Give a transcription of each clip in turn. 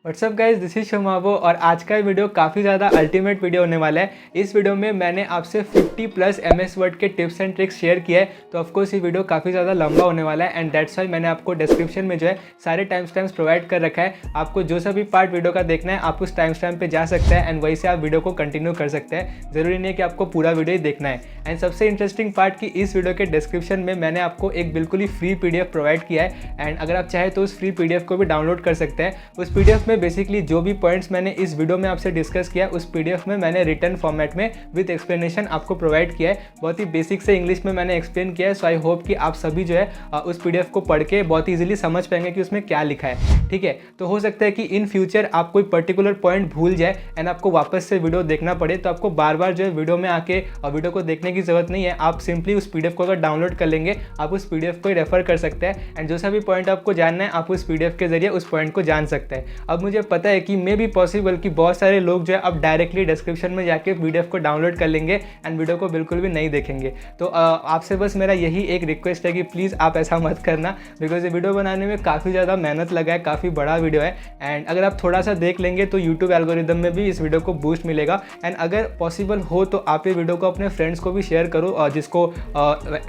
What's up guys, this is शमावो और आज का वीडियो काफ़ी ज़्यादा अल्टीमेट वीडियो होने वाला है। इस वीडियो में मैंने आपसे 50+ MS वर्ड के टिप्स एंड ट्रिक्स शेयर किए हैं। तो ऑफकोर्स ये वीडियो काफ़ी ज़्यादा लंबा होने वाला है एंड दैट्स वाई मैंने आपको डिस्क्रिप्शन में जो है सारे टाइम्स प्रोवाइड कर रखा है। आपको जो सा भी पार्ट वीडियो का देखना है आप उस टाइम पे जा सकते हैं एंड वहीं से आप वीडियो को कंटिन्यू कर सकते हैं। ज़रूरी नहीं है कि आपको पूरा वीडियो ही देखना है। एंड सबसे इंटरेस्टिंग पार्ट कि इस वीडियो के डिस्क्रिप्शन में मैंने आपको एक बिल्कुल ही फ्री PDF प्रोवाइड किया है एंड अगर आप चाहें तो उस फ्री PDF को भी डाउनलोड कर सकते हैं। उस PDF में बेसिकली जो भी पॉइंट्स मैंने इस वीडियो में आपसे डिस्कस किया उस PDF में मैंने रिटन फॉर्मेट में विद एक्सप्लेनेशन आपको प्रोवाइड किया है। बहुत ही बेसिक से इंग्लिश में मैंने एक्सप्लेन किया है। सो आई होप कि आप सभी जो है उस PDF को पढ़ के बहुत इजीली समझ पाएंगे कि उसमें क्या लिखा है। ठीक है, तो हो सकता है कि इन फ्यूचर आप कोई पर्टिकुलर पॉइंट भूल जाए एंड आपको वापस से वीडियो देखना पड़े, तो आपको बार बार जो है वीडियो में आके वीडियो को देखने की जरूरत नहीं है। आप सिंपली उस PDF को अगर डाउनलोड कर लेंगे आप उस PDF को ही रेफर कर सकते हैं एंड जो सा भी पॉइंट आपको जानना है आप उस PDF के जरिए उस पॉइंट को जान सकते हैं। अब मुझे पता है कि मे बी पॉसिबल कि बहुत सारे लोग जो है अब डायरेक्टली डिस्क्रिप्शन में जाके PDF को डाउनलोड कर लेंगे एंड वीडियो को बिल्कुल भी नहीं देखेंगे। तो आपसे बस मेरा यही एक रिक्वेस्ट है कि प्लीज़ आप ऐसा मत करना, बिकॉज ये वीडियो बनाने में काफ़ी ज़्यादा मेहनत लगा है, काफ़ी बड़ा वीडियो है एंड अगर आप थोड़ा सा देख लेंगे तो यूट्यूब एल्गोरिदम में भी इस वीडियो को बूस्ट मिलेगा। एंड अगर पॉसिबल हो तो आप ये वीडियो को अपने फ्रेंड्स को भी शेयर करो और जिसको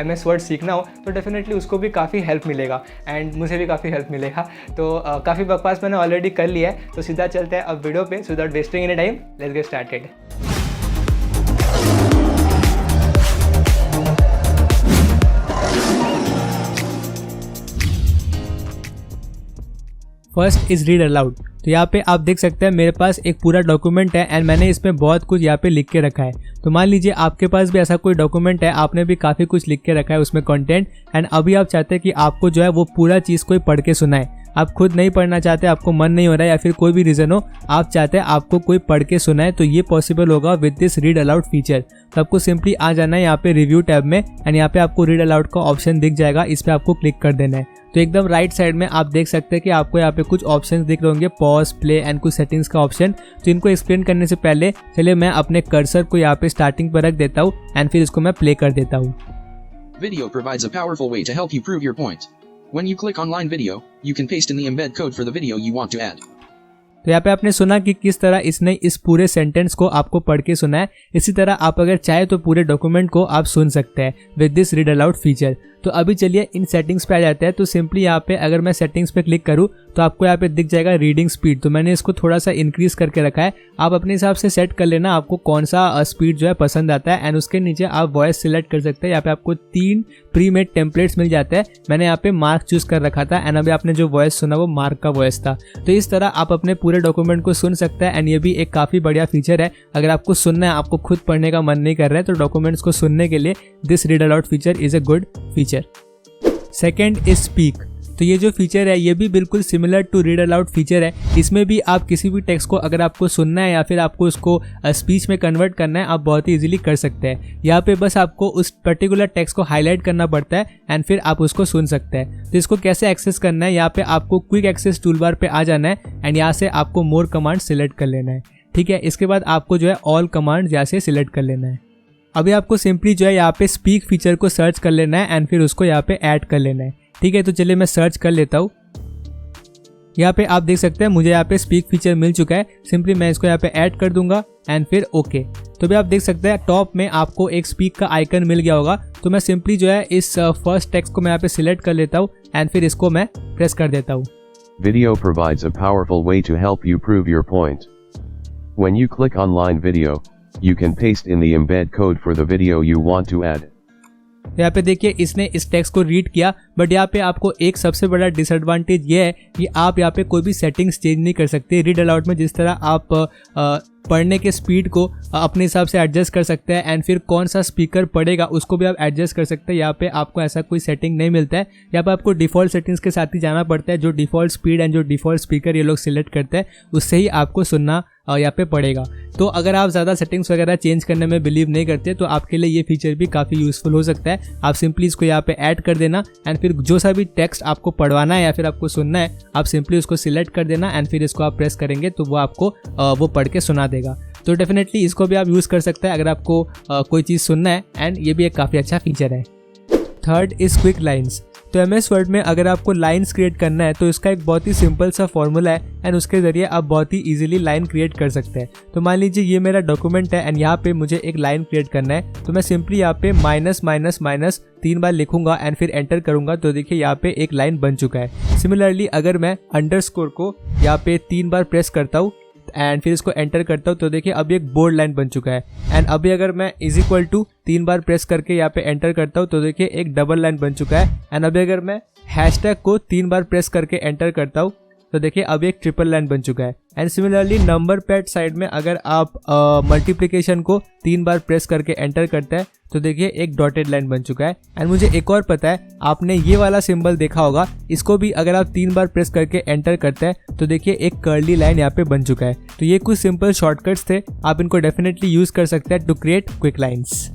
MS वर्ड सीखना हो तो डेफिनेटली उसको भी काफ़ी हेल्प मिलेगा एंड मुझे भी काफ़ी हेल्प मिलेगा। तो काफ़ी बकवास मैंने ऑलरेडी कर लिया है, तो सीधा चलते हैं अब वीडियो पे। So without wasting any time, let's get started. First is read aloud. तो यहाँ पे आप देख सकते हैं मेरे पास एक पूरा डॉक्यूमेंट है एंड मैंने इसमें बहुत कुछ यहाँ पे लिख के रखा है। तो मान लीजिए आपके पास भी ऐसा कोई डॉक्यूमेंट है, आपने भी काफ़ी कुछ लिख के रखा है उसमें कंटेंट एंड अभी आप चाहते हैं कि आपको जो है वो पूरा चीज़ कोई पढ़ के सुनाए। आप खुद नहीं पढ़ना चाहते, आपको मन नहीं हो रहा है या फिर कोई भी रीज़न हो, आप चाहते हैं आपको कोई पढ़ के सुनाए, तो ये पॉसिबल होगा with this read aloud feature. तो आपको सिंपली आ जाना है यहाँ पे रिव्यू टैब में एंड यहाँ पे आपको रीड अलाउड का ऑप्शन दिख जाएगा, इस पर आपको क्लिक कर देना है। तो एकदम राइट साइड में आप देख सकते हैं कि आपको यहाँ पे कुछ ऑप्शंस दिख रहे होंगे, पॉज, प्ले एंड कुछ सेटिंग्स का ऑप्शन। तो इनको एक्सप्लेन करने से पहले चलिए मैं अपने कर्सर को यहाँ पे स्टार्टिंग पर रख देता हूँ एंड फिर इसको मैं प्ले कर देता हूँ। Video provides a powerful way to help you prove your point. When you click online video, you can paste in the embed code for the video you want to add. तो यहाँ पे आपने सुना कि किस तरह इसने इस पूरे सेंटेंस को आपको पढ़ के सुना है। इसी तरह आप अगर चाहे तो पूरे डॉक्यूमेंट को आप सुन सकते हैं with this read aloud feature. तो अभी चलिए इन सेटिंग्स पे आ जाते हैं। तो सिंपली यहाँ पे अगर मैं सेटिंग्स पे क्लिक करूँ तो आपको यहाँ पे दिख जाएगा रीडिंग स्पीड। तो मैंने इसको थोड़ा सा इंक्रीज करके रखा है, आप अपने हिसाब से सेट कर लेना आपको कौन सा स्पीड जो है पसंद आता है। एंड उसके नीचे आप वॉइस सिलेक्ट कर सकते हैं। यहाँ पे आपको 3 प्री मेड टेम्पलेट्स मिल जाते हैं। मैंने यहाँ पे मार्क चूज कर रखा था एंड अभी आपने जो वॉइस सुना वो मार्क का वॉइस था। तो इस तरह आप अपने पूरे डॉक्यूमेंट को सुन सकते हैं एंड ये भी एक काफ़ी बढ़िया फीचर है। अगर आपको सुनना है, आपको खुद पढ़ने का मन नहीं कर रहा है, तो डॉक्यूमेंट्स को सुनने के लिए this read aloud feature is a good feature. Second is speak. तो ये जो फीचर है ये भी बिल्कुल similar to read aloud feature है। इसमें भी आप किसी भी टेक्स्ट को अगर आपको सुनना है या फिर आपको उसको स्पीच में कन्वर्ट करना है, आप बहुत ही इजीली कर सकते हैं। यहाँ पे बस आपको उस पर्टिकुलर टेक्स्ट को हाईलाइट करना पड़ता है एंड फिर आप उसको सुन सकते हैं। तो इसको कैसे एक्सेस करना है, यहाँ पे आपको क्विक एक्सेस टूल बार पे आ जाना है एंड यहाँ से आपको मोर कमांड सिलेक्ट कर लेना है। ठीक है, इसके बाद आपको जो है ऑल कमांड यहाँ से सिलेक्ट कर लेना है। अभी आपको सिंपली जो है यहाँ पे स्पीक फीचर को सर्च कर लेना है एंड फिर उसको यहाँ पे ऐड कर लेना है। ठीक है, तो चलिए मैं सर्च कर लेता हूँ। यहाँ पे आप देख सकते हैं मुझे यहाँ पे स्पीक फीचर मिल चुका है। सिंपली मैं इसको यहाँ पे ऐड कर दूंगा एंड फिर ओके। तो भी आप देख सकते हैं टॉप में आपको एक स्पीक का आइकन मिल गया होगा। तो मैं सिंपली जो है इस फर्स्ट टेक्स्ट को मैं यहाँ पे सिलेक्ट कर लेता हूँ एंड फिर इसको मैं प्रेस कर देता हूँ। Video provides a powerful way to help you prove your point. When you click online video, you can paste in the embed code for the video you want to add. यहाँ पे देखिए इसने इस text को read किया, but यहाँ पे आपको एक सबसे बड़ा डिसएडवांटेज ये है कि आप यहाँ पे कोई भी सेटिंग्स चेंज नहीं कर सकते। रीड अलाउड में जिस तरह आप पढ़ने के स्पीड को अपने हिसाब से एडजस्ट कर सकते हैं एंड फिर कौन सा स्पीकर पढ़ेगा उसको भी आप एडजस्ट कर सकते हैं। यहाँ पे आपको ऐसा कोई सेटिंग नहीं मिलता है। यहाँ पे आपको डिफ़ॉल्ट सेटिंग्स के साथ ही जाना पड़ता है। जो डिफ़ॉल्ट स्पीड एंड जो डिफ़ॉल्ट स्पीकर ये लोग सिलेक्ट करते हैं उससे ही आपको सुनना यहाँ पे पड़ेगा। तो अगर आप ज़्यादा सेटिंग्स वगैरह चेंज करने में बिलीव नहीं करते तो आपके लिए ये फीचर भी काफ़ी यूज़फुल हो सकता है। आप सिंपली इसको यहाँ पे ऐड कर देना एंड फिर जो सा भी टेक्स्ट आपको पढ़वाना है या फिर आपको सुनना है आप सिंपली उसको सिलेक्ट कर देना एंड फिर इसको आप प्रेस करेंगे तो वो आपको वो पढ़ के सुना देगा। तो डेफिनेटली इसको भी आप यूज़ कर सकते हैं अगर आपको कोई चीज़ सुनना है एंड ये भी एक काफ़ी अच्छा फीचर है। Third is quick lines. तो MS वर्ड में अगर आपको लाइन्स क्रिएट करना है तो इसका एक बहुत ही सिंपल सा फॉर्मूला है एंड उसके ज़रिए आप बहुत ही इजीली लाइन क्रिएट कर सकते हैं। तो मान लीजिए ये मेरा डॉक्यूमेंट है एंड यहाँ पे मुझे एक लाइन क्रिएट करना है, तो मैं सिंपली यहाँ पे माइनस माइनस माइनस 3 बार लिखूंगा एंड फिर एंटर करूंगा तो देखिए यहाँ पे एक लाइन बन चुका है। सिमिलरली अगर मैं अंडरस्कोर को यहाँ पे 3 बार प्रेस करता हूँ एंड फिर इसको एंटर करता हूँ तो देखिए अभी एक बोल्ड लाइन बन चुका है। एंड अभी अगर मैं इज इक्वल टू 3 बार प्रेस करके यहाँ पे एंटर करता हूँ तो देखिए एक डबल लाइन बन चुका है। एंड अभी अगर मैं हैशटैग को 3 बार प्रेस करके एंटर करता हूँ तो देखिए अभी एक ट्रिपल लाइन बन चुका है। And similarly number pad side में अगर आप मल्टीप्लिकेशन को 3 बार प्रेस करके एंटर करते हैं तो देखिए एक डॉटेड लाइन बन चुका है। एंड मुझे एक और पता है, आपने ये वाला सिंबल देखा होगा, इसको भी अगर आप 3 बार प्रेस करके एंटर करते हैं तो देखिए एक कर्ली लाइन यहाँ पे बन चुका है। तो ये कुछ सिंपल शॉर्टकट्स थे, आप इनको डेफिनेटली यूज कर सकते हैं to create quick lines.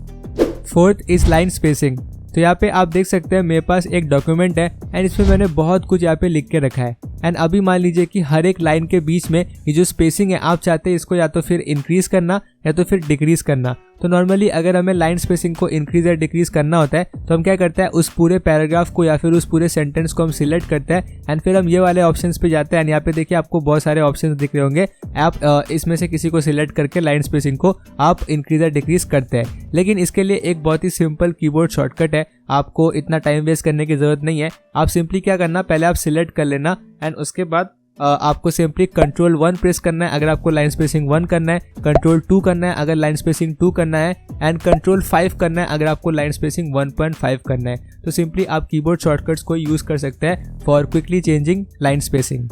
Fourth is line spacing. तो यहाँ पे आप देख सकते हैं मेरे पास एक डॉक्यूमेंट है एंड इसमें मैंने बहुत कुछ यहाँ पे लिख के रखा है। एंड अभी मान लीजिए कि हर एक लाइन के बीच में ये जो स्पेसिंग है आप चाहते हैं इसको या तो फिर इंक्रीज करना या तो फिर डिक्रीज करना। तो नॉर्मली अगर हमें लाइन स्पेसिंग को इंक्रीज या डिक्रीज करना होता है तो हम क्या करते हैं, उस पूरे पैराग्राफ को या फिर उस पूरे सेंटेंस को हम सिलेक्ट करते हैं एंड फिर हम ये वाले ऑप्शंस पे जाते हैं। एंड यहाँ पे देखिए आपको बहुत सारे ऑप्शंस दिख रहे होंगे, आप इसमें से किसी को सिलेक्ट करके लाइन स्पेसिंग को आप इंक्रीज या डिक्रीज करते हैं। लेकिन इसके लिए एक बहुत ही सिंपल कीबोर्ड शॉर्टकट है, आपको इतना टाइम वेस्ट करने की जरूरत नहीं है। आप सिंपली क्या करना, पहले आप सिलेक्ट कर लेना एंड उसके बाद आपको सिंपली कंट्रोल 1 प्रेस करना है अगर आपको लाइन स्पेसिंग 1 करना है, कंट्रोल 2 करना है अगर लाइन स्पेसिंग 2 करना है एंड कंट्रोल 5 करना है अगर आपको लाइन स्पेसिंग 1.5 करना है। तो सिंपली आप कीबोर्ड शॉर्टकट्स को यूज कर सकते हैं for quickly changing line spacing.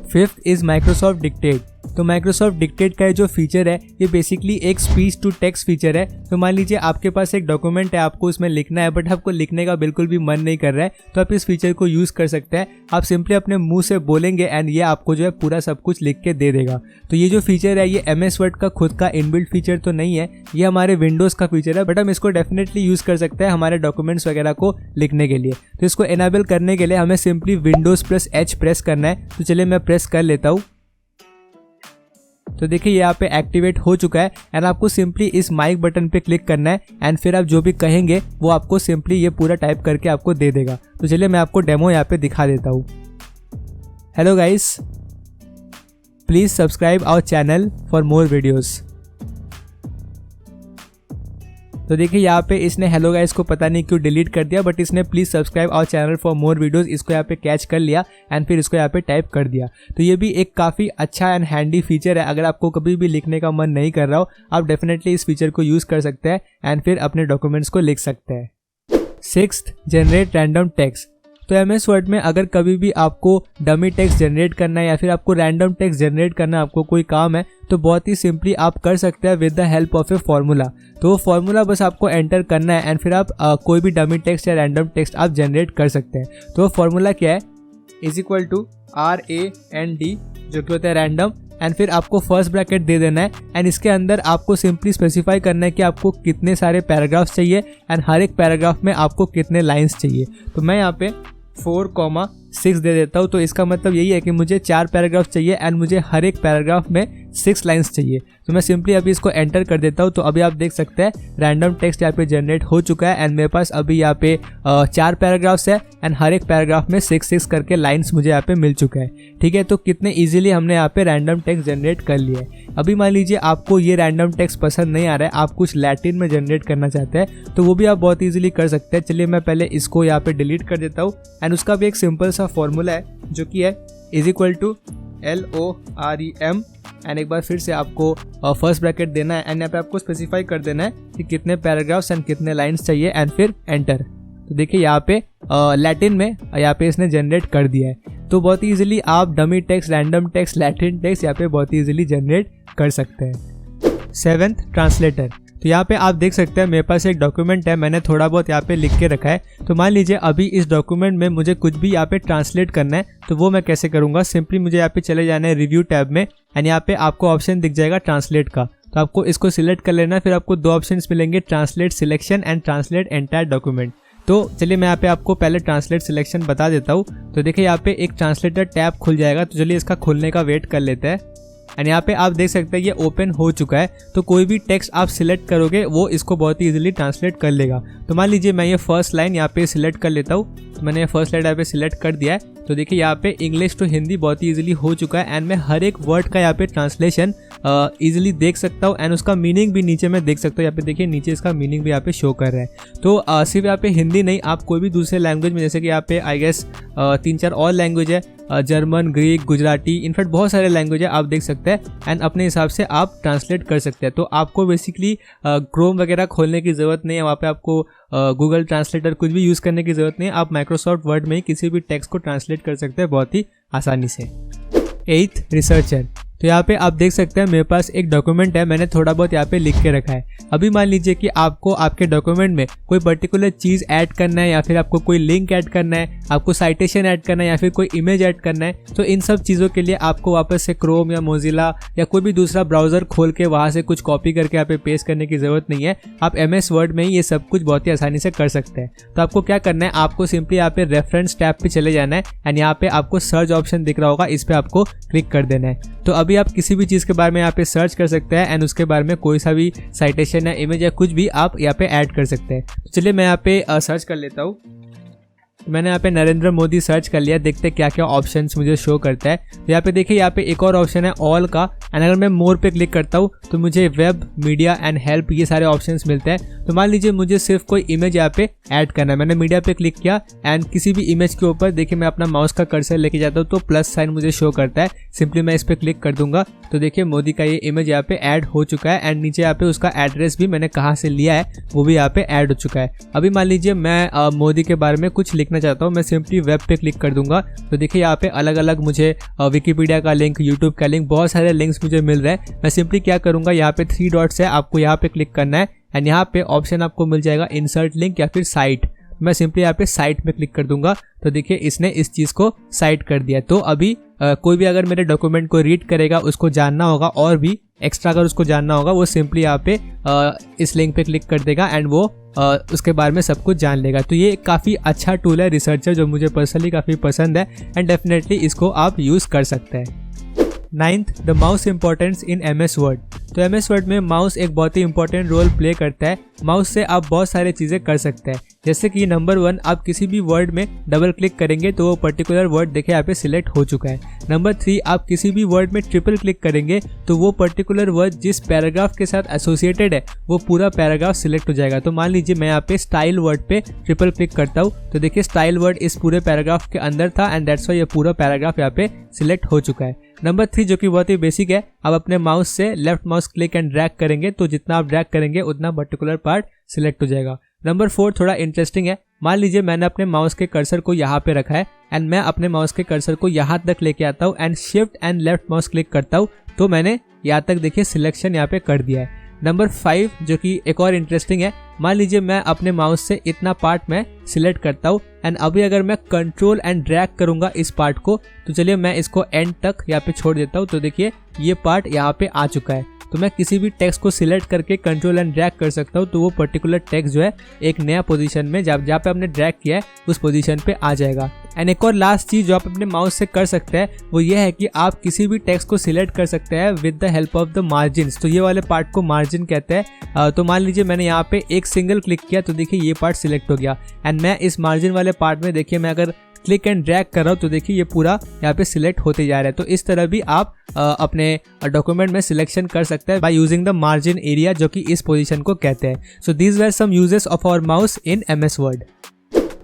Fifth is Microsoft dictate. तो माइक्रोसॉफ्ट डिक्टेट का जो फीचर है ये बेसिकली एक स्पीच टू टेक्स्ट फीचर है। तो मान लीजिए आपके पास एक डॉक्यूमेंट है, आपको उसमें लिखना है बट आपको लिखने का बिल्कुल भी मन नहीं कर रहा है, तो आप इस फीचर को यूज़ कर सकते हैं। आप सिंपली अपने मुंह से बोलेंगे एंड ये आपको जो है पूरा सब कुछ लिख के दे देगा। तो ये जो फीचर है ये MS वर्ड का खुद का इनबिल्ट फीचर तो नहीं है, ये हमारे विंडोज़ का फीचर है, बट हम इसको डेफिनेटली यूज़ कर सकते हैं हमारे डॉक्यूमेंट्स वगैरह को लिखने के लिए। तो इसको एनेबल करने के लिए हमें सिंपली Windows+H प्रेस करना है। तो चलिए मैं प्रेस कर लेता हूँ। तो देखिए यहाँ पे एक्टिवेट हो चुका है एंड आपको सिंपली इस माइक बटन पे क्लिक करना है एंड फिर आप जो भी कहेंगे वो आपको सिंपली ये पूरा टाइप करके आपको दे देगा। तो चलिए मैं आपको डेमो यहाँ पे दिखा देता हूँ। Hello guys, please subscribe our channel for more videos. तो देखिए यहाँ पे इसने हेलो गाइस को पता नहीं क्यों डिलीट कर दिया, बट इसने please subscribe our channel for more videos इसको यहाँ पे कैच कर लिया एंड फिर इसको यहाँ पे टाइप कर दिया। तो ये भी एक काफ़ी अच्छा एंड हैंडी फीचर है। अगर आपको कभी भी लिखने का मन नहीं कर रहा हो, आप डेफिनेटली इस फीचर को यूज़ कर सकते हैं एंड फिर अपने डॉक्यूमेंट्स को लिख सकते हैं। Sixth, generate random text. तो MS वर्ड में अगर कभी भी आपको डमी टेक्स्ट जनरेट करना है या फिर आपको रैंडम टेक्स्ट जनरेट करना है, आपको कोई काम है, तो बहुत ही सिंपली आप कर सकते हैं with the help of A formula. तो वो फार्मूला बस आपको एंटर करना है एंड फिर आप कोई भी डमी टेक्स्ट या रैंडम टेक्स्ट आप जनरेट कर सकते हैं। तो वो फार्मूला क्या है, इज इक्वल टू RAND जो कि होता है रैंडम एंड फिर आपको फर्स्ट ब्रैकेट दे देना है एंड इसके अंदर आपको सिंपली स्पेसिफाई करना है कि आपको कितने सारे पैराग्राफ्स चाहिए एंड हर एक पैराग्राफ में आपको कितने लाइंस चाहिए। तो मैं यहाँ पे 4,6 दे देता हूँ। तो इसका मतलब यही है कि मुझे 4 पैराग्राफ चाहिए एंड मुझे हर एक पैराग्राफ में 6 लाइंस चाहिए। तो मैं सिंपली अभी इसको एंटर कर देता हूँ। तो अभी आप देख सकते हैं रैंडम टेक्स्ट यहाँ पे जनरेट हो चुका है एंड मेरे पास अभी यहाँ पे 4 पैराग्राफ्स है एंड हर एक पैराग्राफ में 6 करके लाइंस मुझे यहाँ पे मिल चुका है। ठीक है, तो कितने इजीली हमने यहाँ पे रैंडम टेक्स्ट जनरेट कर लिया है। अभी मान लीजिए आपको ये रैंडम टेक्स्ट पसंद नहीं आ रहा है, आप कुछ लैटिन में जनरेट करना चाहते हैं, तो वो भी आप बहुत ईजिली कर सकते हैं। चलिए मैं पहले इसको यहाँ पे डिलीट कर देता हूँ एंड उसका भी एक सिंपल सा फॉर्मूला है जो कि है is equal to LOREM and एक बार फिर से आपको फर्स्ट ब्रैकेट देना है एंड यहाँ पे आपको स्पेसिफाई कर देना है कि कितने पैराग्राफ्स एंड कितने लाइंस चाहिए एंड फिर एंटर। तो देखिए यहाँ पे लैटिन में यहाँ पे इसने जनरेट कर दिया है। तो बहुत ही ईजिली आप dummy text, random text, Latin text यहाँ पे बहुत ही ईजिली जनरेट कर सकते हैं। 7th, translator. तो यहाँ पे आप देख सकते हैं मेरे पास एक डॉक्यूमेंट है, मैंने थोड़ा बहुत यहाँ पे लिख के रखा है। तो मान लीजिए अभी इस डॉक्यूमेंट में मुझे कुछ भी यहाँ पे ट्रांसलेट करना है, तो वो मैं कैसे करूँगा, सिंपली मुझे यहाँ पे चले जाना है रिव्यू टैब में एंड यहाँ पे आपको ऑप्शन दिख जाएगा ट्रांसलेट का। तो आपको इसको सिलेक्ट कर लेना है, फिर आपको 2 ऑप्शन मिलेंगे, translate selection and translate entire document. तो चलिए मैं यहाँ पे आपको पहले ट्रांसलेट सिलेक्शन बता देता हूँ। तो देखिए यहाँ पे एक ट्रांसलेटर टैब खुल जाएगा। तो चलिए इसका खुलने का वेट कर लेते हैं। एंड यहाँ पे आप देख सकते हैं ये ओपन हो चुका है। तो कोई भी टेक्स्ट आप सिलेक्ट करोगे वो इसको बहुत ही इजीली ट्रांसलेट कर लेगा। तो मान लीजिए मैं ये फर्स्ट लाइन यहाँ पे सिलेक्ट कर लेता हूँ। तो मैंने ये फर्स्ट लाइन यहाँ पे सिलेक्ट कर दिया है। तो देखिए यहाँ पे इंग्लिश टू हिंदी बहुत ही इजीली हो चुका है एंड मैं हर एक वर्ड का यहाँ पे ट्रांसलेशन इजीली देख सकता हूँ एंड उसका मीनिंग भी नीचे मैं देख सकता हूँ। यहाँ पे देखिए नीचे इसका मीनिंग भी यहाँ पे शो कर रहा है। तो सिर्फ यहाँ पे हिंदी नहीं, आप कोई भी दूसरे लैंग्वेज में, जैसे कि यहाँ पे आई गेस 3-4 और लैंग्वेज है, जर्मन, ग्रीक, गुजराती, इनफैक्ट बहुत सारे लैंग्वेज है, आप देख सकते हैं एंड अपने हिसाब से आप ट्रांसलेट कर सकते हैं। तो आपको बेसिकली क्रोम वगैरह खोलने की ज़रूरत नहीं है, वहाँ पे आपको गूगल ट्रांसलेटर कुछ भी यूज़ करने की ज़रूरत नहीं है। आप माइक्रोसॉफ्ट वर्ड में ही किसी भी टेक्स्ट को ट्रांसलेट कर सकते हैं बहुत ही आसानी से। 8th, researcher. तो यहाँ पे आप देख सकते हैं मेरे पास एक डॉक्यूमेंट है, मैंने थोड़ा बहुत यहाँ पे लिख के रखा है। अभी मान लीजिए कि आपको आपके डॉक्यूमेंट में कोई पर्टिकुलर चीज़ ऐड करना है या फिर आपको कोई लिंक ऐड करना है, आपको साइटेशन ऐड करना है या फिर कोई इमेज ऐड करना है। तो इन सब चीज़ों के लिए आपको वापस से क्रोम या मोजिला या कोई भी दूसरा ब्राउज़र खोल के वहाँ से कुछ कॉपी करके यहाँ पे पेस्ट करने की ज़रूरत नहीं है। आप MS वर्ड में ही ये सब कुछ बहुत ही आसानी से कर सकते हैं। तो आपको क्या करना है, आपको सिंपली यहाँ पे रेफरेंस टैब पे चले जाना है एंड यहाँ पे आपको सर्च ऑप्शन दिख रहा होगा, इस पर आपको क्लिक कर देना है। तो अभी आप किसी भी चीज़ के बारे में यहाँ पे सर्च कर सकते हैं एंड उसके बारे में कोई सा भी साइटेशन या इमेज या कुछ भी आप यहाँ पे ऐड कर सकते हैं। तो चलिए मैं यहाँ पे सर्च कर लेता हूँ। मैंने यहाँ पे नरेंद्र मोदी सर्च कर लिया, देखते हैं क्या क्या ऑप्शंस मुझे शो करता है। तो यहाँ पे देखिए यहाँ पे एक और ऑप्शन है ऑल का एंड अगर मैं मोर पे क्लिक करता हूँ तो मुझे वेब, मीडिया एंड हेल्प ये सारे ऑप्शंस मिलते हैं। तो मान लीजिए मुझे सिर्फ कोई इमेज यहाँ पे ऐड करना है, मैंने मीडिया पे क्लिक किया एंड किसी भी इमेज के ऊपर देखिए मैं अपना माउस का कर्सर लेके जाता हूँ तो प्लस साइन मुझे शो करता है। सिंपली मैं इस पर क्लिक कर दूंगा तो देखिए मोदी का ये इमेज यहाँ पे ऐड हो चुका है एंड नीचे यहाँ पे उसका एड्रेस भी मैंने कहाँ से लिया है वो भी यहाँ पे ऐड हो चुका है। अभी मान लीजिए मैं मोदी के बारे में कुछ लिखना चाहता हूँ, मैं सिंपली वेब पे क्लिक कर दूंगा तो देखिए यहाँ पे अलग अलग मुझे विकिपीडिया का लिंक, यूट्यूब का लिंक, बहुत सारे लिंक्स मुझे मिल रहे हैं। मैं सिंपली क्या करूँगा, यहाँ पे 3 डॉट्स है, आपको यहाँ पे क्लिक करना है एंड यहाँ पे ऑप्शन आपको मिल जाएगा इंसर्ट लिंक या फिर साइट। मैं सिंपली यहाँ पे साइट में क्लिक कर दूंगा तो देखिए इसने इस चीज़ को साइट कर दिया। तो अभी कोई भी अगर मेरे डॉक्यूमेंट को रीड करेगा, उसको जानना होगा और भी एक्स्ट्रा अगर उसको जानना होगा, वो सिंपली यहाँ पे इस लिंक पे क्लिक कर देगा एंड वो उसके बारे में सब कुछ जान लेगा। तो ये काफ़ी अच्छा टूल है रिसर्चर, जो मुझे पर्सनली काफ़ी पसंद है एंड डेफिनेटली इसको आप यूज़ कर सकते हैं। 9th, the mouse importance in MS word. तो MS वर्ड में माउस एक बहुत ही इंपॉर्टेंट रोल प्ले करता है। माउस से आप बहुत सारी चीज़ें कर सकते हैं, जैसे कि नंबर 1, आप किसी भी वर्ड में डबल क्लिक करेंगे तो वो पर्टिकुलर वर्ड देखिए यहाँ पे सिलेक्ट हो चुका है। नंबर 3, आप किसी भी वर्ड में ट्रिपल क्लिक करेंगे तो वो पर्टिकुलर वर्ड जिस पैराग्राफ के साथ एसोसिएटेड है वो पूरा पैराग्राफ सिलेक्ट हो जाएगा। तो मान लीजिए मैं यहाँ पे स्टाइल वर्ड पे ट्रिपल क्लिक करता हूँ तो देखिए स्टाइल वर्ड इस पूरे पैराग्राफ के अंदर था एंड दैट्स व्हाई ये पूरा पैराग्राफ यहाँ पे सिलेक्ट हो चुका है। नंबर 3 जो कि बहुत ही बेसिक है, आप अपने माउस से left mouse click and drag करेंगे तो जितना आप ड्रैग करेंगे उतना पर्टिकुलर पार्ट सिलेक्ट हो जाएगा। नंबर 4 थोड़ा इंटरेस्टिंग है, मान लीजिए मैंने अपने माउस के कर्सर को यहाँ पे रखा है एंड मैं अपने माउस के कर्सर को यहाँ तक लेके आता हूँ and shift and left mouse click करता हूँ तो मैंने यहाँ तक देखिए सिलेक्शन यहाँ पे कर दिया है। नंबर 5 जो कि एक और इंटरेस्टिंग है, मान लीजिए मैं अपने माउस से इतना पार्ट में सिलेक्ट करता हूँ एंड अभी अगर मैं कंट्रोल एंड ड्रैग करूंगा इस पार्ट को तो चलिए मैं इसको एंड तक यहाँ पे छोड़ देता हूँ तो देखिए ये पार्ट यहाँ पे आ चुका है। तो मैं किसी भी टेक्स्ट को सिलेक्ट करके कंट्रोल एंड ड्रैग कर सकता हूँ तो वो पर्टिकुलर टेक्स्ट जो है एक नया पोजीशन में जहाँ पे आपने ड्रैग किया है उस पोजीशन पे आ जाएगा। एंड एक और लास्ट चीज़ जो आप अपने माउस से कर सकते हैं वो ये है कि आप किसी भी टेक्स्ट को सिलेक्ट कर सकते हैं with the help of the margins. तो ये वाले पार्ट को मार्जिन कहते हैं। तो मान लीजिए मैंने यहाँ पे एक सिंगल क्लिक किया तो देखिए ये पार्ट सिलेक्ट हो गया एंड मैं इस मार्जिन वाले पार्ट में देखिए मैं अगर क्लिक एंड ड्रैग कर रहा हूँ तो देखिए ये पूरा यहाँ पे सिलेक्ट होते जा रहा है। तो इस तरह भी आप अपने डॉक्यूमेंट में सिलेक्शन कर सकते हैं by using the margin area, जो कि इस पोजीशन को कहते हैं। So these were some uses of our mouse in MS word.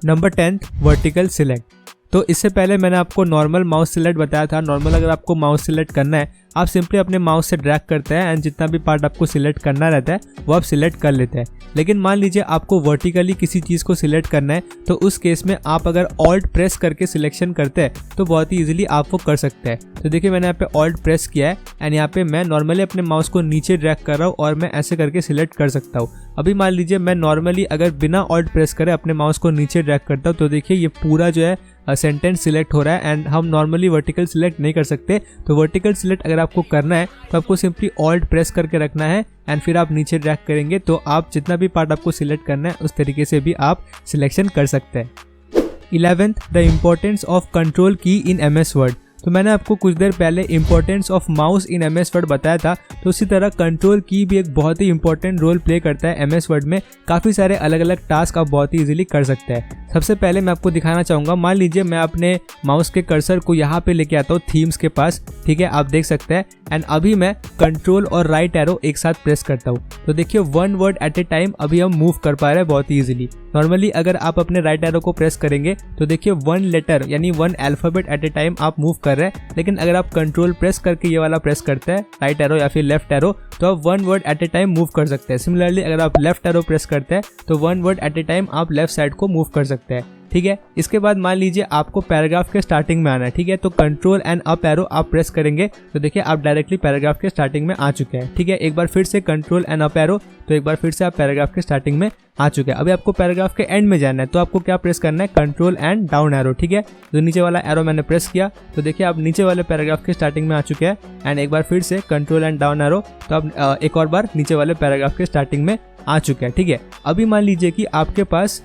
नंबर 10, वर्टिकल सिलेक्ट। तो इससे पहले मैंने आपको नॉर्मल माउस सिलेक्ट बताया था। नॉर्मल अगर आपको माउस सिलेक्ट करना है आप सिंपली अपने माउस से ड्रैग करते हैं एंड जितना भी पार्ट आपको सिलेक्ट करना रहता है वो आप सिलेक्ट कर लेते हैं। लेकिन मान लीजिए आपको वर्टिकली किसी चीज़ को सिलेक्ट करना है तो उस केस में आप अगर ऑल्ट प्रेस करके सिलेक्शन करते हैं तो बहुत ही ईजिली आप वो कर सकते हैं। तो देखिए मैंने यहाँ पे ऑल्ट प्रेस किया है एंड यहाँ पे मैं नॉर्मली अपने माउस को नीचे ड्रैग कर रहा हूँ और मैं ऐसे करके सिलेक्ट कर सकता हूँ। अभी मान लीजिए मैं नॉर्मली अगर बिना ऑल्ट प्रेस करे अपने माउस को नीचे ड्रैग करता हूँ तो देखिए ये पूरा जो है सेंटेंस सिलेक्ट हो रहा है एंड हम नॉर्मली वर्टिकल सिलेक्ट नहीं कर सकते। तो वर्टिकल सिलेक्ट अगर आपको करना है तो आपको सिंपली ऑल्ट प्रेस करके रखना है एंड फिर आप नीचे ड्रैग करेंगे तो आप जितना भी पार्ट आपको सिलेक्ट करना है उस तरीके से भी आप सिलेक्शन कर सकते हैं। 11th, the importance of control की इन MS वर्ड। तो मैंने आपको कुछ देर पहले importance of mouse in MS word बताया था, तो उसी तरह कंट्रोल की भी एक बहुत ही इंपॉर्टेंट रोल प्ले करता है MS वर्ड में। काफ़ी सारे अलग अलग टास्क आप बहुत ही इजीली कर सकते हैं। सबसे पहले मैं आपको दिखाना चाहूँगा, मान लीजिए मैं अपने माउस के कर्सर को यहाँ पे लेके आता हूँ थीम्स के पास, ठीक है, आप देख सकते हैं। एंड अभी मैं कंट्रोल और राइट एरो एक साथ प्रेस करता हूँ, तो देखिए one word at a time अभी हम मूव कर पा रहे हैं बहुत ही इजीली। नॉर्मली अगर आप अपने राइट एरो को प्रेस करेंगे तो देखिए वन लेटर यानी one alphabet at a time आप मूव कर रहे हैं, लेकिन अगर आप कंट्रोल प्रेस करके ये वाला प्रेस करते हैं राइट एरो या फिर लेफ्ट एरो, तो आप one word at a time move कर सकते हैं। सिमिलरली अगर आप लेफ्ट एरो प्रेस करते हैं तो one word at a time आप लेफ्ट साइड को मूव कर सकते हैं, ठीक है। इसके बाद मान लीजिए आपको पैराग्राफ के स्टार्टिंग में आना है, ठीक है, तो कंट्रोल एंड अप एरो आप प्रेस करेंगे तो देखिए आप डायरेक्टली पैराग्राफ के स्टार्टिंग में आ चुके हैं, ठीक है। एक बार फिर से कंट्रोल एंड अप एरो, तो एक बार फिर से आप पैराग्राफ के स्टार्टिंग में आ चुके हैं। अभी आपको पैराग्राफ के एंड में जाना है, तो आपको क्या प्रेस करना है, कंट्रोल एंड डाउन एरो, ठीक है। तो नीचे वाला एरो मैंने प्रेस किया तो देखिए आप नीचे वाले पैराग्राफ के स्टार्टिंग में आ चुके हैं। एंड एक बार फिर से कंट्रोल एंड डाउन एरो, तो आप एक और बार नीचे वाले पैराग्राफ के स्टार्टिंग में आ चुके हैं, ठीक है। अभी मान लीजिए कि आपके पास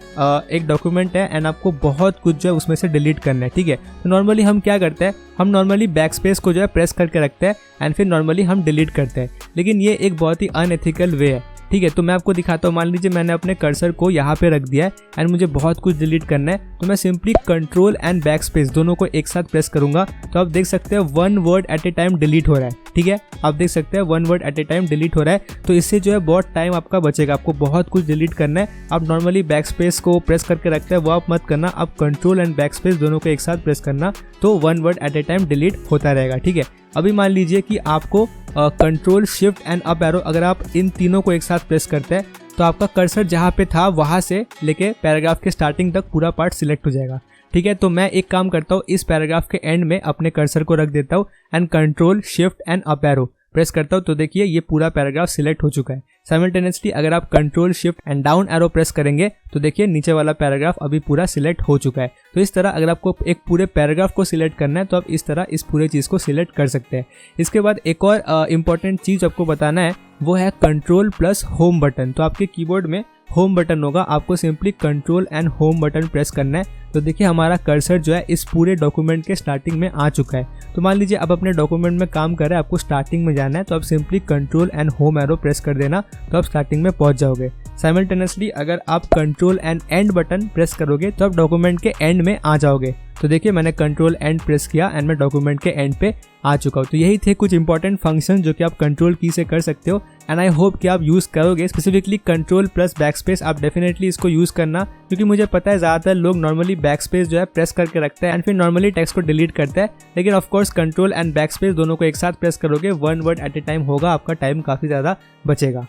एक डॉक्यूमेंट है एंड आपको बहुत कुछ जो है उसमें से डिलीट करना है, ठीक है। तो नॉर्मली हम क्या करते हैं, हम नॉर्मली बैक स्पेस को जो है प्रेस करके रखते हैं एंड फिर नॉर्मली हम डिलीट करते हैं, लेकिन ये एक बहुत ही अनएथिकल वे है, ठीक है। तो मैं आपको दिखाता हूँ, मान लीजिए मैंने अपने कर्सर को यहाँ पे रख दिया है एंड मुझे बहुत कुछ डिलीट करना है, तो मैं simply control and back space दोनों को एक साथ प्रेस करूंगा, तो आप देख सकते हैं one word at a time delete हो रहा है, ठीक है। आप देख सकते हैं one word at a time delete हो रहा है, तो इससे जो है बहुत टाइम आपका बचेगा। आपको बहुत कुछ डिलीट करना है, आप नॉर्मली बैक स्पेस को प्रेस करके रखते हैं वो आप मत करना, आप कंट्रोल एंड बैक स्पेस दोनों को एक साथ प्रेस करना, तो one word at a time delete होता रहेगा, ठीक है। अभी मान लीजिए कि आपको control shift and up arrow अगर आप इन तीनों को एक साथ प्रेस करते हैं तो आपका कर्सर जहाँ पे था वहाँ से लेके पैराग्राफ के स्टार्टिंग तक पूरा पार्ट सिलेक्ट हो जाएगा, ठीक है। तो मैं एक काम करता हूँ, इस पैराग्राफ के एंड में अपने कर्सर को रख देता हूँ and control shift and up arrow press करता हूँ, तो देखिए ये पूरा पैराग्राफ सिलेक्ट हो चुका है। साइमल्टेनियसली अगर आप control shift and down arrow press करेंगे तो देखिए नीचे वाला पैराग्राफ अभी पूरा सिलेक्ट हो चुका है। तो इस तरह अगर आपको एक पूरे पैराग्राफ को सिलेक्ट करना है तो आप इस तरह इस पूरे चीज़ को सिलेक्ट कर सकते हैं। इसके बाद एक और इम्पॉर्टेंट चीज़ आपको बताना है, वो है कंट्रोल प्लस होम बटन। तो आपके कीबोर्ड में होम बटन होगा, आपको simply control and home button press करना है, तो देखिए हमारा कर्सर जो है इस पूरे डॉक्यूमेंट के स्टार्टिंग में आ चुका है। तो मान लीजिए आप अपने डॉक्यूमेंट में काम कर रहे हैं, आपको स्टार्टिंग में जाना है, तो आप simply control and home arrow press कर देना, तो आप स्टार्टिंग में पहुंच जाओगे। साइमल्टेनियसली अगर आप control and and button press करोगे तो आप डॉक्यूमेंट के एंड में आ जाओगे। तो देखिए मैंने कंट्रोल एंड प्रेस किया एंड मैं डॉक्यूमेंट के एंड पे आ चुका हूँ। तो यही थे कुछ इंपॉर्टेंट फंक्शन जो कि आप कंट्रोल की से कर सकते हो एंड आई होप कि आप यूज़ करोगे। Specifically control plus back space आप डेफिनेटली इसको यूज़ करना, क्योंकि मुझे पता है ज़्यादातर लोग नॉर्मली बैक स्पेस जो है प्रेस करके रखते हैं एंड फिर नॉर्मली टेक्स्ट को डिलीट करते हैं, लेकिन of course control and back space दोनों को एक साथ प्रेस करोगे, one word at a time होगा, आपका टाइम काफ़ी ज़्यादा बचेगा।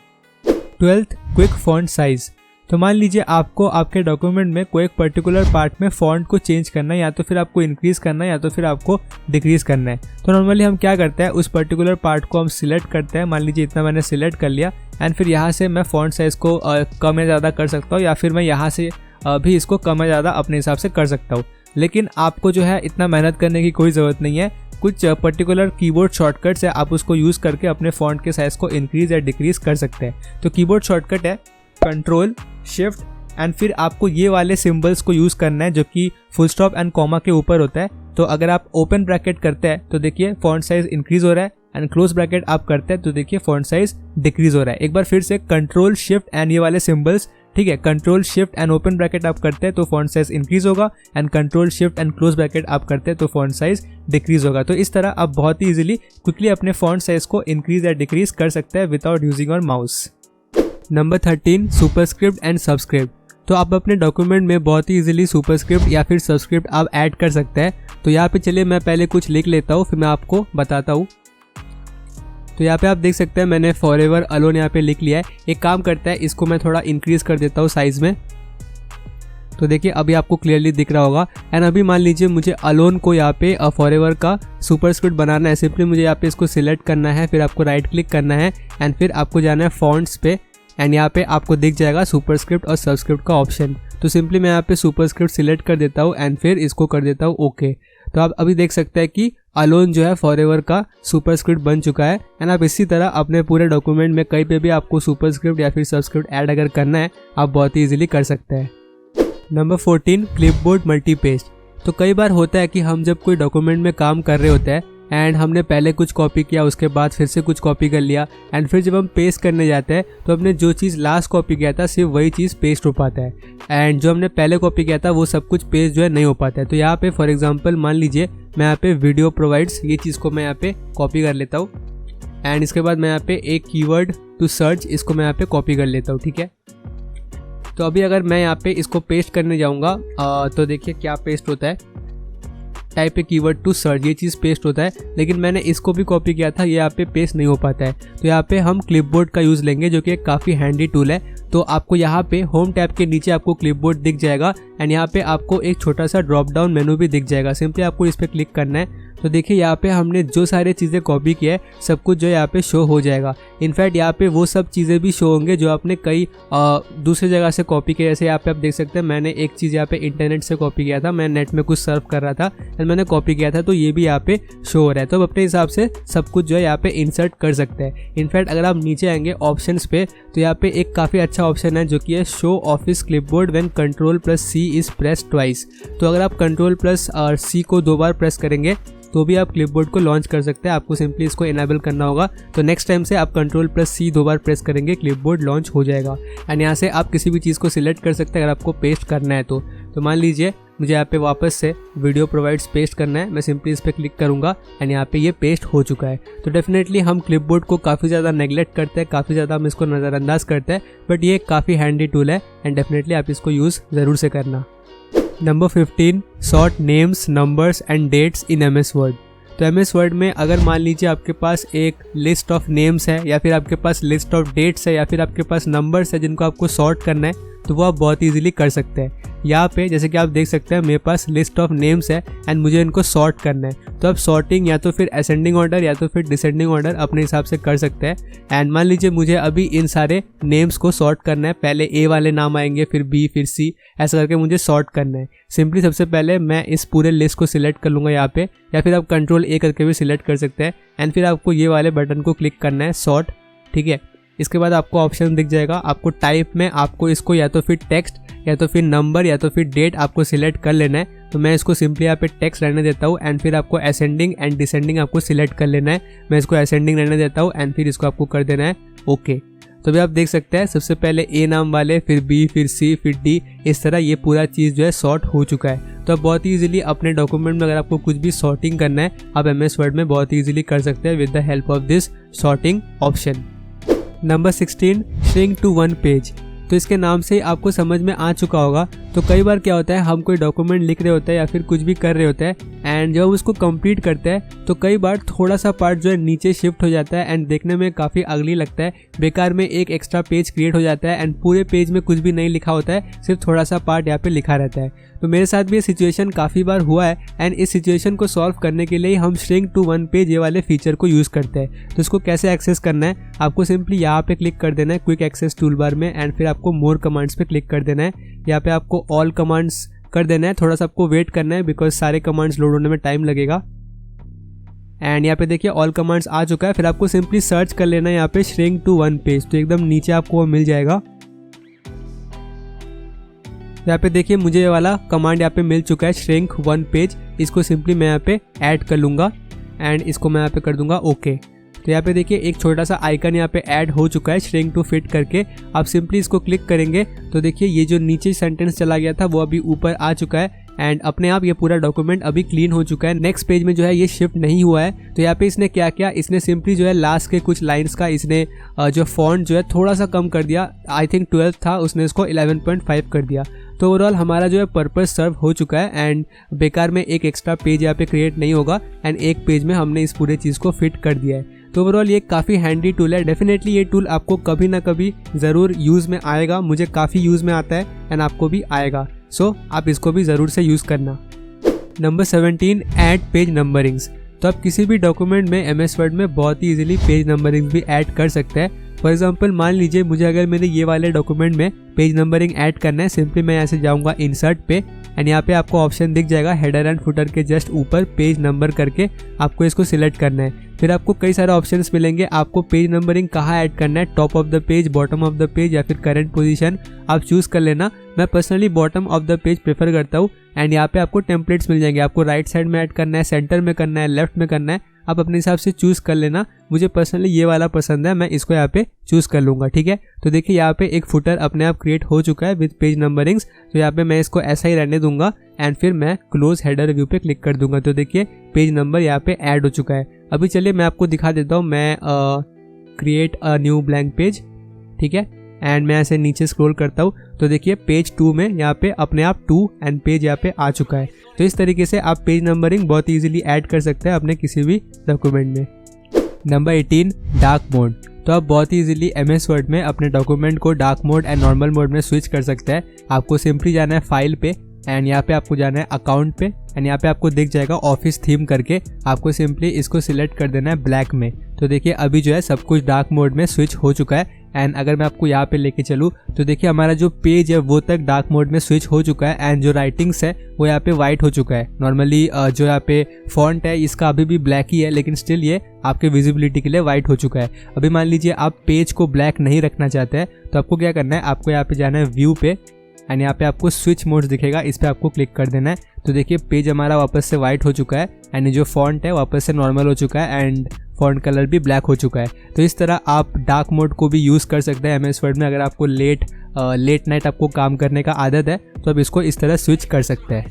12th quick font size. तो मान लीजिए आपको आपके डॉक्यूमेंट में कोई एक पर्टिकुलर पार्ट में फॉन्ट को चेंज करना है, या तो फिर आपको इंक्रीज करना है या तो फिर आपको डिक्रीज करना है। तो नॉर्मली हम क्या करते हैं, उस पर्टिकुलर पार्ट को हम सिलेक्ट करते हैं, मान लीजिए इतना मैंने सिलेक्ट कर लिया एंड फिर यहाँ से मैं फॉन्ट साइज़ को कम या ज़्यादा कर सकता हूँ, या फिर मैं यहाँ से भी इसको कम या ज़्यादा अपने हिसाब से कर सकता हूँ। लेकिन आपको जो है इतना मेहनत करने की कोई ज़रूरत नहीं है, कुछ पर्टिकुलर कीबोर्ड शॉर्टकट्स है, आप उसको यूज़ करके अपने फॉन्ट के साइज़ को इंक्रीज या डिक्रीज कर सकते हैं। तो कीबोर्ड शॉर्टकट है कंट्रोल शिफ्ट एंड फिर आपको ये वाले सिंबल्स को यूज़ करना है जो कि फुल स्टॉप एंड कॉमा के ऊपर होता है। तो अगर आप ओपन ब्रैकेट करते हैं तो देखिए फॉन्ट साइज इंक्रीज हो रहा है, एंड क्लोज ब्रैकेट आप करते हैं तो देखिए फॉन्ट साइज डिक्रीज हो रहा है। एक बार फिर से कंट्रोल शिफ्ट एंड ये वाले सिंबल्स, ठीक है, control shift and open bracket आप करते हैं तो फॉन्ट साइज इंक्रीज होगा, and control shift and close bracket आप करते हैं तो फॉन्ट साइज डिक्रीज होगा। तो इस तरह आप बहुत ही इजीली क्विकली अपने फॉन्ट साइज को इंक्रीज या डिक्रीज कर सकते हैं without using your mouse. Number 13 superscript and subscript. तो आप अपने डॉक्यूमेंट में बहुत ही इजीली सुपरस्क्रिप्ट या फिर सबस्क्रिप्ट आप ऐड कर सकते हैं। तो यहाँ पे चलिए मैं पहले कुछ लिख लेता हूँ, फिर मैं आपको बताता हूँ। तो यहाँ पे आप देख सकते हैं मैंने फॉरएवर अलोन यहाँ पे लिख लिया है। एक काम करता है, इसको मैं थोड़ा इंक्रीज कर देता हूँ साइज़ में, तो देखिए अभी आपको क्लियरली दिख रहा होगा। एंड अभी मान लीजिए मुझे अलोन को यहाँ पे फॉरएवर का सुपरस्क्रिप्ट बनाना है। सिंपली मुझे यहाँ पे इसको सिलेक्ट करना है, फिर आपको राइट क्लिक करना है एंड फिर आपको जाना है फॉन्ट्स पे, एंड यहाँ पे आपको दिख जाएगा सुपरस्क्रिप्ट और सबस्क्रिप्ट का ऑप्शन। तो सिंपली मैं यहाँ पे सुपरस्क्रिप्ट सिलेक्ट कर देता हूँ एंड फिर इसको कर देता हूँ ओके। तो आप अभी देख सकते हैं कि अलोन जो है फॉरएवर का सुपरस्क्रिप्ट बन चुका है। एंड आप इसी तरह अपने पूरे डॉक्यूमेंट में कहीं पे भी आपको सुपरस्क्रिप्ट या फिर सबस्क्रिप्ट ऐड अगर करना है, आप बहुत ही ईजिली कर सकते हैं। Number 14 clipboard multipage. तो कई बार होता है कि हम जब कोई डॉक्यूमेंट में काम कर रहे होते हैं एंड हमने पहले कुछ कॉपी किया, उसके बाद फिर से कुछ कॉपी कर लिया एंड फिर जब हम पेस्ट करने जाते हैं तो हमने जो चीज़ लास्ट कॉपी किया था सिर्फ वही चीज़ पेस्ट हो पाता है एंड जो हमने पहले कॉपी किया था वो सब कुछ पेस्ट जो है नहीं हो पाता है। तो यहाँ पे फॉर एग्जांपल मान लीजिए मैं यहाँ पे वीडियो प्रोवाइड्स ये चीज़ को मैं यहाँ पे कॉपी कर लेता हूँ एंड इसके बाद मैं यहाँ पे एक कीवर्ड टू सर्च इसको मैं यहाँ पे कॉपी कर लेता हूँ, ठीक है। तो अभी अगर मैं यहाँ पे इसको पेस्ट करने जाऊँगा तो देखिए क्या पेस्ट होता है, type a keyword to search, ये चीज़ पेस्ट होता है। लेकिन मैंने इसको भी कॉपी किया था, ये यहाँ पे पेस्ट नहीं हो पाता है। तो यहाँ पे हम क्लिपबोर्ड का यूज़ लेंगे जो कि एक काफ़ी हैंडी टूल है। तो आपको यहाँ पे होम टैब के नीचे आपको क्लिपबोर्ड दिख जाएगा एंड यहाँ पे आपको एक छोटा सा ड्रॉप डाउन मेनू भी दिख जाएगा। सिंपली आपको इस पर क्लिक करना है। तो देखिए यहाँ पे हमने जो सारे चीज़ें कॉपी किया है सब कुछ जो है यहाँ पे शो हो जाएगा। इनफैक्ट यहाँ पे वो सब चीज़ें भी शो होंगे जो आपने कई दूसरी जगह से कॉपी किया। जैसे यहाँ पे आप देख सकते हैं मैंने एक चीज़ यहाँ पे इंटरनेट से कॉपी किया था, मैं नेट में कुछ सर्फ कर रहा था एंड मैंने कॉपी किया था, तो ये भी यहाँ पे शो हो रहा है। तो आप अपने हिसाब से सब कुछ जो है यहाँ पे इंसर्ट कर सकते हैं। इनफैक्ट अगर आप नीचे आएंगे ऑप्शंस पे तो यहाँ पे एक काफ़ी अच्छा ऑप्शन है जो कि है show office clipboard when Ctrl+C is press twice. तो अगर आप Ctrl+C को 2 बार प्रेस करेंगे तो भी आप क्लिपबोर्ड को लॉन्च कर सकते हैं। आपको सिंपली इसको इनेबल करना होगा। तो नेक्स्ट टाइम से आप Ctrl+C 2 बार प्रेस करेंगे, क्लिपबोर्ड लॉन्च हो जाएगा। एंड यहाँ से आप किसी भी चीज़ को सिलेक्ट कर सकते हैं अगर आपको पेस्ट करना है तो मान लीजिए मुझे यहाँ पे वापस से वीडियो प्रोवाइड्स पेस्ट करना है, मैं सिंपली इस पर क्लिक करूँगा एंड यहाँ पे ये पेस्ट हो चुका है। तो डेफिनेटली हम क्लिपबोर्ड को काफ़ी ज़्यादा नेगलेक्ट करते हैं, काफ़ी ज़्यादा हम इसको नज़रअंदाज करते हैं, बट ये काफ़ी हैंडी टूल है एंड डेफिनेटली आप इसको यूज़ ज़रूर से करना। नंबर 15, sort names, numbers and dates in MS word. तो MS वर्ड में अगर मान लीजिए आपके पास एक लिस्ट ऑफ नेम्स है या फिर आपके पास लिस्ट ऑफ डेट्स है या फिर आपके पास नंबर्स है जिनको आपको सॉर्ट करना है तो वो आप बहुत ईजिली कर सकते हैं। यहाँ पे जैसे कि आप देख सकते हैं मेरे पास लिस्ट ऑफ नेम्स है एंड मुझे इनको सॉर्ट करना है। तो आप सॉर्टिंग या तो फिर असेंडिंग ऑर्डर या तो फिर डिसेंडिंग ऑर्डर अपने हिसाब से कर सकते हैं। एंड मान लीजिए मुझे अभी इन सारे नेम्स को सॉर्ट करना है, पहले A वाले नाम आएंगे फिर B फिर C, ऐसा करके मुझे सॉर्ट करना है। सिंपली सबसे पहले मैं इस पूरे लिस्ट को सिलेक्ट कर लूँगा यहाँ पे, या फिर आप Ctrl+A करके भी सिलेक्ट कर सकते हैं एंड फिर आपको ये वाले बटन को क्लिक करना है सॉर्ट, ठीक है। इसके बाद आपको ऑप्शन दिख जाएगा, आपको टाइप में आपको इसको या तो फिर टेक्स्ट या तो फिर नंबर या तो फिर डेट आपको सिलेक्ट कर लेना है। तो मैं इसको सिंपली यहाँ पे टेक्स्ट रहने देता हूँ एंड फिर आपको असेंडिंग एंड डिसेंडिंग आपको सिलेक्ट कर लेना है। मैं इसको असेंडिंग रहने देता हूँ एंड फिर इसको आपको कर देना है ओके। तो अभी आप देख सकते हैं सबसे पहले A नाम वाले, फिर B, फिर C, फिर D, इस तरह ये पूरा चीज़ जो है सॉर्ट हो चुका है। तो आप बहुत ही ईजिली अपने डॉक्यूमेंट में अगर आपको कुछ भी सॉर्टिंग करना है आप MS वर्ड में बहुत ईजिली कर सकते हैं with the help of this sorting option. नंबर 16, श्रिंक टू 1 पेज। तो इसके नाम से आपको समझ में आ चुका होगा। तो कई बार क्या होता है हम कोई डॉक्यूमेंट लिख रहे होते हैं या फिर कुछ भी कर रहे होते हैं एंड जब उसको कंप्लीट करते हैं तो कई बार थोड़ा सा पार्ट जो है नीचे शिफ्ट हो जाता है एंड देखने में काफ़ी अगली लगता है। बेकार में एक एक्स्ट्रा पेज क्रिएट हो जाता है एंड पूरे पेज में कुछ भी नहीं लिखा होता है, सिर्फ थोड़ा सा पार्ट यहाँ पे लिखा रहता है। तो मेरे साथ भी ये सिचुएशन काफ़ी बार हुआ है एंड इस सिचुएशन को सॉल्व करने के लिए हम श्रिंक टू 1 पेज ये वाले फीचर को यूज़ करते हैं। तो इसको कैसे एक्सेस करना है, आपको सिंपली यहाँ पे क्लिक कर देना है क्विक एक्सेस टूल बार में एंड फिर आपको मोर कमांड्स पे क्लिक कर देना है। यहाँ पे आपको ऑल कमांड्स कर देना है, थोड़ा सा आपको वेट करना है बिकॉज सारे कमांड्स लोड होने में टाइम लगेगा। एंड यहाँ पे देखिए ऑल कमांड्स आ चुका है। फिर आपको सिंपली सर्च कर लेना है यहाँ पे श्रिंक टू 1 पेज, तो एकदम नीचे आपको वो मिल जाएगा। यहाँ पे देखिए मुझे ये वाला कमांड यहाँ पे मिल चुका है श्रिंक 1 पेज। इसको सिंपली मैं यहाँ पे ऐड कर लूँगा एंड इसको मैं यहाँ पे कर दूंगा ओके। तो यहाँ पे देखिए एक छोटा सा आइकन यहाँ पे ऐड हो चुका है श्रिंक टू फिट करके। आप सिंपली इसको क्लिक करेंगे तो देखिए ये जो नीचे सेंटेंस चला गया था वो अभी ऊपर आ चुका है एंड अपने आप ये पूरा डॉक्यूमेंट अभी क्लीन हो चुका है। नेक्स्ट पेज में जो है ये शिफ्ट नहीं हुआ है। तो यहाँ पे इसने क्या किया, इसने सिंपली जो है लास्ट के कुछ लाइंस का इसने जो फॉन्ट जो है थोड़ा सा कम कर दिया। आई थिंक 12 था, उसने इसको 11.5 कर दिया। तो ओवरऑल हमारा जो है पर्पस सर्व हो चुका है एंड बेकार में एक एक्स्ट्रा पेज यहाँ पे क्रिएट नहीं होगा एंड एक पेज में हमने इस पूरे चीज़ को फिट कर दिया है। तो ओवरऑल ये काफ़ी हैंडी टूल है। डेफिनेटली ये टूल आपको कभी ना कभी ज़रूर यूज़ में आएगा, मुझे काफ़ी यूज़ में आता है एंड आपको भी आएगा। सो आप इसको भी ज़रूर से यूज़ करना। Number 17, add page numberings. तो आप किसी भी डॉक्यूमेंट में MS वर्ड में बहुत ही ईजिली पेज नंबरिंग्स भी ऐड कर सकते हैं। फॉर एग्जाम्पल मान लीजिए मुझे अगर मेरे ये वाले डॉक्यूमेंट में पेज नंबरिंग ऐड करना है, सिंपली मैं यहाँ से जाऊँगा इंसर्ट पे एंड यहाँ पे आपको ऑप्शन दिख जाएगा हेडर एंड फुटर के जस्ट ऊपर पेज नंबर करके आपको इसको सिलेक्ट करना है। फिर आपको कई सारे ऑप्शंस मिलेंगे, आपको पेज नंबरिंग कहाँ ऐड करना है, top of the page, bottom of the page या फिर करंट पोजीशन, आप चूज़ कर लेना। मैं personally bottom of the page prefer करता हूँ। एंड यहाँ पे आपको टेम्पलेट्स मिल जाएंगे, आपको राइट साइड में ऐड करना है, सेंटर में करना है, लेफ्ट में करना है, आप अपने हिसाब से चूज़ कर लेना। मुझे पर्सनली ये वाला पसंद है, मैं इसको यहाँ पे चूज़ कर लूँगा, ठीक है। तो देखिए यहाँ पे एक फुटर अपने आप क्रिएट हो चुका है विद पेज नंबरिंग्स। तो यहाँ पे मैं इसको ऐसा ही रहने दूंगा एंड फिर मैं क्लोज हेडर व्यू पे क्लिक कर दूंगा। तो देखिए पेज नंबर यहाँ पे ऐड हो चुका है। अभी चलिए मैं आपको दिखा देता हूँ, मैं create a new blank page, ठीक है। एंड मैं ऐसे नीचे स्क्रॉल करता हूँ तो देखिए पेज 2 में यहाँ पे अपने आप 2 एंड पेज यहाँ पे आ चुका है। तो इस तरीके से आप पेज नंबरिंग बहुत इजीली ऐड कर सकते हैं अपने किसी भी डॉक्यूमेंट में। Number 18, dark mode. तो आप बहुत ही इजीली MS वर्ड में अपने डॉक्यूमेंट को dark mode and normal mode में स्विच कर सकते हैं। आपको सिंपली जाना है फाइल पे एंड यहाँ पे आपको जाना है अकाउंट पे एंड यहाँ पे आपको दिख जाएगा ऑफिस थीम करके, आपको सिंपली इसको सिलेक्ट कर देना है ब्लैक में। तो देखिए अभी जो है सब कुछ डार्क मोड में स्विच हो चुका है। एंड अगर मैं आपको यहाँ पे लेके चलूँ तो देखिए हमारा जो पेज है वो तक डार्क मोड में स्विच हो चुका है एंड जो राइटिंग्स है वो यहाँ पे वाइट हो चुका है। नॉर्मली जो यहाँ पे फॉन्ट है इसका अभी भी ब्लैक ही है, लेकिन स्टिल ये आपके विजिबिलिटी के लिए वाइट हो चुका है। अभी मान लीजिए आप पेज को ब्लैक नहीं रखना चाहते हैं तो आपको क्या करना है, आपको यहाँ पे जाना है व्यू पे एंड यहाँ पे आपको स्विच मोड्स दिखेगा, इस पर आपको क्लिक कर देना है। तो देखिए पेज हमारा वापस से वाइट हो चुका है एंड जो फॉन्ट है वापस से नॉर्मल हो चुका है एंड फॉन्ट कलर भी ब्लैक हो चुका है। तो इस तरह आप डार्क मोड को भी यूज़ कर सकते हैं MS वर्ड में। अगर आपको लेट नाइट आपको काम करने का आदत है तो आप इसको इस तरह स्विच कर सकते हैं।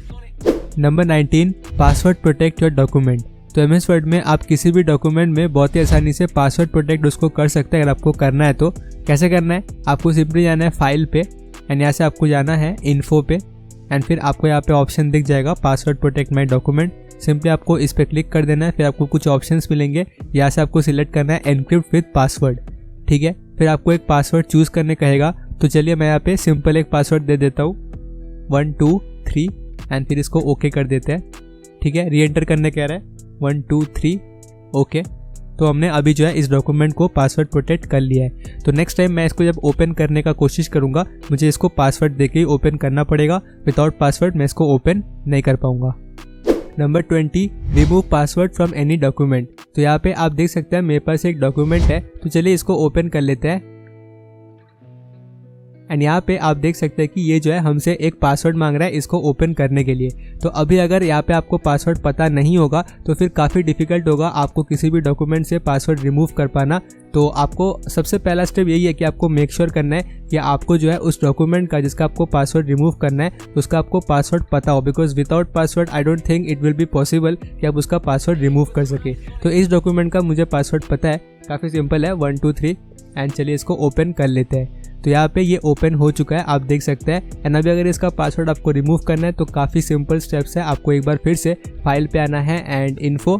Number 19, password protect your document. तो MS वर्ड में आप किसी भी डॉक्यूमेंट में बहुत ही आसानी से पासवर्ड प्रोटेक्ट उसको कर सकते हैं। अगर आपको करना है तो कैसे करना है, आपको सिंपली जाना है फाइल पे एंड यहाँ से आपको जाना है इन्फो पे एंड फिर आपको यहाँ पे ऑप्शन दिख जाएगा password protect my document. Simply आपको इस पर क्लिक कर देना है, फिर आपको कुछ ऑप्शंस मिलेंगे, यहाँ से आपको सिलेक्ट करना है एनक्रिप्ट विद पासवर्ड, ठीक है। फिर आपको एक पासवर्ड चूज़ करने कहेगा। तो चलिए मैं यहाँ पे सिंपल एक पासवर्ड दे देता हूँ 1 2 3 एंड फिर इसको ओके कर देते हैं, ठीक है। री एंटर करने कह रहा है 1 2 3 ओके। तो हमने अभी जो है इस डॉक्यूमेंट को पासवर्ड प्रोटेक्ट कर लिया है। तो नेक्स्ट टाइम मैं इसको जब ओपन करने का कोशिश करूँगा मुझे इसको पासवर्ड देके ही ओपन करना पड़ेगा, विदाउट पासवर्ड मैं इसको ओपन नहीं कर पाऊँगा। Number 20, remove password from any document. तो यहाँ पे आप देख सकते हैं मेरे पास एक डॉक्यूमेंट है, तो चलिए इसको ओपन कर लेते हैं एंड यहाँ पे आप देख सकते हैं कि ये जो है हमसे एक पासवर्ड मांग रहा है इसको ओपन करने के लिए। तो अभी अगर यहाँ पे आपको पासवर्ड पता नहीं होगा तो फिर काफ़ी डिफिकल्ट होगा आपको किसी भी डॉक्यूमेंट से पासवर्ड रिमूव कर पाना। तो आपको सबसे पहला स्टेप यही है कि आपको मेक श्योर करना है कि आपको जो है उस डॉक्यूमेंट का जिसका आपको पासवर्ड रिमूव करना है उसका आपको पासवर्ड पता हो, because without password I don't think it will be possible कि आप उसका पासवर्ड रिमूव कर सके। तो इस डॉक्यूमेंट का मुझे पासवर्ड पता है, काफ़ी सिंपल है 1 2 3 एंड चलिए इसको ओपन कर लेते हैं। तो यहाँ पे ये ओपन हो चुका है, आप देख सकते हैं। एंड अभी अगर इसका पासवर्ड आपको रिमूव करना है तो काफ़ी सिंपल स्टेप्स है। आपको एक बार फिर से फाइल पे आना है and info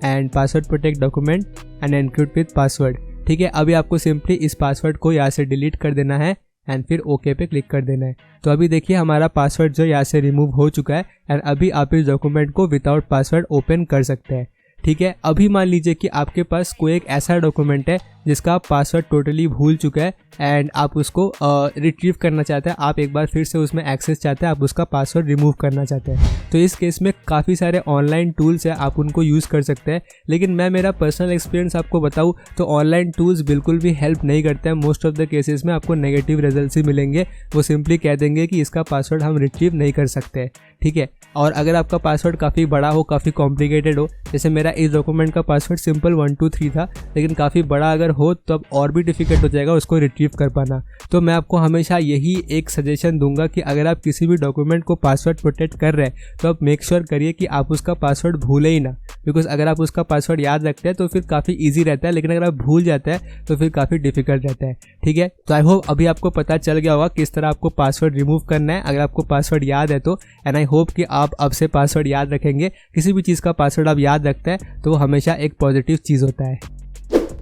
and password protect document and encrypt with password, ठीक है। अभी आपको सिंपली इस पासवर्ड को यहाँ से डिलीट कर देना है एंड फिर ओके पे क्लिक कर देना है। तो अभी देखिए हमारा पासवर्ड जो यहाँ से रिमूव हो चुका है एंड अभी आप इस डॉक्यूमेंट को विदाउट पासवर्ड ओपन कर सकते हैं, ठीक है। अभी मान लीजिए कि आपके पास कोई एक ऐसा डॉक्यूमेंट है जिसका आप पासवर्ड टोटली भूल चुका है एंड आप उसको रिट्रीव करना चाहते हैं, आप एक बार फिर से उसमें एक्सेस चाहते हैं, आप उसका पासवर्ड रिमूव करना चाहते हैं। तो इस केस में काफ़ी सारे ऑनलाइन टूल्स हैं, आप उनको यूज़ कर सकते हैं। लेकिन मैं मेरा पर्सनल एक्सपीरियंस आपको बताऊँ तो ऑनलाइन टूल्स बिल्कुल भी हेल्प नहीं करते हैं। मोस्ट ऑफ द केसेस में आपको नेगेटिव रिजल्ट्स ही मिलेंगे। वो सिंपली कह देंगे कि इसका पासवर्ड हम रिट्रीव नहीं कर सकते, ठीक है। और अगर आपका पासवर्ड काफ़ी बड़ा हो, काफ़ी कॉम्प्लिकेटेड हो, जैसे मेरा इस डॉक्यूमेंट का पासवर्ड सिंपल 1 2 3 था, लेकिन काफ़ी बड़ा अगर हो तो अब और भी डिफिकल्ट हो जाएगा उसको रिट्रीव कर पाना। तो मैं आपको हमेशा यही एक सजेशन दूंगा कि अगर आप किसी भी डॉक्यूमेंट को पासवर्ड प्रोटेक्ट कर रहे हैं तो आप मेक श्योर करिए कि आप उसका पासवर्ड भूलें ही ना, बिकॉज अगर आप उसका पासवर्ड याद रखते हैं तो फिर काफ़ी ईजी रहता है, लेकिन अगर आप भूल जाते हैं तो फिर काफ़ी डिफिकल्ट रहता है, ठीक है। तो आई होप अभी आपको पता चल गया होगा किस तरह आपको पासवर्ड रिमूव करना है अगर आपको पासवर्ड याद है तो। एंड आई होप कि आप अब से पासवर्ड याद रखेंगे। किसी भी चीज़ का पासवर्ड आप याद रखते हैं तो वो हमेशा एक पॉजिटिव चीज़ होता है।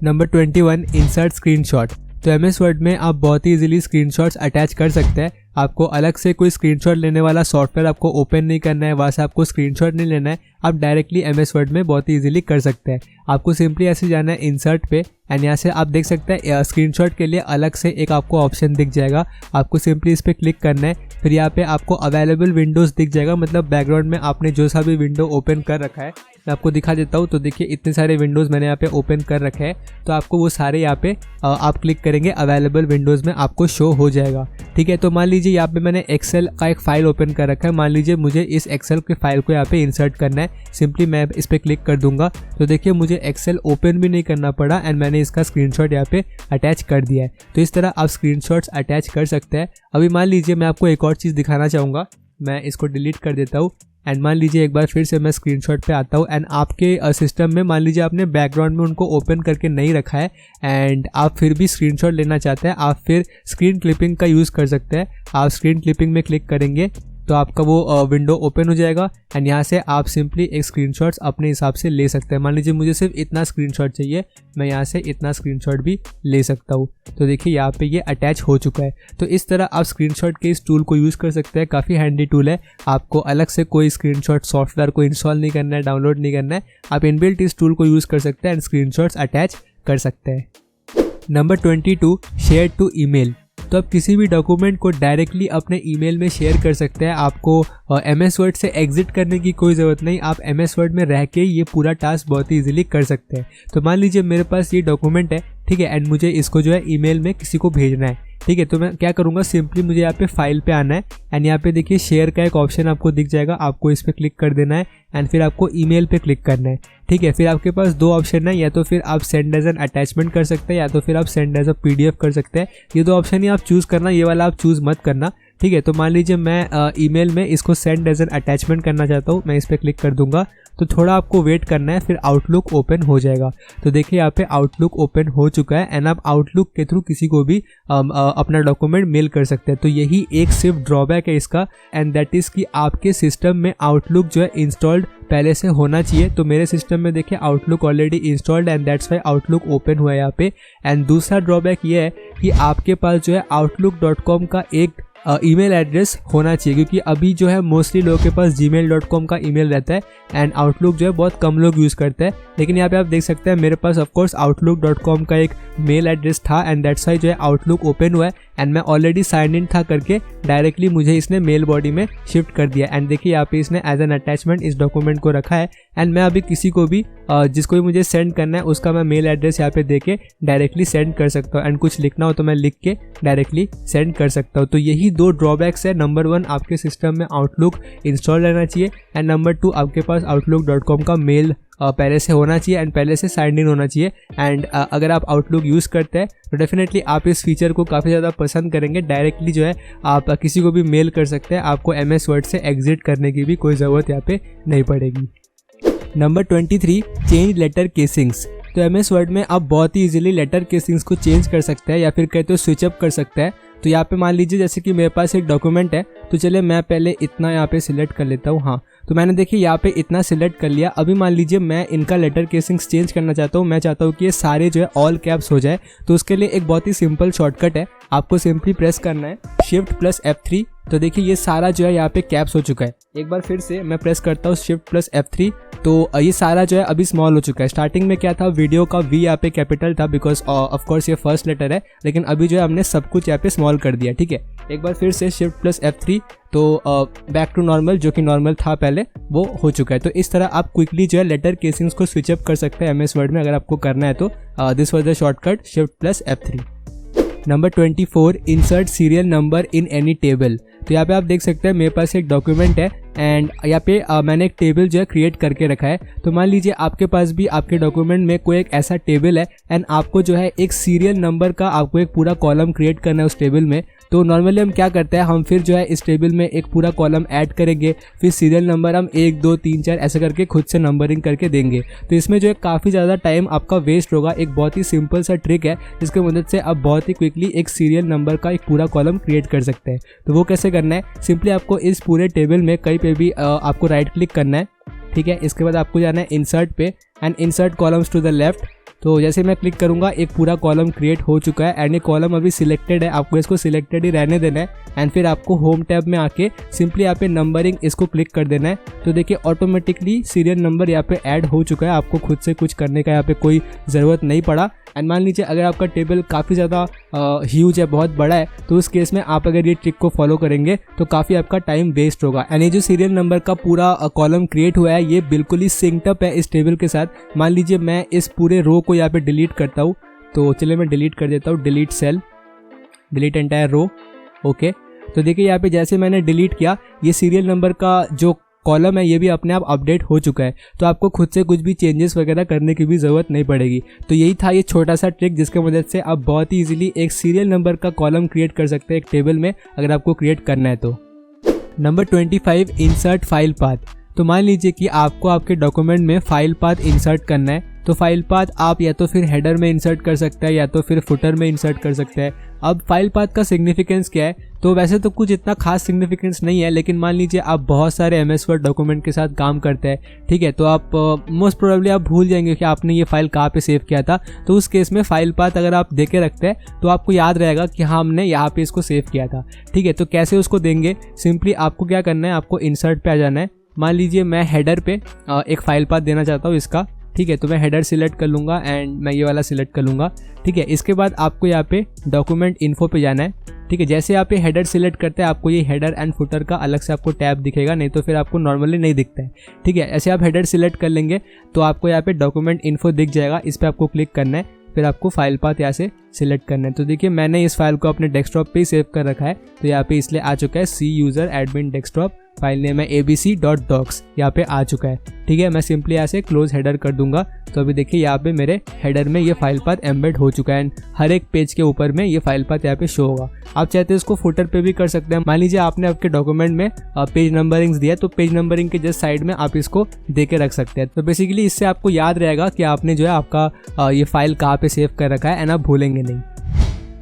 Number 21, insert screenshot. तो MS वर्ड में आप बहुत ही इजीली स्क्रीनशॉट्स अटैच कर सकते हैं आपको अलग से कोई स्क्रीनशॉट लेने वाला सॉफ्टवेयर आपको ओपन नहीं करना है, वहाँ से आपको स्क्रीनशॉट नहीं लेना है, आप डायरेक्टली MS वर्ड में बहुत ही इजीली कर सकते हैं। आपको सिंपली ऐसे जाना है इंसर्ट पे एंड यहाँ से आप देख सकते हैं स्क्रीनशॉट के लिए अलग से एक आपको ऑप्शन दिख जाएगा। आपको सिंपली इस पर क्लिक करना है, फिर यहाँ पे आपको अवेलेबल विंडोज़ दिख जाएगा, मतलब बैकग्राउंड में आपने जो सा भी विंडो ओपन कर रखा है। मैं आपको दिखा देता हूँ। तो देखिए इतने सारे विंडोज़ मैंने यहाँ पे ओपन कर रखे हैं, तो आपको वो सारे यहाँ पे आप क्लिक करेंगे अवेलेबल विंडोज़ में आपको शो हो जाएगा। ठीक है, तो मान लीजिए यहाँ पे मैंने एक्सेल का एक फाइल ओपन कर रखा है। मान लीजिए मुझे इस एक्सेल के फाइल को यहाँ पे इंसर्ट करना है, सिंपली मैं इस पर क्लिक कर दूंगा। तो देखिए मुझे एक्सेल ओपन भी नहीं करना पड़ा एंड मैंने इसका स्क्रीनशॉट यहाँ पे अटैच कर दिया है। तो इस तरह आप स्क्रीनशॉट्स अटैच कर सकते हैं। अभी मान लीजिए मैं आपको एक और चीज़ दिखाना चाहूँगा, मैं इसको डिलीट कर देता हूँ एंड मान लीजिए एक बार फिर से मैं स्क्रीनशॉट पे आता हूँ एंड आपके सिस्टम में मान लीजिए आपने बैकग्राउंड में उनको ओपन करके नहीं रखा है एंड आप फिर भी स्क्रीनशॉट लेना चाहते हैं, आप फिर स्क्रीन क्लिपिंग का यूज़ कर सकते हैं। आप स्क्रीन क्लिपिंग में क्लिक करेंगे तो आपका वो विंडो ओपन हो जाएगा एंड यहाँ से आप सिंपली एक स्क्रीनशॉट्स अपने हिसाब से ले सकते हैं। मान लीजिए मुझे सिर्फ इतना स्क्रीनशॉट चाहिए, मैं यहाँ से इतना स्क्रीनशॉट भी ले सकता हूँ। तो देखिए यहाँ पे ये अटैच हो चुका है। तो इस तरह आप स्क्रीनशॉट के इस टूल को यूज़ कर सकते हैं, काफ़ी हैंडी टूल है। आपको अलग से कोई स्क्रीनशॉट सॉफ्टवेयर को इंस्टॉल नहीं करना है, डाउनलोड नहीं करना है, आप इनबिल्ट इस टूल को यूज़ कर सकते हैं एंड स्क्रीनशॉट्स अटैच कर सकते हैं। Number 22, share to email. तो आप किसी भी डॉक्यूमेंट को डायरेक्टली अपने ईमेल में शेयर कर सकते हैं। आपको MS वर्ड से एग्जिट करने की कोई ज़रूरत नहीं, आप MS वर्ड में रह के ये पूरा टास्क बहुत ही इजीली कर सकते हैं। तो मान लीजिए मेरे पास ये डॉक्यूमेंट है, ठीक है, एंड मुझे इसको जो है ईमेल में किसी को भेजना है। ठीक है, तो मैं क्या करूँगा, सिंपली मुझे यहाँ पे फाइल पे आना है एंड यहाँ पे देखिए शेयर का एक ऑप्शन आपको दिख जाएगा, आपको इस पर क्लिक कर देना है एंड फिर आपको ईमेल पे क्लिक करना है। ठीक है, फिर आपके पास दो ऑप्शन है, या तो फिर आप सेंड एज एन अटैचमेंट कर सकते हैं या तो फिर आप सेंड एज अ PDF कर सकते हैं। ये दो ऑप्शन ही आप चूज़ करना, ये वाला आप चूज़ मत करना। ठीक है, तो मान लीजिए मैं ईमेल में इसको सेंड एज एन अटैचमेंट करना चाहता हूँ, मैं इस पर क्लिक कर दूंगा। तो थोड़ा आपको वेट करना है, फिर आउटलुक ओपन हो जाएगा। तो देखिए यहाँ पे आउटलुक ओपन हो चुका है एंड आप आउटलुक के थ्रू किसी को भी अपना डॉक्यूमेंट मेल कर सकते हैं। तो यही एक सिर्फ ड्रॉबैक है इसका एंड दैट इज़ कि आपके सिस्टम में आउटलुक जो है इंस्टॉल्ड पहले से होना चाहिए। तो मेरे सिस्टम में देखिए outlook already installed and that's why outlook open हुआ है यहाँ पे। एंड दूसरा ड्रॉबैक ये है कि आपके पास जो है outlook.com का एक ईमेल एड्रेस होना चाहिए, क्योंकि अभी जो है मोस्टली लोगों के पास gmail.com का ईमेल रहता है एंड आउटलुक जो है बहुत कम लोग यूज़ करते हैं। लेकिन यहाँ पे आप देख सकते हैं मेरे पास ऑफकोर्स outlook.com का एक मेल एड्रेस था एंड दैट्स वाई जो है आउटलुक ओपन हुआ है एंड मैं ऑलरेडी साइन इन था करके डायरेक्टली मुझे इसने मेल बॉडी में शिफ्ट कर दिया। एंड देखिए यहाँ पे इसने एज एन अटैचमेंट इस डॉक्यूमेंट को रखा है एंड मैं अभी किसी को भी जिसको भी मुझे सेंड करना है उसका मैं मेल एड्रेस यहाँ पे दे के डायरेक्टली सेंड कर सकता हूँ एंड कुछ लिखना हो तो मैं लिख के डायरेक्टली सेंड कर सकता हूँ। तो यही दो ड्रॉबैक्स है। नंबर 1, आपके सिस्टम में आउटलुक इंस्टॉल रहना चाहिए एंड नंबर 2, आपके पास outlook.com का मेल पहले से होना चाहिए एंड पहले से साइन इन होना चाहिए। एंड अगर आप आउटलुक यूज़ करते हैं तो डेफिनेटली आप इस फीचर को काफ़ी ज़्यादा पसंद करेंगे। डायरेक्टली जो है आप किसी को भी मेल कर सकते हैं, आपको MS वर्ड से एग्जिट करने की भी कोई ज़रूरत यहाँ पे नहीं पड़ेगी। Number 23, change letter casings. तो MS वर्ड में आप बहुत ही इजीली लेटर केसिंग्स को चेंज कर सकते हैं या फिर कहते हो स्विचअप कर सकते हैं। तो यहाँ पे मान लीजिए जैसे कि मेरे पास एक डॉक्यूमेंट है, तो चलिए मैं पहले इतना यहाँ पे सिलेक्ट कर लेता हूँ। हाँ, तो मैंने देखिए यहाँ पे इतना सिलेक्ट कर लिया। अभी मान लीजिए मैं इनका लेटर केसिंग्स चेंज करना चाहता हूँ, मैं चाहता हूँ कि ये सारे जो है ऑल कैप्स हो जाए। तो उसके लिए एक बहुत ही सिंपल शॉर्टकट है, आपको सिंपली प्रेस करना है Shift+F3। तो देखिए ये सारा जो है यहाँ पे कैप्स हो चुका है। एक बार फिर से मैं प्रेस करता हूँ Shift+F3, तो ये सारा जो है अभी स्मॉल हो चुका है। स्टार्टिंग में क्या था, वीडियो का V यहाँ पे कैपिटल था बिकॉज ऑफ कोर्स ये फर्स्ट लेटर है, लेकिन अभी जो है हमने सब कुछ यहाँ पे स्मॉल कर दिया। ठीक है, एक बार फिर से Shift+F3, तो बैक टू नॉर्मल, जो कि नॉर्मल था पहले, वो हो चुका है। तो इस तरह आप क्विकली जो है लेटर केसिंग्स को स्विचअप कर सकते हैं MS वर्ड में अगर आपको करना है तो। This was the shortcut Shift+F3। Number 24, insert serial number in any table. तो यहाँ पे आप देख सकते हैं मेरे पास एक डॉक्यूमेंट है एंड यहाँ पे मैंने एक टेबल जो है क्रिएट करके रखा है। तो मान लीजिए आपके पास भी आपके डॉक्यूमेंट में कोई एक ऐसा टेबल है एंड आपको जो है एक सीरियल नंबर का आपको एक पूरा कॉलम क्रिएट करना है उस टेबल में। तो नॉर्मली हम क्या करते हैं, हम फिर जो है इस टेबल में एक पूरा कॉलम ऐड करेंगे, फिर सीरियल नंबर हम 1 2 3 4 ऐसे करके खुद से नंबरिंग करके देंगे। तो इसमें जो है काफ़ी ज़्यादा टाइम आपका वेस्ट होगा। एक बहुत ही सिंपल सा ट्रिक है जिसकी मदद से आप बहुत ही क्विकली एक सीरियल नंबर का एक पूरा कॉलम क्रिएट कर सकते हैं। तो वो कैसे करना है, सिंपली आपको इस पूरे टेबल में कहीं पे भी आपको राइट क्लिक करना है। ठीक है, इसके बाद आपको जाना है इंसर्ट पे and insert columns to the left. तो जैसे मैं क्लिक करूँगा एक पूरा कॉलम क्रिएट हो चुका है एंड ये कॉलम अभी सिलेक्टेड है, आपको इसको सिलेक्टेड ही रहने देना है एंड फिर आपको होम टैब में आके सिंपली यहाँ पे नंबरिंग इसको क्लिक कर देना है। तो देखिए ऑटोमेटिकली सीरियल नंबर यहाँ पे ऐड हो चुका है, आपको खुद से कुछ करने का यहाँ पे कोई ज़रूरत नहीं पड़ा। एंड मान लीजिए अगर आपका टेबल काफ़ी ज़्यादा ह्यूज है, बहुत बड़ा है, तो उस केस में आप अगर ये ट्रिक को फॉलो करेंगे तो काफ़ी आपका टाइम वेस्ट होगा। एंड ये जो सीरियल नंबर का पूरा कॉलम क्रिएट हुआ है ये बिल्कुल ही सिंक्ड अप है इस टेबल के साथ। मान लीजिए मैं इस पूरे रो को यहाँ पे डिलीट करता हूँ, तो चलिए मैं डिलीट कर देता हूँ, delete cell, delete entire row. Okay, तो देखिए यहाँ पे जैसे मैंने डिलीट किया ये सीरियल नंबर का जो कॉलम है ये भी अपने आप अपडेट हो चुका है, तो आपको खुद से कुछ भी चेंजेस वगैरह करने की भी ज़रूरत नहीं पड़ेगी। तो यही था ये छोटा सा ट्रिक जिसकी मदद से आप बहुत ही इजीली एक सीरियल नंबर का कॉलम क्रिएट कर सकते हैं एक टेबल में, अगर आपको क्रिएट करना है तो। Number 25, insert file path. तो मान लीजिए कि आपको आपके डॉक्यूमेंट में फाइल पाथ इंसर्ट करना है, तो फाइल पाथ आप या तो फिर हेडर में इंसर्ट कर सकते हैं या तो फिर फुटर में इंसर्ट कर सकते हैं। अब फाइल पाथ का सिग्निफिकेंस क्या है, तो वैसे तो कुछ इतना खास सिग्निफिकेंस नहीं है, लेकिन मान लीजिए आप बहुत सारे MS वर्ड डॉक्यूमेंट के साथ काम करते हैं, ठीक है, तो आप मोस्ट प्रोबेबली आप भूल जाएंगे कि आपने ये फाइल कहाँ पे सेव किया था। तो उस केस में फाइल पाथ अगर आप देके रखते हैं तो आपको याद रहेगा कि हाँ हमने यहाँ पे इसको सेव किया था, ठीक है। तो कैसे उसको देंगे, सिंपली आपको क्या करना है, आपको इंसर्ट पे आ जाना है। मान लीजिए मैं हेडर पे एक फाइल पाथ देना चाहता हूँ इसका, ठीक है, तो मैं हेडर सिलेक्ट कर लूँगा एंड मैं ये वाला सिलेक्ट कर लूँगा, ठीक है। इसके बाद आपको यहाँ पे डॉक्यूमेंट इन्फो पे जाना है, ठीक है। जैसे आप ये हेडर सिलेक्ट करते हैं आपको ये हेडर एंड फुटर का अलग से आपको टैब दिखेगा, नहीं तो फिर आपको नॉर्मली नहीं दिखता है, ठीक है। ऐसे आप हेडर सिलेक्ट कर लेंगे तो आपको यहाँ पे डॉक्यूमेंट इन्फो दिख जाएगा, इस पर आपको क्लिक करना है, फिर आपको फाइल पाथ यहाँ से सिलेक्ट करना है। तो देखिए मैंने इस फाइल को अपने डेस्कटॉप पे ही सेव कर रखा है, तो यहाँ पे इसलिए आ चुका है C user admin desktop, file name है abc.docs, यहाँ पे आ चुका है, ठीक है। मैं सिंपली यहाँ से क्लोज हेडर कर दूंगा, तो अभी देखिए यहाँ पे मेरे हेडर में ये फाइल पाथ एम्बेड हो चुका है एंड हर एक पेज के ऊपर में ये फाइल पाथ यहाँ पे शो होगा। आप चाहते हैं इसको फुटर पे भी कर सकते हैं। मान लीजिए आपने आपके डॉक्यूमेंट में पेज नंबरिंग्स दिया, तो पेज नंबरिंग के जस्ट साइड में आप इसको दे के रख सकते हैं। तो बेसिकली इससे आपको याद रहेगा कि आपने जो है आपका ये फाइल कहाँ पे सेव कर रखा है एंड आप भूलेंगे नहीं।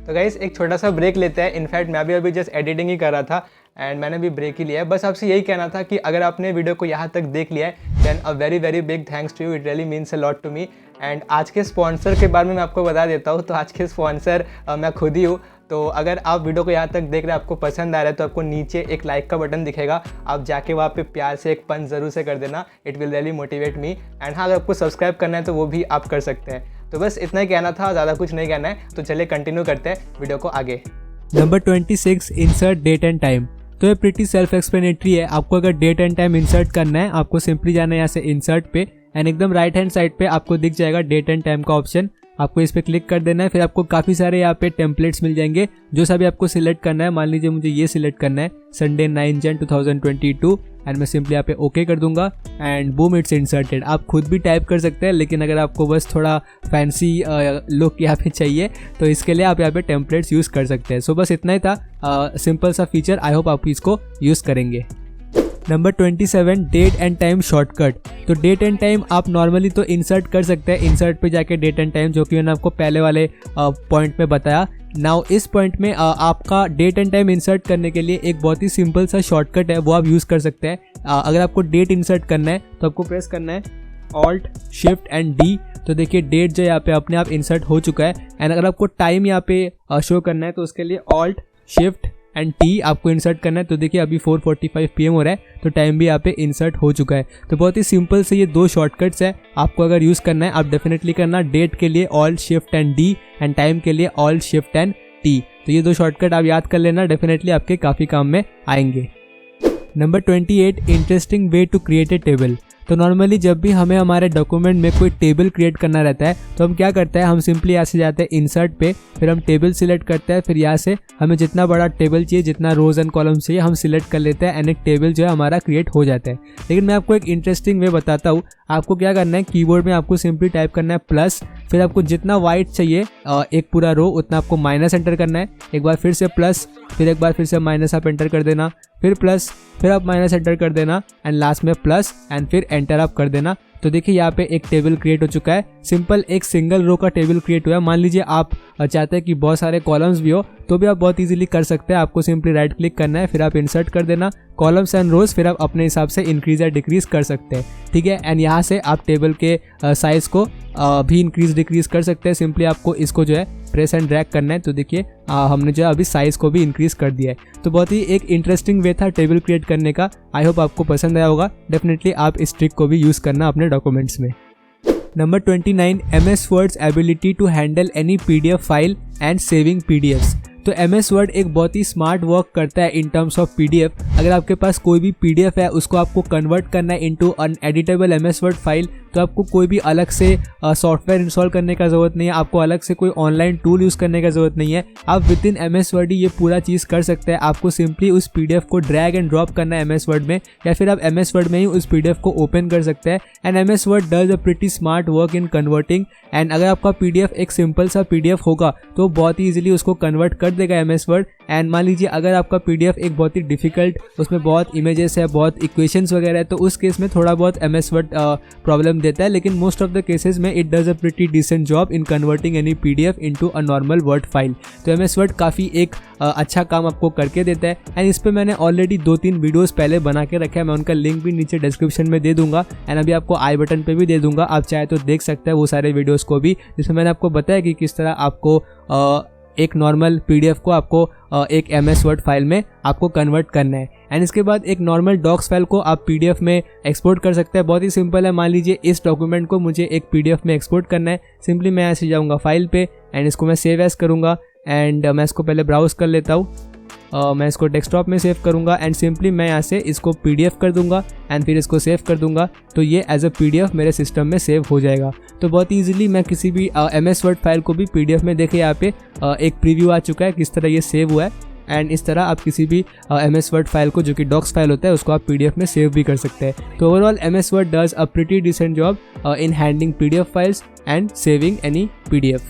तो गाइस एक छोटा सा ब्रेक लेते हैं। इनफैक्ट मैं भी अभी जस्ट एडिटिंग ही कर रहा था एंड मैंने भी ब्रेक ही लिया है। बस आपसे यही कहना था कि अगर आपने वीडियो को यहाँ तक देख लिया है then a very very big thanks to you, it really means a lot to me. And आज के स्पॉन्सर के बारे में मैं आपको बता देता हूँ। तो आज के स्पॉन्सर मैं खुद ही हूँ। तो अगर आप वीडियो को यहाँ तक देख रहे हैं, आपको पसंद आ रहा है, तो आपको नीचे एक लाइक का बटन दिखेगा, आप जाके वहाँ पे प्यार से एक पंच ज़रूर से कर देना, it will really motivate me. And हाँ, अगर आपको सब्सक्राइब करना है तो वो भी आप कर सकते हैं। तो बस इतना ही कहना था, ज़्यादा कुछ नहीं कहना है। तो चलिए कंटिन्यू करते हैं वीडियो को आगे। Number 26, insert date and time. तो ये प्रीटी सेल्फ एक्सप्लेनेटरी है। आपको अगर डेट एंड टाइम इंसर्ट करना है, आपको सिंपली जाना है यहाँ से इंसर्ट पे एंड एकदम राइट हैंड साइड पे आपको दिख जाएगा डेट एंड टाइम का ऑप्शन, आपको इस पर क्लिक कर देना है। फिर आपको काफ़ी सारे यहाँ पे टेम्पलेट्स मिल जाएंगे, जो सभी आपको सिलेक्ट करना है। मान लीजिए मुझे ये सिलेक्ट करना है, संडे 9 जन 2022, एंड मैं सिंपली यहाँ पे ओके कर दूंगा एंड बूम इट्स इंसर्टेड। आप खुद भी टाइप कर सकते हैं, लेकिन अगर आपको बस थोड़ा फैंसी लुक यहाँ पे चाहिए तो इसके लिए आप यहाँ पे टेम्पलेट्स यूज़ कर सकते हैं। सो बस इतना ही था, सिंपल सा फीचर। आई होप आप इसको यूज़ करेंगे। Number 27, date and time shortcut. तो डेट एंड टाइम आप नॉर्मली तो इंसर्ट कर सकते हैं, इंसर्ट पे जाके डेट एंड टाइम, जो कि मैंने आपको पहले वाले पॉइंट में बताया। नाउ इस पॉइंट में आपका डेट एंड टाइम इंसर्ट करने के लिए एक बहुत ही सिंपल सा शॉर्टकट है, वो आप यूज़ कर सकते हैं। अगर आपको डेट इंसर्ट करना है तो आपको प्रेस करना है Alt Shift एंड D। तो देखिए डेट जो यहाँ पे अपने आप इंसर्ट हो चुका है। एंड अगर आपको टाइम यहाँ पे शो करना है तो उसके लिए Alt Shift एंड T आपको इंसर्ट करना है। तो देखिए अभी 4:45 PM हो रहा है, तो टाइम भी यहाँ पे इंसर्ट हो चुका है। तो बहुत ही सिंपल से ये दो शॉर्टकट्स है, आपको अगर यूज़ करना है आप डेफिनेटली करना। डेट के लिए Alt Shift and D and time के लिए Alt Shift एंड T। तो ये दो शॉर्टकट आप याद कर लेना, डेफिनेटली आपके काफ़ी काम में आएंगे। Number 28, interesting way to create a table. तो नॉर्मली जब भी हमें हमारे डॉक्यूमेंट में कोई टेबल क्रिएट करना रहता है तो हम क्या करते हैं, हम सिंपली यहाँ से जाते हैं इंसर्ट पे, फिर हम टेबल सिलेक्ट करते हैं। फिर यहाँ से हमें जितना बड़ा टेबल चाहिए, जितना रोज एंड कॉलम चाहिए, हम सिलेक्ट कर लेते हैं एंड एक टेबल जो है हमारा क्रिएट हो जाता है। लेकिन मैं आपको एक इंटरेस्टिंग वे बताता हूँ। आपको क्या करना है, कीबोर्ड में आपको सिंपली टाइप करना है प्लस, फिर आपको जितना वाइट चाहिए एक पूरा रो, उतना आपको माइनस एंटर करना है। एक बार फिर से प्लस, फिर एक बार फिर से माइनस आप एंटर कर देना। फिर प्लस, फिर आप माइनस एंटर कर देना एंड लास्ट में प्लस एंड फिर एंटर आप कर देना। तो देखिए यहाँ पे एक टेबल क्रिएट हो चुका है। सिंपल एक सिंगल रो का टेबल क्रिएट हुआ है। मान लीजिए आप चाहते हैं कि बहुत सारे कॉलम्स भी हो तो भी आप बहुत इजीली कर सकते हैं। आपको सिंपली राइट क्लिक करना है, फिर आप इंसर्ट कर देना कॉलम्स एंड रोज, फिर आप अपने हिसाब से इंक्रीज या डिक्रीज कर सकते हैं, ठीक है। एंड यहाँ से आप टेबल के साइज को भी इंक्रीज डिक्रीज कर सकते हैं। सिंपली आपको इसको जो है प्रेस एंड ड्रैग करना है। तो देखिए हमने जो है अभी साइज को भी इंक्रीज कर दिया है। तो बहुत ही एक इंटरेस्टिंग वे था टेबल क्रिएट करने का। आई होप आपको पसंद आया होगा। डेफिनेटली आप इस ट्रिक को भी यूज़ करना अपने डॉक्यूमेंट्स में। Number 29, MS Word's ability to handle any PDF file and saving PDFs। तो MS Word एक बहुत ही स्मार्ट वर्क करता है इन टर्म्स ऑफ PDF। अगर आपके पास कोई भी PDF है उसको आपको कन्वर्ट करना है इनटू अन एडिटेबल MS Word फाइल, तो आपको कोई भी अलग से सॉफ्टवेयर इंस्टॉल करने का ज़रूरत नहीं है। आपको अलग से कोई ऑनलाइन टूल यूज़ करने का ज़रूरत नहीं है। आप विद इन MS Word ही ये पूरा चीज़ कर सकते हैं। आपको सिंपली उस PDF को ड्रैग एंड ड्रॉप करना है MS Word में, या फिर आप MS Word में ही उस PDF को ओपन कर सकते हैं। And MS Word does a pretty smart work in converting. And अगर आपका PDF एक सिंपल सा PDF होगा तो बहुत ही ईजिली उसको कन्वर्ट कर देगा MS Word। एंड मान लीजिए अगर आपका PDF एक बहुत ही डिफिकल्ट, उसमें बहुत इमेजेस है, बहुत इक्वेशंस वगैरह है, तो उस केस में थोड़ा बहुत MS Word प्रॉब्लम देता है। लेकिन मोस्ट ऑफ द केसेस में it does a pretty decent job in converting any PDF into a normal word file. तो MS Word काफ़ी एक अच्छा काम आपको करके देता है। एंड इस पर मैंने ऑलरेडी 2-3 वीडियोस पहले बना के रखा है। मैं उनका लिंक भी नीचे डिस्क्रिप्शन में दे दूंगा एंड अभी आपको आई बटन पे भी दे दूंगा। आप चाहे तो देख सकते हैं वो सारे वीडियोस को भी, जिसमें मैंने आपको बताया कि किस तरह आपको एक नॉर्मल PDF को आपको एक MS Word फाइल में आपको कन्वर्ट करना है। एंड इसके बाद एक नॉर्मल डॉक्स फाइल को आप PDF में एक्सपोर्ट कर सकते हैं। बहुत ही सिंपल है। मान लीजिए इस डॉक्यूमेंट को मुझे एक PDF में एक्सपोर्ट करना है। सिंपली मैं ऐसे जाऊँगा फाइल पे एंड इसको मैं सेव एज करूँगा। एंड मैं इसको पहले ब्राउज कर लेता हूँ। मैं इसको डेस्कटॉप में सेव करूँगा एंड सिंपली मैं यहाँ से इसको PDF कर दूँगा एंड फिर इसको सेव कर दूँगा। तो ये एज अ PDF मेरे सिस्टम में सेव हो जाएगा। तो बहुत ईजिली मैं किसी भी MS Word फाइल को भी PDF में, देखिए यहाँ पे एक प्रीव्यू आ चुका है किस तरह ये सेव हुआ है। एंड इस तरह आप किसी भी MS Word फाइल को, जो कि डॉक्स फाइल होता है, उसको आप PDF में सेव भी कर सकते हैं। तो overall MS Word does a pretty decent job in handling PDF files and saving any PDF।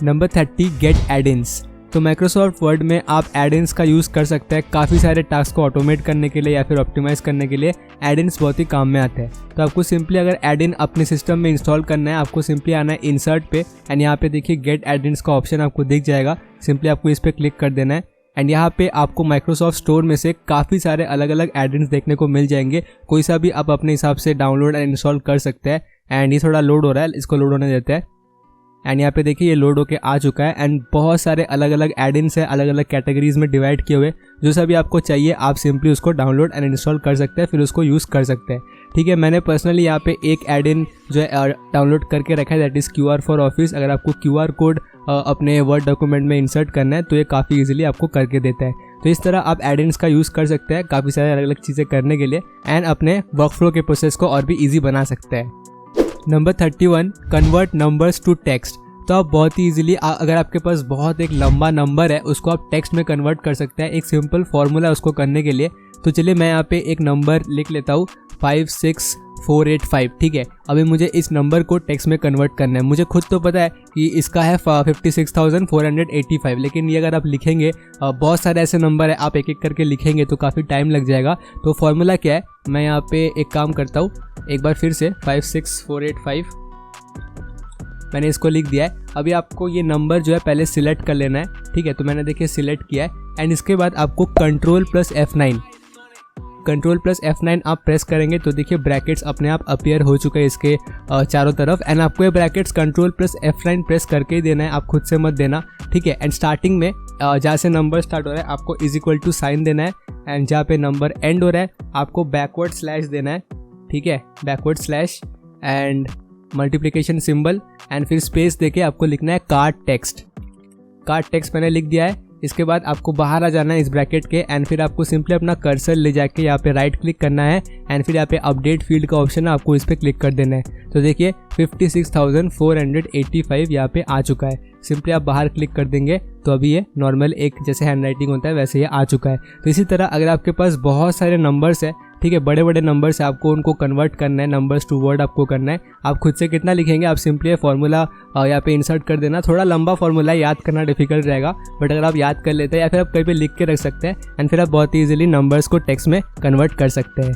Number 30, get add-ins. तो माइक्रोसॉफ्ट वर्ड में आप एड-इन्स का यूज़ कर सकते हैं काफ़ी सारे टास्क को ऑटोमेट करने के लिए या फिर ऑप्टिमाइज़ करने के लिए। एड-इन्स बहुत ही काम में आते हैं। तो आपको सिंपली अगर एड-इन अपने सिस्टम में इंस्टॉल करना है, आपको सिंपली आना है इंसर्ट पे एंड यहाँ पे देखिए गेट एड-इन्स का ऑप्शन आपको दिख जाएगा। सिंपली आपको इस पर क्लिक कर देना है एंड यहाँ पे आपको माइक्रोसॉफ्ट स्टोर में से काफ़ी सारे अलग अलग एड-इन्स देखने को मिल जाएंगे। कोई सा भी आप अपने हिसाब से डाउनलोड एंड इंस्टॉल कर सकते हैं। एंड ये थोड़ा लोड हो रहा है, इसको लोड होने देते हैं। एंड यहाँ पे देखिए ये लोड होके आ चुका है एंड बहुत सारे अलग अलग एड-इन्स है, अलग अलग कैटेगरीज में डिवाइड किए हुए। जो सा भी आपको चाहिए आप सिंपली उसको डाउनलोड एंड इंस्टॉल कर सकते हैं, फिर उसको यूज़ कर सकते हैं, ठीक है। मैंने पर्सनली यहाँ पे एक एड-इन जो है डाउनलोड करके रखा है, that is QR for office. अगर आपको QR कोड अपने वर्ड डॉक्यूमेंट में इंसर्ट करना है तो ये काफ़ी ईजिली आपको करके देता है। तो इस तरह आप एड-इन्स का यूज़ कर सकते हैं काफ़ी सारे अलग अलग चीज़ें करने के लिए एंड अपने वर्कफ्लो के प्रोसेस को और भी ईजी बना सकते हैं। Number 31, convert numbers to text. तो आप बहुत ही ईजिली, अगर आपके पास बहुत एक लंबा नंबर है, उसको आप टेक्स्ट में कन्वर्ट कर सकते हैं। एक सिंपल फॉर्मूला है उसको करने के लिए। तो चलिए मैं यहाँ पे एक नंबर लिख लेता हूँ 56485, ठीक है। अभी मुझे इस नंबर को टेक्स्ट में कन्वर्ट करना है। मुझे खुद तो पता है कि इसका है 56,485, लेकिन ये अगर आप लिखेंगे, बहुत सारे ऐसे नंबर है, आप एक एक करके लिखेंगे तो काफ़ी टाइम लग जाएगा। तो फॉर्मूला क्या है, मैं यहाँ पे एक काम करता हूँ, एक बार फिर से 56485 मैंने इसको लिख दिया है। अभी आपको ये नंबर जो है पहले सिलेक्ट कर लेना है, ठीक है। तो मैंने देखिए सिलेक्ट किया है एंड इसके बाद आपको Ctrl+F9 आप प्रेस करेंगे तो देखिए ब्रैकेट्स अपने आप अपीयर हो चुके हैं इसके चारों तरफ। एंड आपको ये ब्रैकेट्स Ctrl+F9 प्रेस करके ही देना है, आप खुद से मत देना, ठीक है। एंड स्टार्टिंग में जहाँ से नंबर स्टार्ट हो रहा है आपको = साइन देना है एंड जहाँ पे नंबर एंड हो रहा है आपको बैकवर्ड स्लैश देना है, ठीक है। Backward slash and multiplication symbol and फिर स्पेस देके आपको लिखना है कार्ड टेक्स्ट मैंने लिख दिया है। इसके बाद आपको बाहर आ जाना है इस ब्रैकेट के एंड फिर आपको सिंपली अपना कर्सर ले जाके यहाँ पे राइट क्लिक करना है एंड फिर यहाँ पे अपडेट फील्ड का ऑप्शन है, आपको इस पर क्लिक कर देना है। तो देखिए 56,485 यहाँ पे आ चुका है। सिंपली आप बाहर क्लिक कर देंगे तो अभी ये नॉर्मल एक जैसे हैंड राइटिंग होता है वैसे ये आ चुका है। तो इसी तरह अगर आपके पास बहुत सारे नंबर्स है ठीक है, बड़े बड़े नंबर से आपको उनको कन्वर्ट करना है, नंबर्स टू वर्ड आपको करना है। आप खुद से कितना लिखेंगे, आप सिंपली फार्मूला यहाँ पे इंसर्ट कर देना। थोड़ा लंबा फार्मूला है, याद करना डिफिकल्ट रहेगा, बट अगर आप याद कर लेते हैं या फिर आप कहीं पे लिख के रख सकते हैं एंड फिर आप बहुत ही ईजिली नंबर्स को टेक्स्ट में कन्वर्ट कर सकते हैं।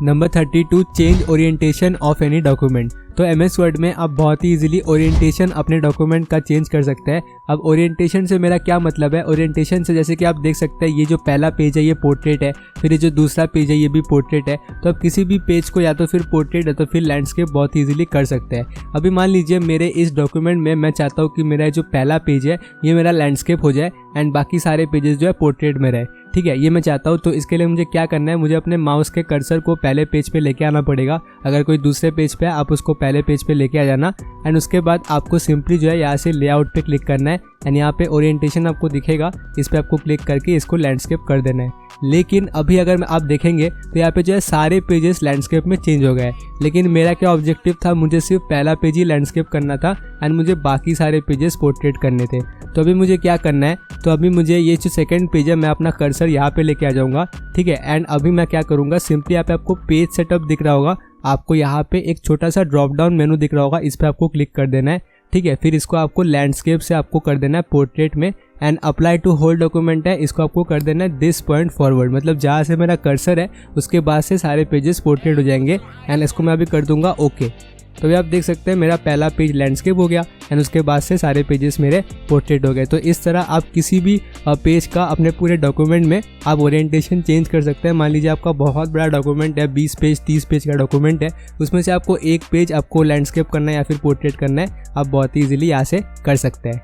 Number 32, change orientation of any document. तो MS वर्ड में आप बहुत ही इजीली ओरिएंटेशन अपने डॉक्यूमेंट का चेंज कर सकते हैं। अब ओरिएंटेशन से मेरा क्या मतलब है, ओरिएंटेशन से जैसे कि आप देख सकते हैं ये जो पहला पेज है ये पोर्ट्रेट है, फिर ये जो दूसरा पेज है ये भी पोर्ट्रेट है। तो आप किसी भी पेज को या तो फिर पोर्ट्रेट या तो फिर लैंडस्केप बहुत ईजिली कर सकते हैं। अभी मान लीजिए मेरे इस डॉक्यूमेंट में मैं चाहता हूँ कि मेरा जो पहला पेज है ये मेरा लैंडस्केप हो जाए एंड बाकी सारे पेजेस जो है पोर्ट्रेट में रहे। ठीक है, ये मैं चाहता हूँ। तो इसके लिए मुझे क्या करना है, मुझे अपने माउस के कर्सर को पहले पेज पे लेके आना पड़ेगा। अगर कोई दूसरे पेज पे है आप उसको पहले पेज पे लेके आ जाना एंड उसके बाद आपको सिंपली जो है यहाँ से लेआउट पे क्लिक करना है एंड यहाँ पे ओरिएंटेशन आपको दिखेगा, इस पे आपको क्लिक करके इसको लैंडस्केप कर देना है। लेकिन अभी अगर आप देखेंगे तो यहाँ पे जो है सारे पेजेस लैंडस्केप में चेंज हो गए, लेकिन मेरा क्या ऑब्जेक्टिव था, मुझे सिर्फ पहला पेज ही लैंडस्केप करना था एंड मुझे बाकी सारे पेजेस पोर्ट्रेट करने थे। तो अभी मुझे क्या करना है, तो अभी मुझे ये जो सेकंड पेज है मैं अपना कर्सर यहाँ पे लेके आ जाऊँगा। ठीक है, एंड अभी मैं क्या करूँगा, सिंपली यहाँ पे आपको पेज सेटअप दिख रहा होगा, आपको यहाँ पे एक छोटा सा ड्रॉप डाउन मेनू दिख रहा होगा, इस पर आपको क्लिक कर देना है। ठीक है, फिर इसको आपको लैंडस्केप से आपको कर देना है पोर्ट्रेट में and apply to whole document है, इसको आपको कर देना है दिस पॉइंट फॉरवर्ड, मतलब जहाँ से मेरा कर्सर है उसके बाद से सारे पेजेस पोर्ट्रेट हो जाएंगे एंड इसको मैं अभी कर दूंगा ओके। तो अभी आप देख सकते हैं मेरा पहला पेज लैंडस्केप हो गया एंड उसके बाद से सारे पेजेस मेरे पोर्ट्रेट हो गए। तो इस तरह आप किसी भी पेज का अपने पूरे डॉक्यूमेंट में आप ओरिएंटेशन चेंज कर सकते हैं। मान लीजिए आपका बहुत बड़ा डॉक्यूमेंट है, 20 पेज 30 पेज का डॉक्यूमेंट है, उसमें से आपको एक पेज आपको लैंडस्केप करना है या फिर पोर्ट्रेट करना है, आप बहुत ही ईजिली यहाँ से कर सकते हैं।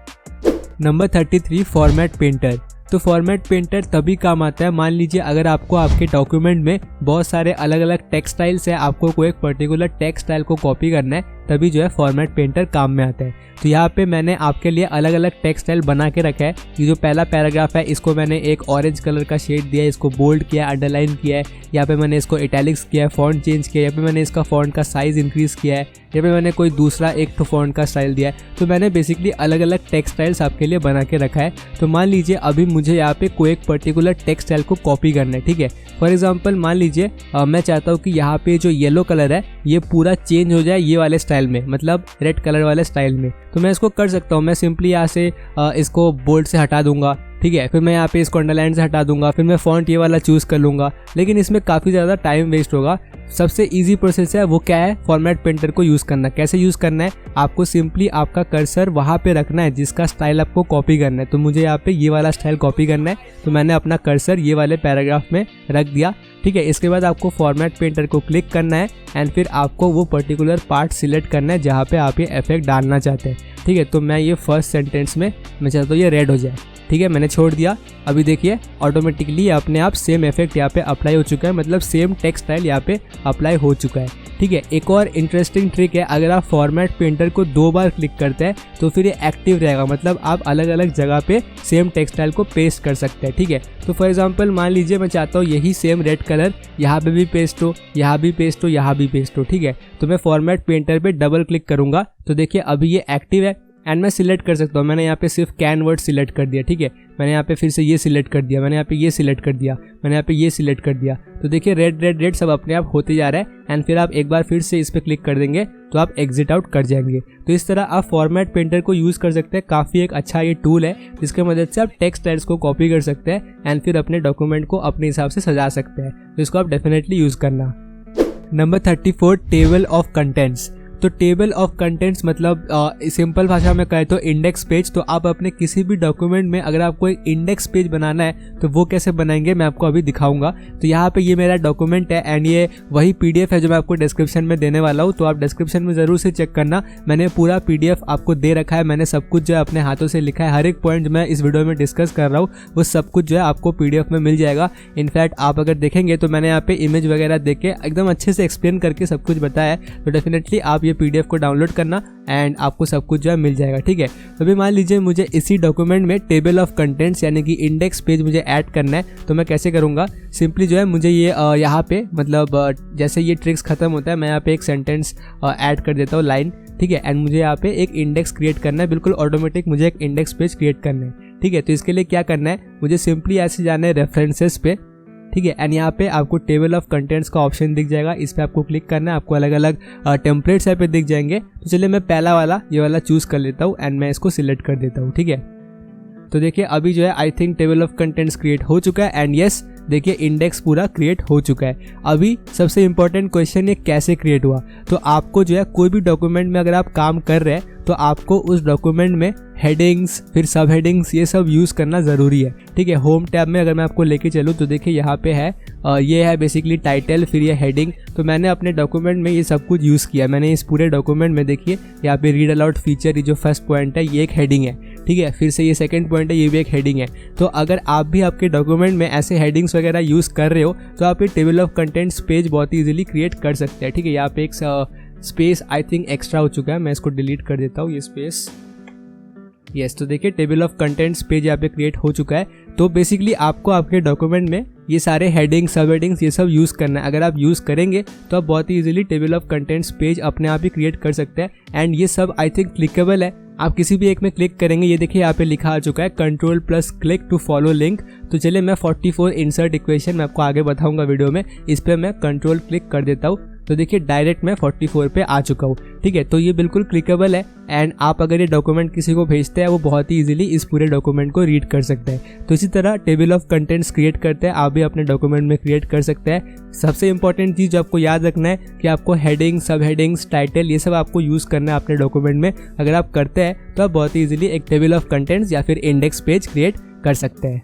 Number 33, format painter. तो फॉर्मेट पेंटर तभी काम आता है, मान लीजिए अगर आपको आपके डॉक्यूमेंट में बहुत सारे अलग अलग टेक्स्ट स्टाइल्स है, आपको कोई एक पर्टिकुलर टेक्स्ट स्टाइल को कॉपी करना है, तभी जो है फॉर्मेट पेंटर काम में आता है। तो यहाँ पे मैंने आपके लिए अलग अलग टेक्स्ट स्टाइल बना के रखा है। ये जो पहला पैराग्राफ है इसको मैंने एक ऑरेंज कलर का शेड दिया है, इसको बोल्ड किया, अंडरलाइन किया है, यहाँ पे मैंने इसको इटैलिक्स किया है, फॉन्ट चेंज किया है, यहाँ पे मैंने इसका फॉन्ट का साइज इंक्रीज किया है, यहाँ पे मैंने कोई दूसरा एक तो फॉन्ट का स्टाइल दिया है। तो मैंने बेसिकली अलग अलग टेक्स्ट स्टाइल्स आपके लिए बना के रखा है। तो मान लीजिए अभी मुझे यहाँ पे कोई एक पर्टिकुलर टेक्स्ट स्टाइल को कॉपी करना है। ठीक है, फॉर एग्जाम्पल मान लीजिए मैं चाहता हूँ कि यहाँ पे जो येलो कलर है ये पूरा चेंज हो जाए ये वाले स्टाइल में, मतलब रेड कलर वाले स्टाइल में। तो मैं इसको कर सकता हूँ, मैं सिंपली यहाँ से इसको बोल्ड से हटा दूंगा। ठीक है, फिर मैं यहाँ पे इसको अंडरलाइन से हटा दूंगा, फिर मैं फॉन्ट ये वाला चूज कर लूंगा, लेकिन इसमें काफ़ी ज़्यादा टाइम वेस्ट होगा। सबसे इजी प्रोसेस है वो क्या है, फॉर्मेट पेंटर को यूज़ करना। कैसे यूज़ करना है, आपको सिंपली आपका कर्सर वहाँ पे रखना है जिसका स्टाइल आपको कॉपी करना है। तो मुझे यहाँ पे ये वाला स्टाइल कॉपी करना है, तो मैंने अपना कर्सर ये वाले पैराग्राफ में रख दिया। ठीक है, इसके बाद आपको फॉर्मेट पेंटर को क्लिक करना है एंड फिर आपको वो पर्टिकुलर पार्ट सिलेक्ट करना है जहाँ पे आप ये इफेक्ट डालना चाहते हैं। ठीक है, तो मैं ये फर्स्ट सेंटेंस में मैं चाहता हूँ ये रेड हो जाए। ठीक है, मैंने छोड़ दिया। अभी देखिए ऑटोमेटिकली अपने आप सेम इफेक्ट यहाँ पे अप्लाई हो चुका है, मतलब सेम टेक्स्ट स्टाइल यहाँ पे अप्लाई हो चुका है। ठीक है, एक और इंटरेस्टिंग ट्रिक है, अगर आप फॉर्मेट पेंटर को 2 बार क्लिक करते हैं तो फिर ये एक्टिव रहेगा, मतलब आप अलग अलग जगह पे सेम टेक्स्ट स्टाइल को पेस्ट कर सकते हैं। ठीक है, तो फॉर एग्जांपल मान लीजिए मैं चाहता हूँ यही सेम रेड कलर यहाँ पे भी पेस्ट हो, यहाँ भी पेस्ट हो, यहाँ भी पेस्ट हो। ठीक है, तो मैं फॉर्मेट पेंटर पे डबल क्लिक करूँगा तो देखिए अभी ये एक्टिव है एंड मैं सिलेक्ट कर सकता हूँ। मैंने यहाँ पे सिर्फ कैन वर्ड सिलेक्ट कर दिया। ठीक है, मैंने यहाँ पे फिर से ये सिलेक्ट कर दिया, मैंने यहाँ पे ये सिलेक्ट कर दिया, मैंने यहाँ पे ये सिलेक्ट कर दिया। तो देखिए रेड रेड रेड सब अपने आप होते जा रहा है एंड फिर आप एक बार फिर से इस पर क्लिक कर देंगे तो आप एग्जिट आउट कर जाएंगे। तो इस तरह आप फॉर्मेट पेंटर को यूज़ कर सकते हैं। काफ़ी एक अच्छा ये टूल है जिसकी मदद से आप टेक्स्ट स्टाइल्स को कॉपी कर सकते हैं एंड फिर अपने डॉक्यूमेंट को अपने हिसाब से सजा सकते हैं। तो इसको आप डेफिनेटली यूज़ करना। Number 34, table of contents. तो टेबल ऑफ कंटेंट्स मतलब सिंपल भाषा में कहे तो इंडेक्स पेज। तो आप अपने किसी भी डॉक्यूमेंट में अगर आपको एक इंडेक्स पेज बनाना है तो वो कैसे बनाएंगे मैं आपको अभी दिखाऊंगा। तो यहाँ पे ये मेरा डॉक्यूमेंट है एंड ये वही PDF है जो मैं आपको डिस्क्रिप्शन में देने वाला हूँ। तो आप डिस्क्रिप्शन में ज़रूर से चेक करना, मैंने पूरा PDF आपको दे रखा है। मैंने सब कुछ जो है अपने हाथों से लिखा है, हर एक पॉइंट जो मैं इस वीडियो में डिस्कस कर रहा हूँ वो सब कुछ जो है आपको PDF में मिल जाएगा। इनफैक्ट आप अगर देखेंगे तो मैंने यहाँ पे इमेज वगैरह देख के एकदम अच्छे से एक्सप्लेन करके सब कुछ बताया है। तो डेफिनेटली आप ये PDF को डाउनलोड करना एंड आपको सब कुछ जो है मिल जाएगा। ठीक है, तो अभी मान लीजिए मुझे इसी डॉक्यूमेंट में टेबल ऑफ कंटेंट्स यानी कि इंडेक्स पेज मुझे ऐड करना है। तो मैं कैसे करूँगा, सिंपली जो है मुझे ये यहाँ पे मतलब जैसे ये ट्रिक्स खत्म होता है मैं यहाँ पे एक सेंटेंस ऐड कर देता हूँ, लाइन। ठीक है, एंड मुझे यहाँ पे एक इंडेक्स क्रिएट करना है, बिल्कुल ऑटोमेटिक मुझे एक इंडेक्स पेज क्रिएट करना है। ठीक है, तो इसके लिए क्या करना है, मुझे सिंपली ऐसे जाना है रेफरेंसेस पे। ठीक ठीक है। एंड यहाँ पे आपको टेबल ऑफ कंटेंट्स का ऑप्शन दिख जाएगा, इस पर आपको क्लिक करना है, आपको अलग अलग टेम्पलेट्स यहाँ पे दिख जाएंगे। तो चलिए मैं पहला वाला ये वाला चूज़ कर लेता हूँ एंड मैं इसको सिलेक्ट कर देता हूँ, ठीक है। तो देखिए अभी जो है I think table of contents create हो चुका है एंड यस देखिए इंडेक्स पूरा क्रिएट हो चुका है। अभी सबसे इंपॉर्टेंट क्वेश्चन ये कैसे क्रिएट हुआ। तो आपको जो है कोई भी डॉक्यूमेंट में अगर आप काम कर रहे हैं तो आपको उस डॉक्यूमेंट में हेडिंग्स फिर सब हेडिंग्स ये सब यूज़ करना ज़रूरी है, ठीक है। होम टैब में अगर मैं आपको लेके चलूँ तो देखिए यहाँ पे है ये है बेसिकली टाइटल, फिर ये हेडिंग। तो मैंने अपने डॉक्यूमेंट में ये सब कुछ यूज़ किया। मैंने इस पूरे डॉक्यूमेंट में देखिए यहाँ पे रीड अलाउड फीचर, ये जो फर्स्ट पॉइंट है ये एक हेडिंग है, ठीक है। फिर से ये सेकंड पॉइंट है, ये भी एक हेडिंग है। तो अगर आप भी आपके डॉक्यूमेंट में ऐसे हेडिंग्स वगैरह यूज़ कर रहे हो तो आप ये टेबल ऑफ कंटेंट्स पेज बहुत ही ईजिली क्रिएट कर सकते हैं, ठीक है। यहाँ पे एक स्पेस आई थिंक एक्स्ट्रा हो चुका है, मैं इसको डिलीट कर देता हूँ ये स्पेस। यस तो देखिए टेबल ऑफ कंटेंट्स पेज यहाँ पे क्रिएट हो चुका है। तो बेसिकली आपको आपके डॉक्यूमेंट में ये सारे हेडिंग्स सब हेडिंग्स ये सब यूज़ करना है। अगर आप यूज़ करेंगे तो आप बहुत ही easily table of contents page अपने आप ही क्रिएट कर सकते हैं। एंड ये सब आई थिंक क्लिकेबल है, आप किसी भी एक में क्लिक करेंगे। ये देखिए यहाँ पे लिखा आ चुका है Ctrl+Click टू फॉलो लिंक। तो चलिए मैं 44 इंसर्ट इक्वेशन मैं आपको आगे बताऊंगा वीडियो में, इस पर मैं कंट्रोल क्लिक कर देता हूँ। तो देखिए डायरेक्ट मैं 44 पे आ चुका हूँ, ठीक है। तो ये बिल्कुल क्लिकेबल है एंड आप अगर ये डॉक्यूमेंट किसी को भेजते हैं वो बहुत ही इजीली इस पूरे डॉक्यूमेंट को रीड कर सकते हैं। तो इसी तरह टेबल ऑफ कंटेंट्स क्रिएट करते हैं आप भी अपने डॉक्यूमेंट में क्रिएट कर सकते हैं। सबसे इंपॉर्टेंट चीज़ जो आपको याद रखना है कि आपको हेडिंग, सब हेडिंग्स, टाइटल ये सब आपको यूज़ करना है अपने डॉक्यूमेंट में। अगर आप करते हैं तो आप बहुत ही ईजिली एक टेबल ऑफ कंटेंट्स या फिर इंडेक्स पेज क्रिएट कर सकते हैं।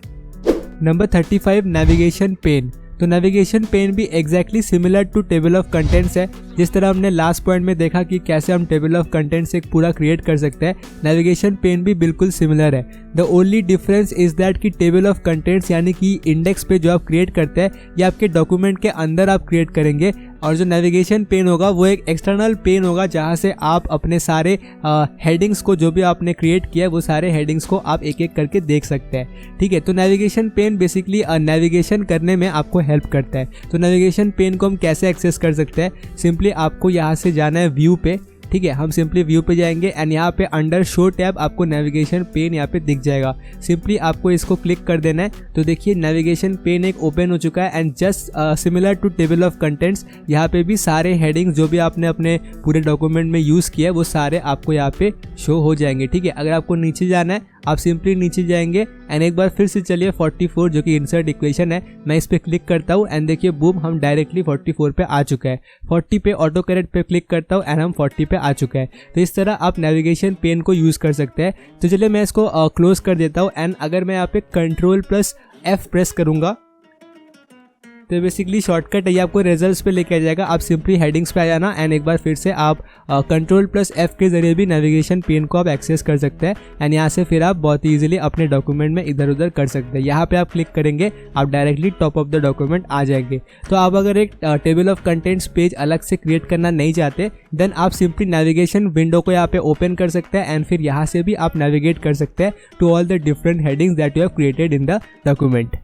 Number 35 navigation pane. तो नेविगेशन पेन भी exactly similar to table of contents है। जिस तरह हमने लास्ट पॉइंट में देखा कि कैसे हम टेबल ऑफ कंटेंट्स एक पूरा क्रिएट कर सकते हैं, नेविगेशन पेन भी बिल्कुल सिमिलर है। The only difference is that कि टेबल ऑफ कंटेंट्स यानी कि इंडेक्स पे जो आप क्रिएट करते हैं ये आपके डॉक्यूमेंट के अंदर आप क्रिएट करेंगे, और जो नेविगेशन पेन होगा वो एक एक्सटर्नल पेन होगा जहाँ से आप अपने सारे हेडिंग्स को जो भी आपने क्रिएट किया है वो सारे हेडिंग्स को आप एक एक करके देख सकते हैं, ठीक है। तो नेविगेशन पेन बेसिकली नेविगेशन करने में आपको हेल्प करता है। तो नेविगेशन पेन को हम कैसे एक्सेस कर सकते हैं, सिंपली आपको यहाँ से जाना है व्यू पे, ठीक है। हम सिंपली व्यू पे जाएंगे एंड यहाँ पे अंडर शो टैब आपको नेविगेशन पेन यहाँ पे दिख जाएगा। सिंपली आपको इसको क्लिक कर देना है। तो देखिए नेविगेशन पेन एक ओपन हो चुका है and just similar to table of contents यहाँ पे भी सारे हेडिंग्स जो भी आपने अपने पूरे डॉक्यूमेंट में यूज़ किया है वो सारे आपको यहाँ पे शो हो जाएंगे, ठीक है। अगर आपको नीचे जाना है आप सिंपली नीचे जाएंगे एंड एक बार फिर से चलिए 44 जो कि इंसर्ट इक्वेशन है, मैं इस पर क्लिक करता हूँ एंड देखिए बूम हम डायरेक्टली 44 पे आ चुका है। 40 पे ऑटो करेक्ट पे क्लिक करता हूँ एंड हम 40 पे आ चुका है। तो इस तरह आप नेविगेशन पेन को यूज़ कर सकते हैं। तो चलिए मैं इसको क्लोज कर देता हूँ एंड अगर मैं यहाँ पे Ctrl+F प्रेस करूँगा तो बेसिकली शॉर्टकट है, ये आपको रिजल्ट्स पे लेके आ जाएगा। आप सिंपली हेडिंग्स पे आ जाना एंड एक बार फिर से आप Ctrl+F के जरिए भी नेविगेशन पेन को आप एक्सेस कर सकते हैं एंड यहाँ से फिर आप बहुत ही ईजिली अपने डॉक्यूमेंट में इधर उधर कर सकते हैं। यहाँ पे आप क्लिक करेंगे आप directly top of the document आ जाएंगे। तो आप अगर एक टेबल ऑफ कंटेंट्स पेज अलग से क्रिएट करना नहीं चाहते देन आप सिंपली नेविगेशन विंडो को यहाँ पे ओपन कर सकते हैं एंड फिर यहाँ से भी आप नेविगेट कर सकते हैं to all the different headings that you have created in the document.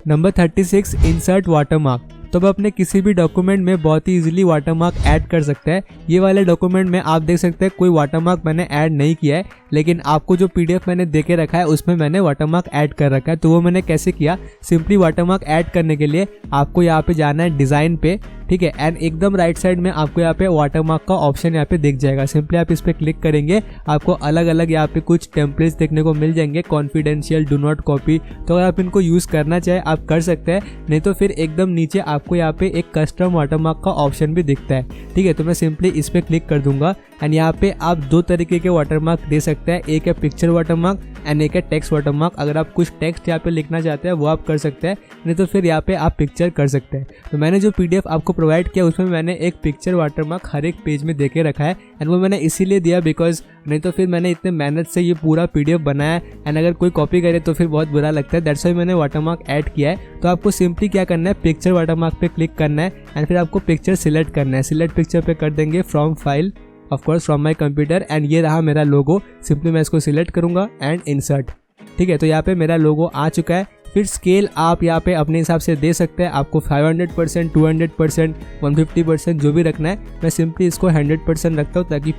Number 36 insert watermark. तो अब अपने किसी भी डॉक्यूमेंट में बहुत ही इजीली वाटरमार्क ऐड कर सकते हैं। ये वाले डॉक्यूमेंट में आप देख सकते हैं कोई वाटरमार्क मैंने ऐड नहीं किया है, लेकिन आपको जो पीडीएफ मैंने देके रखा है उसमें मैंने वाटरमार्क ऐड कर रखा है। तो वो मैंने कैसे किया, सिंपली वाटरमार्क ऐड करने के लिए आपको यहाँ पे जाना है डिज़ाइन पे, ठीक है। एंड एकदम राइट साइड में आपको यहाँ पे वाटरमार्क का ऑप्शन यहाँ पे दिख जाएगा। सिंपली आप इस पर क्लिक करेंगे आपको अलग अलग यहाँ पे कुछ टेम्पलेट्स देखने को मिल जाएंगे, कॉन्फिडेंशियल, डू नॉट कॉपी। तो अगर आप इनको यूज़ करना चाहे आप कर सकते हैं, नहीं तो फिर एकदम नीचे आपको यहाँ पे एक कस्टम वाटरमार्क का ऑप्शन भी दिखता है, ठीक है। तो मैं सिंपली इस पर क्लिक कर दूंगा एंड यहाँ पे आप दो तरीके के वाटरमार्क दे सकते हैं, एक है पिक्चर वाटरमार्क एंड एक है टेक्स्ट वाटरमार्क। अगर आप कुछ टेक्स्ट यहाँ पे लिखना चाहते हैं वो आप कर सकते हैं, नहीं तो फिर यहाँ पे आप पिक्चर कर सकते हैं। तो मैंने जो पीडीएफ आपको प्रोवाइड किया उसमें मैंने एक पिक्चर वाटरमार्क हर एक पेज में देके रखा है एंड वो मैंने इसीलिए दिया बिकॉज नहीं तो फिर मैंने इतने मेहनत से ये पूरा पीडीएफ बनाया एंड अगर कोई कॉपी करे तो फिर बहुत बुरा लगता है, दैट्स व्हाई मैंने वाटरमार्क ऐड किया है। तो आपको सिंपली क्या करना है, पिक्चर वाटरमार्क पे क्लिक करना है एंड फिर आपको पिक्चर सिलेक्ट करना है। सिलेक्ट पिक्चर पे कर देंगे from file, of course from my computer, and ये रहा मेरा लोगो। सिंपली मैं इसको सिलेक्ट करूंगा एंड इंसर्ट, ठीक है। तो यहाँ पे मेरा लोगो आ चुका है। फिर स्केल आप यहाँ पे अपने हिसाब से दे सकते हैं, आपको 500%, 200%, 150% जो भी रखना है। मैं सिंपली इसको 100% रखता हूँ ताकि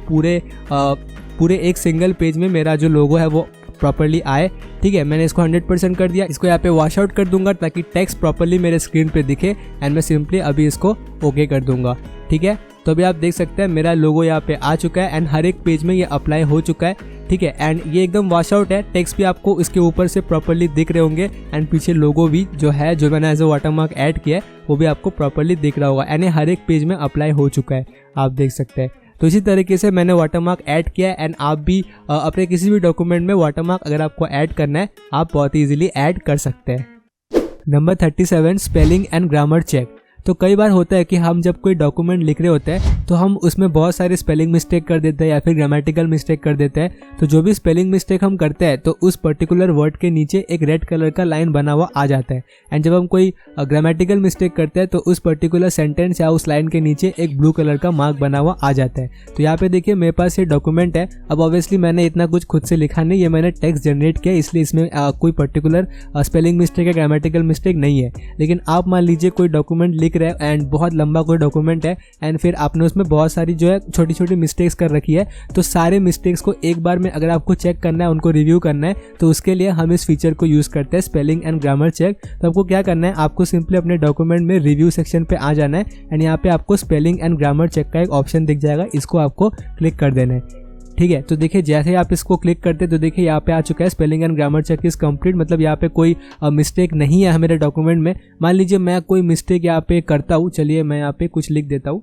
पूरे एक सिंगल पेज में मेरा जो लोगो है वो प्रॉपरली आए। ठीक है, मैंने इसको 100% कर दिया। इसको यहाँ पे वॉश आउट कर दूंगा ताकि टेक्स्ट प्रॉपरली मेरे स्क्रीन पे दिखे एंड मैं सिंपली अभी इसको ओके कर दूंगा। ठीक है, तो अभी आप देख सकते हैं मेरा लोगो यहाँ पे आ चुका है एंड हर एक पेज में ये अप्लाई हो चुका है। ठीक है, एंड ये एकदम वॉश आउट है। टेक्स्ट भी आपको इसके ऊपर से प्रॉपरली दिख रहे होंगे एंड पीछे लोगो भी जो है, जो मैंने एज अ वाटरमार्क ऐड किया है, वो भी आपको प्रॉपरली दिख रहा होगा एंड ये हर एक पेज में अप्लाई हो चुका है, आप देख सकते हैं। तो इसी तरीके से मैंने वाटरमार्क ऐड किया है एंड आप भी अपने किसी भी डॉक्यूमेंट में वाटरमार्क अगर आपको ऐड करना है, आप बहुत ईजिली ऐड कर सकते हैं। Number 37, spelling and grammar check. तो कई बार होता है कि हम जब कोई डॉक्यूमेंट लिख रहे होते हैं तो हम उसमें बहुत सारे स्पेलिंग मिस्टेक कर देते हैं या फिर ग्रामेटिकल मिस्टेक कर देते हैं। तो जो भी स्पेलिंग मिस्टेक हम करते हैं तो उस पर्टिकुलर वर्ड के नीचे एक रेड कलर का लाइन बना हुआ आ जाता है एंड जब हम कोई ग्रामेटिकल मिस्टेक करते हैं तो उस पर्टिकुलर सेंटेंस या उस लाइन के नीचे एक ब्लू कलर का मार्क बना हुआ आ जाता है। तो यहाँ पे देखिए मेरे पास ये डॉक्यूमेंट है। अब ऑब्वियसली मैंने इतना कुछ खुद से लिखा नहीं, ये मैंने टेक्स्ट जनरेट किया, इसलिए इसमें कोई पर्टिकुलर स्पेलिंग मिस्टेक या ग्रामेटिकल मिस्टेक नहीं है। लेकिन आप मान लीजिए कोई डॉक्यूमेंट लिख रहे हैं एंड बहुत लंबा कोई डॉक्यूमेंट है एंड फिर आपने उसमें बहुत सारी जो है छोटी छोटी मिस्टेक्स कर रखी है, तो सारे मिस्टेक्स को एक बार में अगर आपको चेक करना है, उनको रिव्यू करना है, तो उसके लिए हम इस फीचर को यूज़ करते हैं, स्पेलिंग एंड ग्रामर चेक। तो आपको क्या करना है, आपको सिंपली अपने डॉक्यूमेंट में रिव्यू सेक्शन पे आ जाना है एंड यहाँ पे आपको स्पेलिंग एंड ग्रामर चेक का एक ऑप्शन दिख जाएगा, इसको आपको क्लिक कर देना है। ठीक है, तो देखिए जैसे ही आप इसको क्लिक करते हैं तो देखिए यहाँ पे आ चुका है spelling and grammar check is complete. मतलब यहाँ पे कोई मिस्टेक नहीं है मेरे डॉक्यूमेंट में। मान लीजिए मैं कोई मिस्टेक यहाँ पे करता हूँ, चलिए मैं यहाँ पे कुछ लिख देता हूँ।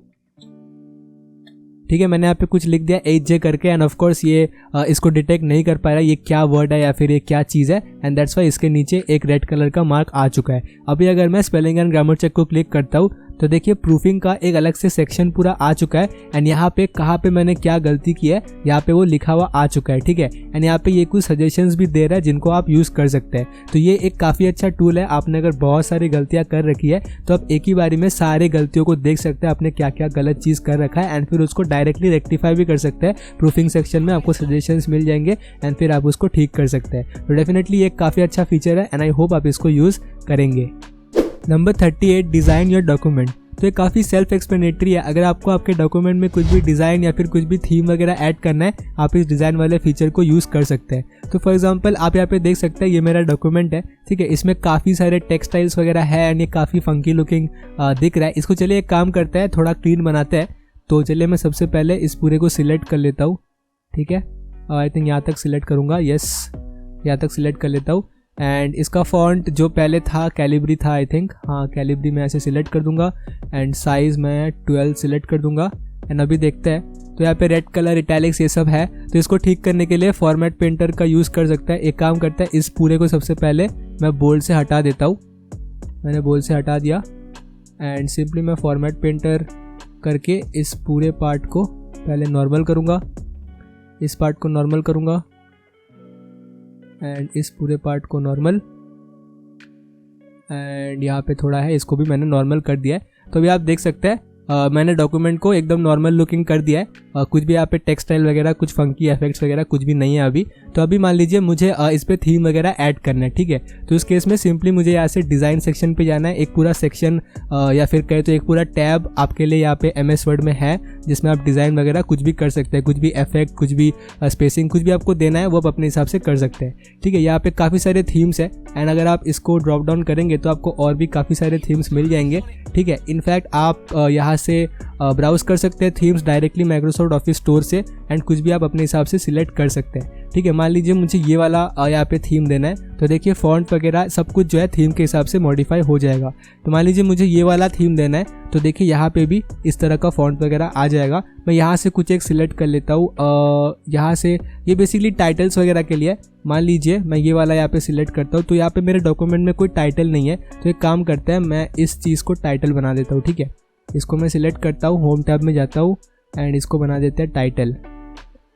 ठीक है, मैंने यहाँ पे कुछ लिख दिया HJ करके एंड ऑफ कोर्स ये इसको डिटेक्ट नहीं कर पा रहा है ये क्या वर्ड है या फिर ये क्या चीज़ है एंड दैट्स वाई इसके नीचे एक रेड कलर का मार्क आ चुका है। अभी अगर मैं स्पेलिंग एंड ग्रामर चेक को क्लिक करता हूँ तो देखिए प्रूफिंग का एक अलग से सेक्शन पूरा आ चुका है एंड यहाँ पे कहाँ पे मैंने क्या गलती की है यहाँ पे वो लिखा हुआ आ चुका है। ठीक है, एंड यहाँ पे ये कुछ सजेशंस भी दे रहा है जिनको आप यूज़ कर सकते हैं। तो ये एक काफ़ी अच्छा टूल है। आपने अगर बहुत सारी गलतियाँ कर रखी है तो आप एक ही बारी में सारे गलतियों को देख सकते हैं, आपने क्या क्या गलत चीज़ कर रखा है एंड फिर उसको डायरेक्टली रेक्टिफाई भी कर सकते हैं। प्रूफिंग सेक्शन में आपको सजेशंस मिल जाएंगे एंड फिर आप उसको ठीक कर सकते हैं। तो डेफिनेटली ये काफ़ी अच्छा फीचर है एंड आई होप आप इसको यूज़ करेंगे। Number 38, design your document. तो ये काफ़ी सेल्फ एक्सप्लेनेटरी है। अगर आपको आपके डॉक्यूमेंट में कुछ भी डिज़ाइन या फिर कुछ भी थीम वगैरह ऐड करना है, आप इस डिज़ाइन वाले फीचर को यूज़ कर सकते हैं। तो फॉर एग्जांपल आप यहाँ पे देख सकते हैं ये मेरा डॉक्यूमेंट है। ठीक है, इसमें काफ़ी सारे टेक्सटाइल्स वगैरह है एंड ये काफ़ी फंकी लुकिंग दिख रहा है। इसको चलिए एक काम करते हैं, थोड़ा क्लीन बनाते हैं। तो चलिए मैं सबसे पहले इस पूरे को सिलेक्ट कर लेता हूँ। ठीक है, आई थिंक यहाँ तक सिलेक्ट करूँगा, यस यहाँ तक सिलेक्ट कर लेता हूँ एंड इसका फॉन्ट जो पहले था कैलिब्री था आई थिंक, हाँ कैलिब्री मैं ऐसे सिलेक्ट कर दूंगा एंड साइज़ मैं 12 सिलेक्ट कर दूंगा एंड अभी देखते हैं। तो यहाँ पे रेड कलर इटैलिक्स ये सब है, तो इसको ठीक करने के लिए फॉर्मेट पेंटर का यूज़ कर सकता है। एक काम करता है, इस पूरे को सबसे पहले मैं बोल्ड से हटा देता हूँ। मैंने बोल्ड से हटा दिया एंड सिंपली मैं फॉर्मेट पेंटर करके इस पूरे पार्ट को पहले नॉर्मल करूँगा, इस पार्ट को नॉर्मल करूँगा एंड इस पूरे पार्ट को नॉर्मल एंड यहाँ पे थोड़ा है इसको भी मैंने नॉर्मल कर दिया है। तो अभी आप देख सकते हैं मैंने डॉक्यूमेंट को एकदम नॉर्मल लुकिंग कर दिया है। कुछ भी यहाँ पे टेक्सटाइल वगैरह कुछ फंकी इफेक्ट्स वगैरह कुछ भी नहीं है अभी। तो अभी मान लीजिए मुझे इस पर थीम वगैरह ऐड करना है। ठीक है, तो इस केस में सिंपली मुझे यहाँ से डिज़ाइन सेक्शन पे जाना है। एक पूरा सेक्शन या फिर कहे तो एक पूरा टैब आपके लिए यहाँ पे MS वर्ड में है जिसमें आप डिज़ाइन वगैरह कुछ भी कर सकते हैं, कुछ भी इफेक्ट कुछ भी स्पेसिंग कुछ भी आपको देना है वो आप अपने हिसाब से कर सकते हैं। ठीक है, यहाँ पे काफ़ी सारे थीम्स है एंड अगर आप इसको ड्रॉप डाउन करेंगे तो आपको और भी काफ़ी सारे थीम्स मिल जाएंगे। ठीक है, इनफैक्ट आप यहाँ से ब्राउज कर सकते हैं themes directly Microsoft office store से एंड कुछ भी आप अपने हिसाब से सिलेक्ट कर सकते हैं। ठीक है, मान लीजिए मुझे ये वाला यहाँ पे थीम देना है तो देखिए फॉन्ट वगैरह सब कुछ जो है थीम के हिसाब से मॉडिफाई हो जाएगा। तो मान लीजिए मुझे ये वाला थीम देना है तो देखिए यहाँ पे भी इस तरह का फॉन्ट वगैरह आ जाएगा। मैं यहाँ से कुछ एक सिलेक्ट कर लेता हूँ। यहाँ से ये बेसिकली टाइटल्स वगैरह के लिए। मान लीजिए मैं ये वाला यहाँ पे सिलेक्ट करता हूँ तो यहाँ पे मेरे डॉक्यूमेंट में कोई टाइटल नहीं है, तो एक काम करते हैं मैं इस चीज़ को टाइटल बना देता हूँ। ठीक है, इसको मैं सिलेक्ट करता हूँ, होम टैब में जाता हूँ एंड इसको बना देते हैं टाइटल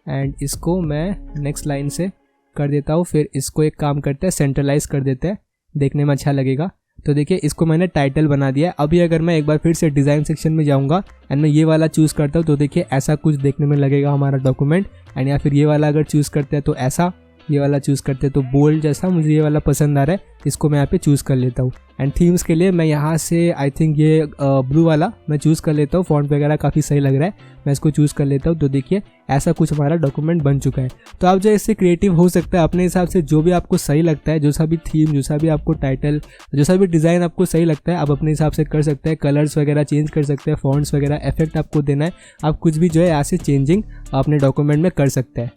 एंड इसको मैं नेक्स्ट लाइन से कर देता हूँ। फिर इसको एक काम करते हैं सेंट्रलाइज कर देते हैं, देखने में अच्छा लगेगा। तो देखिए इसको मैंने टाइटल बना दिया है। अभी अगर मैं एक बार फिर से डिज़ाइन सेक्शन में जाऊँगा एंड मैं ये वाला चूज़ करता हूँ तो देखिए ऐसा कुछ देखने में लगेगा हमारा डॉक्यूमेंट एंड या फिर ये वाला अगर चूज़ करते हैं तो ऐसा ये वाला चूज़ करते हैं। तो बोल्ड जैसा मुझे ये वाला पसंद आ रहा है, इसको मैं यहाँ पे चूज़ कर लेता हूँ। एंड थीम्स के लिए मैं यहाँ से आई थिंक ये ब्लू वाला मैं चूज़ कर लेता हूँ। फॉन्ट वगैरह काफ़ी सही लग रहा है, मैं इसको चूज़ कर लेता हूँ। तो देखिए ऐसा कुछ हमारा डॉक्यूमेंट बन चुका है। तो आप जो इससे क्रिएटिव हो सकता है अपने हिसाब से, जो भी आपको सही लगता है, जो सा भी थीम, जो सा भी आपको टाइटल, जो सा भी डिज़ाइन आपको सही लगता है, आप अपने हिसाब से कर सकते हैं। कलर्स वगैरह चेंज कर सकते हैं, फॉन्ट्स वगैरह, इफेक्ट आपको देना है, आप कुछ भी जो है यहाँ से चेंजिंग अपने डॉक्यूमेंट में कर सकते हैं।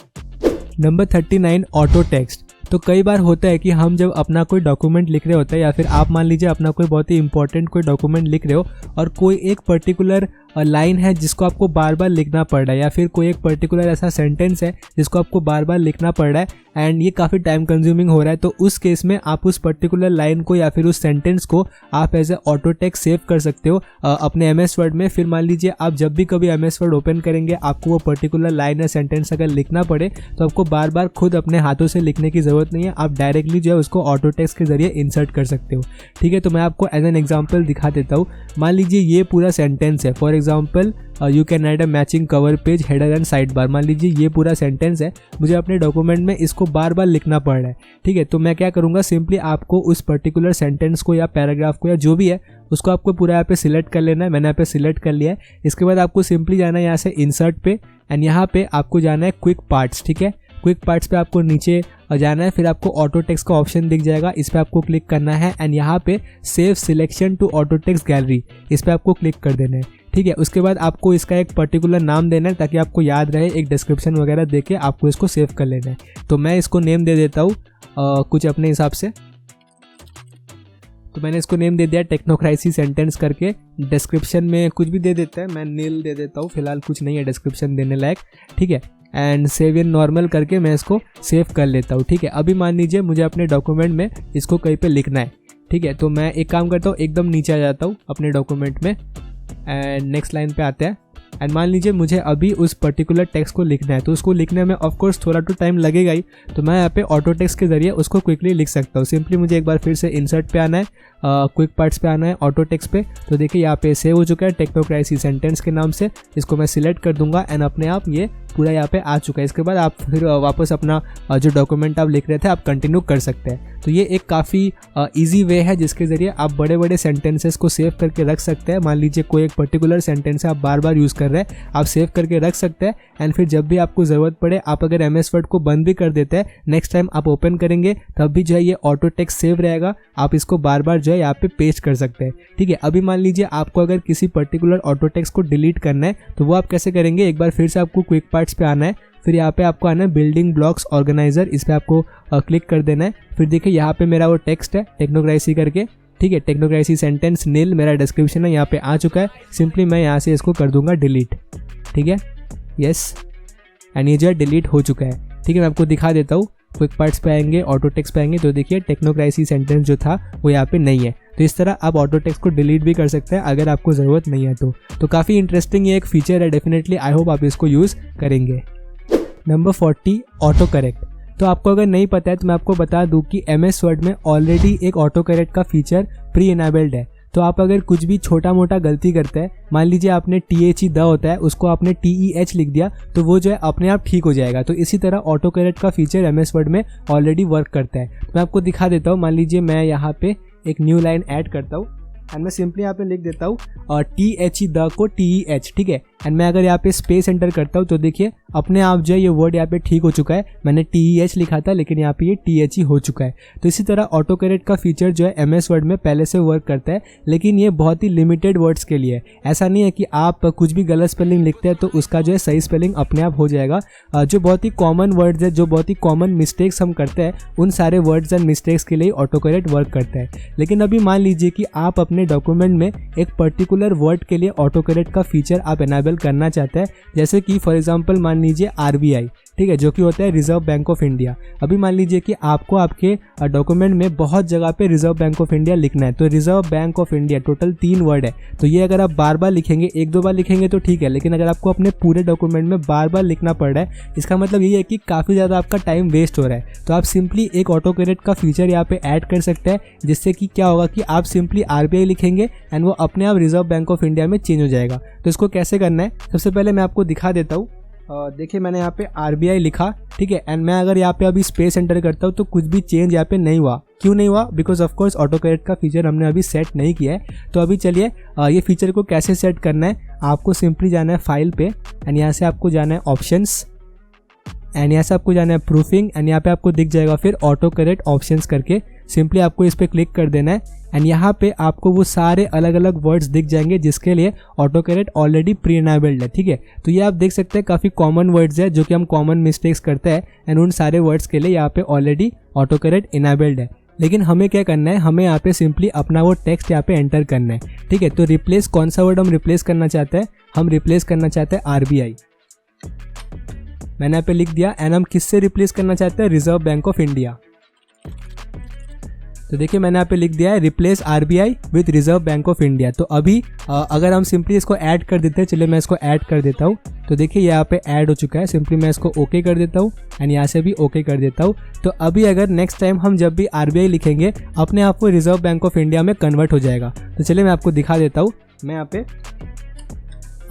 Number 39 auto text. तो कई बार होता है कि हम जब अपना कोई डॉक्यूमेंट लिख रहे होते हैं, या फिर आप मान लीजिए अपना कोई बहुत ही इंपॉर्टेंट कोई डॉक्यूमेंट लिख रहे हो और कोई एक पर्टिकुलर लाइन है जिसको आपको बार बार लिखना पड़ रहा है, या फिर कोई एक पर्टिकुलर ऐसा सेंटेंस है जिसको आपको बार बार लिखना पड़ रहा है एंड ये काफ़ी टाइम कंज्यूमिंग हो रहा है। तो उस केस में आप उस पर्टिकुलर लाइन को या फिर उस सेंटेंस को आप as a auto text save कर सकते हो अपने MS वर्ड में। फिर मान लीजिए आप जब भी कभी MS वर्ड ओपन करेंगे, आपको वो पर्टिकुलर लाइन या सेंटेंस अगर लिखना पड़े तो आपको बार बार खुद अपने हाथों से लिखने की ज़रूरत नहीं है, आप डायरेक्टली जो है उसको ऑटो टेक्स्ट के जरिए इंसर्ट कर सकते हो। ठीक है, तो मैं आपको एज एन एग्जाम्पल दिखा देता हूँ। मान लीजिए ये पूरा सेंटेंस है, for example you can add a matching cover page, header and side bar. मान लीजिए ये पूरा सेंटेंस है, मुझे अपने डॉक्यूमेंट में इसको बार बार लिखना पड़ रहा है। ठीक है, तो मैं क्या करूँगा, सिंपली आपको उस पर्टिकुलर सेंटेंस को या पैराग्राफ को या जो भी है उसको आपको पूरा यहाँ पे सिलेक्ट कर लेना है। मैंने यहाँ पे सिलेक्ट कर लिया है। इसके बाद आपको सिंपली जाना है यहाँ से इंसर्ट पे एंड यहाँ पे आपको जाना है क्विक पार्ट्स। ठीक है, क्विक पार्ट्स पे आपको नीचे जाना है, फिर आपको ऑटो टेक्स्ट का ऑप्शन दिख जाएगा, इस पर आपको क्लिक करना है एंड यहाँ पे save selection to auto text gallery, इस पर आपको क्लिक कर देना है। ठीक है, उसके बाद आपको इसका एक पर्टिकुलर नाम देना है ताकि आपको याद रहे, एक डिस्क्रिप्शन वगैरह देके आपको इसको सेव कर लेना है। तो मैं इसको नेम दे देता हूँ कुछ अपने हिसाब से। तो मैंने इसको नेम दे दिया टेक्नोक्रेसी सेंटेंस करके। डिस्क्रिप्शन में कुछ भी दे देता है, मैं नील दे देता हूँ, फिलहाल कुछ नहीं है डिस्क्रिप्शन देने लायक। ठीक है, एंड सेव इन नॉर्मल करके मैं इसको सेव कर लेता हूँ। ठीक है, अभी मान लीजिए मुझे अपने डॉक्यूमेंट में इसको कहीं पे लिखना है। ठीक है, तो मैं एक काम करता हूँ, एकदम नीचे आ जाता हूँ अपने डॉक्यूमेंट में एंड नेक्स्ट लाइन पे आते हैं। एंड मान लीजिए मुझे अभी उस पर्टिकुलर टेक्स्ट को लिखना है, तो उसको लिखने में ऑफ कोर्स थोड़ा तो टाइम लगेगा ही, तो मैं यहाँ पे ऑटो टेक्स्ट के जरिए उसको क्विकली लिख सकता हूँ। सिंपली मुझे एक बार फिर से इंसर्ट पे आना है, क्विक पार्ट्स पे आना है, ऑटो टेक्स्ट पे। तो देखिए यहाँ पे सेव हो चुका है टेक्नोक्रेसी सेंटेंस के नाम से, इसको मैं सिलेक्ट कर दूंगा एंड अपने आप ये पूरा यहाँ पे आ चुका है। इसके बाद आप फिर वापस अपना जो डॉक्यूमेंट आप लिख रहे थे आप कंटिन्यू कर सकते हैं। तो ये एक काफ़ी ईजी वे है जिसके ज़रिए आप बड़े बड़े सेंटेंसेस को सेव करके रख सकते हैं। मान लीजिए कोई एक पर्टिकुलर सेंटेंस है आप बार बार यूज़ कर रहे हैं, आप सेव करके रख सकते हैं एंड फिर जब भी आपको ज़रूरत पड़े, आप अगर MS वर्ड को बंद भी कर देते हैं, नेक्स्ट टाइम आप ओपन करेंगे तब भी जो है ये ऑटो टेक्स्ट सेव रहेगा, आप इसको बार बार जो है यहाँ पे पेस्ट कर सकते हैं। ठीक है, अभी मान लीजिए आपको अगर किसी पर्टिकुलर ऑटो टेक्स्ट को डिलीट करना है तो वो आप कैसे करेंगे, एक बार फिर से आपको क्विक पार्ट्स पे आना है, फिर यहाँ पे आपको आना है बिल्डिंग ब्लॉक्स ऑर्गेनाइजर, इस पर आपको क्लिक कर देना है। फिर देखिए यहाँ पे मेरा वो टेक्स्ट है टेक्नोक्रेसी करके। ठीक है, टेक्नोक्रेसी सेंटेंस नील मेरा डिस्क्रिप्शन है यहाँ पे आ चुका है। सिंपली मैं यहाँ से इसको कर दूंगा डिलीट। ठीक है, यस, एंड ये जो है डिलीट हो चुका है। ठीक है, मैं आपको दिखा देता हूँ, क्विक पार्ट्स पे आएंगे, ऑटो टेक्स्ट पे आएंगे, तो देखिए टेक्नोक्रेसी सेंटेंस जो था वो यहाँ पे नहीं है। तो इस तरह आप ऑटो टेक्स्ट को डिलीट भी कर सकते हैं अगर आपको ज़रूरत नहीं है तो काफ़ी इंटरेस्टिंग ये एक फीचर है, डेफिनेटली आई होप आप इसको यूज़ करेंगे। Number 40 auto correct. तो आपको अगर नहीं पता है तो मैं आपको बता दूं कि MS वर्ड में ऑलरेडी एक ऑटो करेक्ट का फीचर प्री इनेबल्ड है। तो आप अगर कुछ भी छोटा मोटा गलती करते हैं, मान लीजिए आपने THE द होता है उसको आपने TEH लिख दिया, तो वो जो है अपने आप ठीक हो जाएगा। तो इसी तरह ऑटो करेक्ट का फीचर MS वर्ड में ऑलरेडी वर्क करता है। मैं आपको दिखा देता हूँ, मान लीजिए मैं यहाँ पे एक न्यू लाइन ऐड करता हूँ एंड मैं सिंपली यहाँ पे लिख देता हूँ THE द को TEH। ठीक है, एंड मैं अगर यहाँ पे स्पेस एंटर करता हूँ तो देखिए अपने आप जो है ये वर्ड यहाँ पे ठीक हो चुका है। मैंने TEH लिखा था लेकिन यहाँ पे ये THE हो चुका है। तो इसी तरह ऑटो करेक्ट का फीचर जो है MS वर्ड में पहले से वर्क करता है, लेकिन ये बहुत ही लिमिटेड वर्ड्स के लिए। ऐसा नहीं है कि आप कुछ भी गलत स्पेलिंग लिखते हैं तो उसका जो है सही स्पेलिंग अपने आप हो जाएगा। जो बहुत ही कॉमन वर्ड्स है, जो बहुत ही कॉमन मिस्टेक्स हम करते हैं, उन सारे वर्ड्स एंड मिस्टेक्स के लिए ऑटो करेक्ट वर्क करता है। लेकिन अभी मान लीजिए कि आप अपने डॉक्यूमेंट में एक पर्टिकुलर वर्ड के लिए ऑटो करेक्ट का फीचर आप एनेबल करना चाहते हैं, जैसे कि फॉर एग्जांपल मान लीजिए RBI, ठीक है, जो कि होता है रिजर्व बैंक ऑफ इंडिया। अभी मान लीजिए कि आपको आपके डॉक्यूमेंट में बहुत जगह पे रिजर्व बैंक ऑफ इंडिया लिखना है, तो reserve bank of India total 3 word है। तो ये अगर आप बार बार लिखेंगे, 1-2 बार लिखेंगे तो ठीक है, लेकिन अगर आपको अपने पूरे डॉक्यूमेंट में बार बार लिखना पड़ रहा है, इसका मतलब ये है कि काफ़ी ज़्यादा आपका टाइम वेस्ट हो रहा है। तो आप सिंपली एक ऑटो करेक्ट का फीचर यहाँ पे ऐड कर सकते हैं, जिससे कि क्या होगा कि आप सिंपली RBI लिखेंगे एंड वो अपने आप रिजर्व बैंक ऑफ इंडिया में चेंज हो जाएगा। तो इसको कैसे करना है, सबसे पहले मैं आपको दिखा देता हूँ। देखिए मैंने यहाँ पे RBI लिखा, ठीक है, एंड मैं अगर यहाँ पे अभी स्पेस एंटर करता हूँ तो कुछ भी चेंज यहाँ पे नहीं हुआ। क्यों नहीं हुआ? Because of course auto correct का फीचर हमने अभी सेट नहीं किया है। तो अभी चलिए ये फीचर को कैसे सेट करना है। आपको सिंपली जाना है फाइल पे एंड यहाँ से आपको जाना है ऑप्शंस एंड यहाँ से आपको जाना है प्रूफिंग एंड यहाँ पे आपको दिख जाएगा फिर ऑटो करेक्ट ऑप्शंस करके। सिंपली आपको इस पर क्लिक कर देना है एंड यहाँ पे आपको वो सारे अलग अलग वर्ड्स दिख जाएंगे जिसके लिए auto correct already pre enabled है, ठीक है। तो ये आप देख सकते हैं काफ़ी कॉमन वर्ड्स है जो कि हम कॉमन मिस्टेक्स करते हैं एंड उन सारे वर्ड्स के लिए यहाँ पे ऑलरेडी ऑटो करेक्ट इनेबल्ड है। लेकिन हमें क्या करना है, हमें यहाँ पे सिंपली अपना वो टेक्स्ट यहाँ पे एंटर करना है, ठीक है। तो रिप्लेस, कौन सा वर्ड हम रिप्लेस करना चाहते हैं? हम रिप्लेस करना चाहते हैं RBI। मैंने यहाँ पे लिख दिया एंड हम किससे रिप्लेस करना चाहते हैं? Reserve bank of India. तो देखिए मैंने यहाँ पे लिख दिया है replace RBI with reserve bank of India. तो अभी अगर हम सिंपली इसको ऐड कर देते हैं, चलिए मैं इसको ऐड कर देता हूँ। तो देखिए यहाँ पे ऐड हो चुका है। सिंपली मैं इसको ओके कर देता हूँ एंड यहाँ से भी ओके कर देता हूँ। तो अभी अगर नेक्स्ट टाइम हम जब भी RBI लिखेंगे अपने आप को रिजर्व बैंक ऑफ इंडिया में कन्वर्ट हो जाएगा। तो चलिए मैं आपको दिखा देता हूँ। मैं यहाँ पे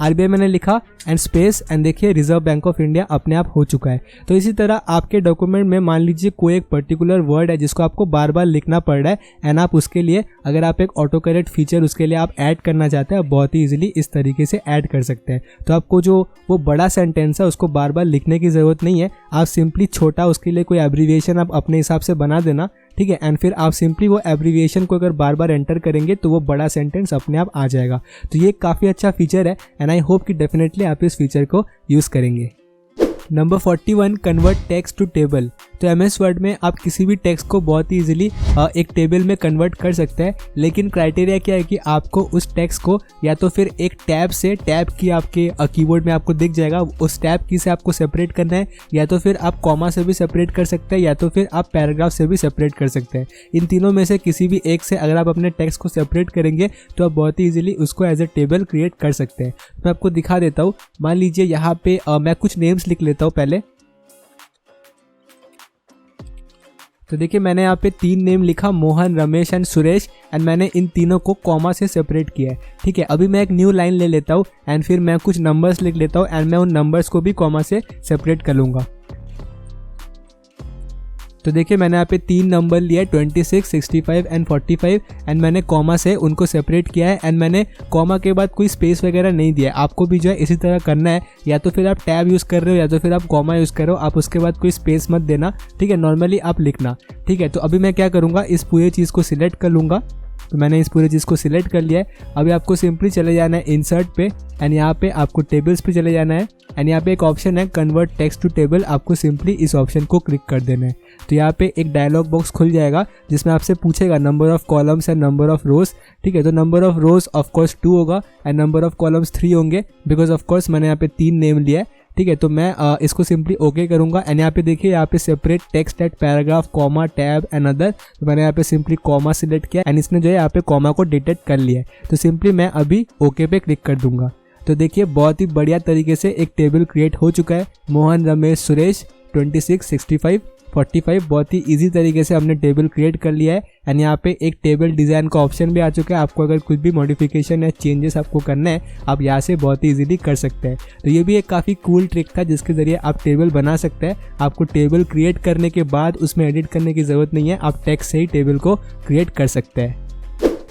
RBI मैंने लिखा एंड स्पेस एंड देखिए रिजर्व बैंक ऑफ इंडिया अपने आप हो चुका है। तो इसी तरह आपके डॉक्यूमेंट में मान लीजिए कोई एक पर्टिकुलर वर्ड है जिसको आपको बार बार लिखना पड़ रहा है एंड आप उसके लिए अगर आप एक ऑटो करेक्ट फीचर उसके लिए आप ऐड करना चाहते हैं, बहुत ही इजीली इस तरीके से ऐड कर सकते हैं। तो आपको जो वो बड़ा सेंटेंस है उसको बार बार लिखने की ज़रूरत नहीं है। आप सिंपली छोटा उसके लिए कोई एब्रीविएशन आप अपने हिसाब से बना देना, ठीक है, एंड फिर आप सिंपली वो एब्रीविएशन को अगर बार बार एंटर करेंगे तो वो बड़ा सेंटेंस अपने आप आ जाएगा। तो ये काफ़ी अच्छा फीचर है एंड आई होप कि डेफिनेटली आप इस फीचर को यूज़ करेंगे। Number 41, convert text to table. तो MS वर्ड में आप किसी भी टेक्स्ट को बहुत ही इजीली एक टेबल में कन्वर्ट कर सकते हैं। लेकिन क्राइटेरिया क्या है कि आपको उस टेक्स्ट को या तो फिर एक टैब से, टैब की आपके कीबोर्ड में आपको दिख जाएगा, उस टैब की से आपको सेपरेट करना है, या तो फिर आप कॉमा से भी सेपरेट कर सकते हैं, या तो फिर आप पैराग्राफ से भी सेपरेट कर सकते हैं। इन तीनों में से किसी भी एक से अगर आप अपने टेक्स्ट को सेपरेट करेंगे तो आप बहुत ही ईजिली उसको एज ए टेबल क्रिएट कर सकते हैं। मैं आपको दिखा देता हूँ। मान लीजिए यहाँ पे मैं कुछ नेम्स लिख लेता हूँ पहले। तो देखिए मैंने यहाँ पे 3 नेम लिखा, मोहन, रमेश एंड सुरेश, एंड मैंने इन तीनों को कॉमा से सेपरेट किया है, ठीक है। अभी मैं एक न्यू लाइन ले लेता हूँ एंड फिर मैं कुछ नंबर्स लिख लेता हूँ एंड मैं उन नंबर्स को भी कॉमा से सेपरेट कर लूँगा। तो देखिए मैंने यहाँ पे 3 नंबर लिया, 26, 65 एंड 45, एंड मैंने कॉमा से उनको सेपरेट किया है एंड मैंने कॉमा के बाद कोई स्पेस वगैरह नहीं दिया। आपको भी जो है इसी तरह करना है, या तो फिर आप टैब यूज़ कर रहे हो या तो फिर आप कॉमा यूज़ कर रहे हो, आप उसके बाद कोई स्पेस मत देना, ठीक है। नॉर्मली आप लिखना, ठीक है। तो अभी मैं क्या करूँगा, इस पूरी चीज़ को सिलेक्ट कर लूँगा। तो मैंने इस पूरी चीज़ को सिलेक्ट कर लिया है। अभी आपको सिंपली चले जाना है इंसर्ट पे एंड यहाँ पे आपको टेबल्स पे चले जाना है एंड यहाँ पे एक ऑप्शन है कन्वर्ट टेक्स्ट टू टेबल। आपको सिंपली इस ऑप्शन को क्लिक कर देना है। तो यहाँ पे एक डायलॉग बॉक्स खुल जाएगा जिसमें आपसे पूछेगा number of columns and number of रोज, ठीक है। तो number of rose of course 2 होगा एंड नंबर ऑफ कॉलम्स 3 होंगे, बिकॉज ऑफ कोर्स मैंने यहाँ पे 3 नेम लिया है, ठीक है। तो मैं इसको सिंपली ओके करूंगा एंड यहाँ पे देखिए यहाँ पे separate text at paragraph, comma, tab and other. तो मैंने यहाँ पे सिंपली कॉमा सिलेक्ट किया एंड इसने जो है यहाँ पे कॉमा को डिटेक्ट कर लिया है। तो सिंपली मैं अभी ओके पे क्लिक कर दूंगा। तो देखिए बहुत ही बढ़िया तरीके से एक टेबल क्रिएट हो चुका है। मोहन, रमेश, सुरेश, 26, 65, 45, बहुत ही इजी तरीके से हमने टेबल क्रिएट कर लिया है एंड यहाँ पे एक टेबल डिज़ाइन का ऑप्शन भी आ चुका है। आपको अगर कुछ भी मॉडिफिकेशन या चेंजेस आपको करना है, आप यहाँ से बहुत ही इजीली कर सकते हैं। तो ये भी एक काफ़ी कूल ट्रिक था जिसके ज़रिए आप टेबल बना सकते हैं। आपको टेबल क्रिएट करने के बाद उसमें एडिट करने की ज़रूरत नहीं है, आप टेक्स्ट से ही टेबल को क्रिएट कर सकते हैं।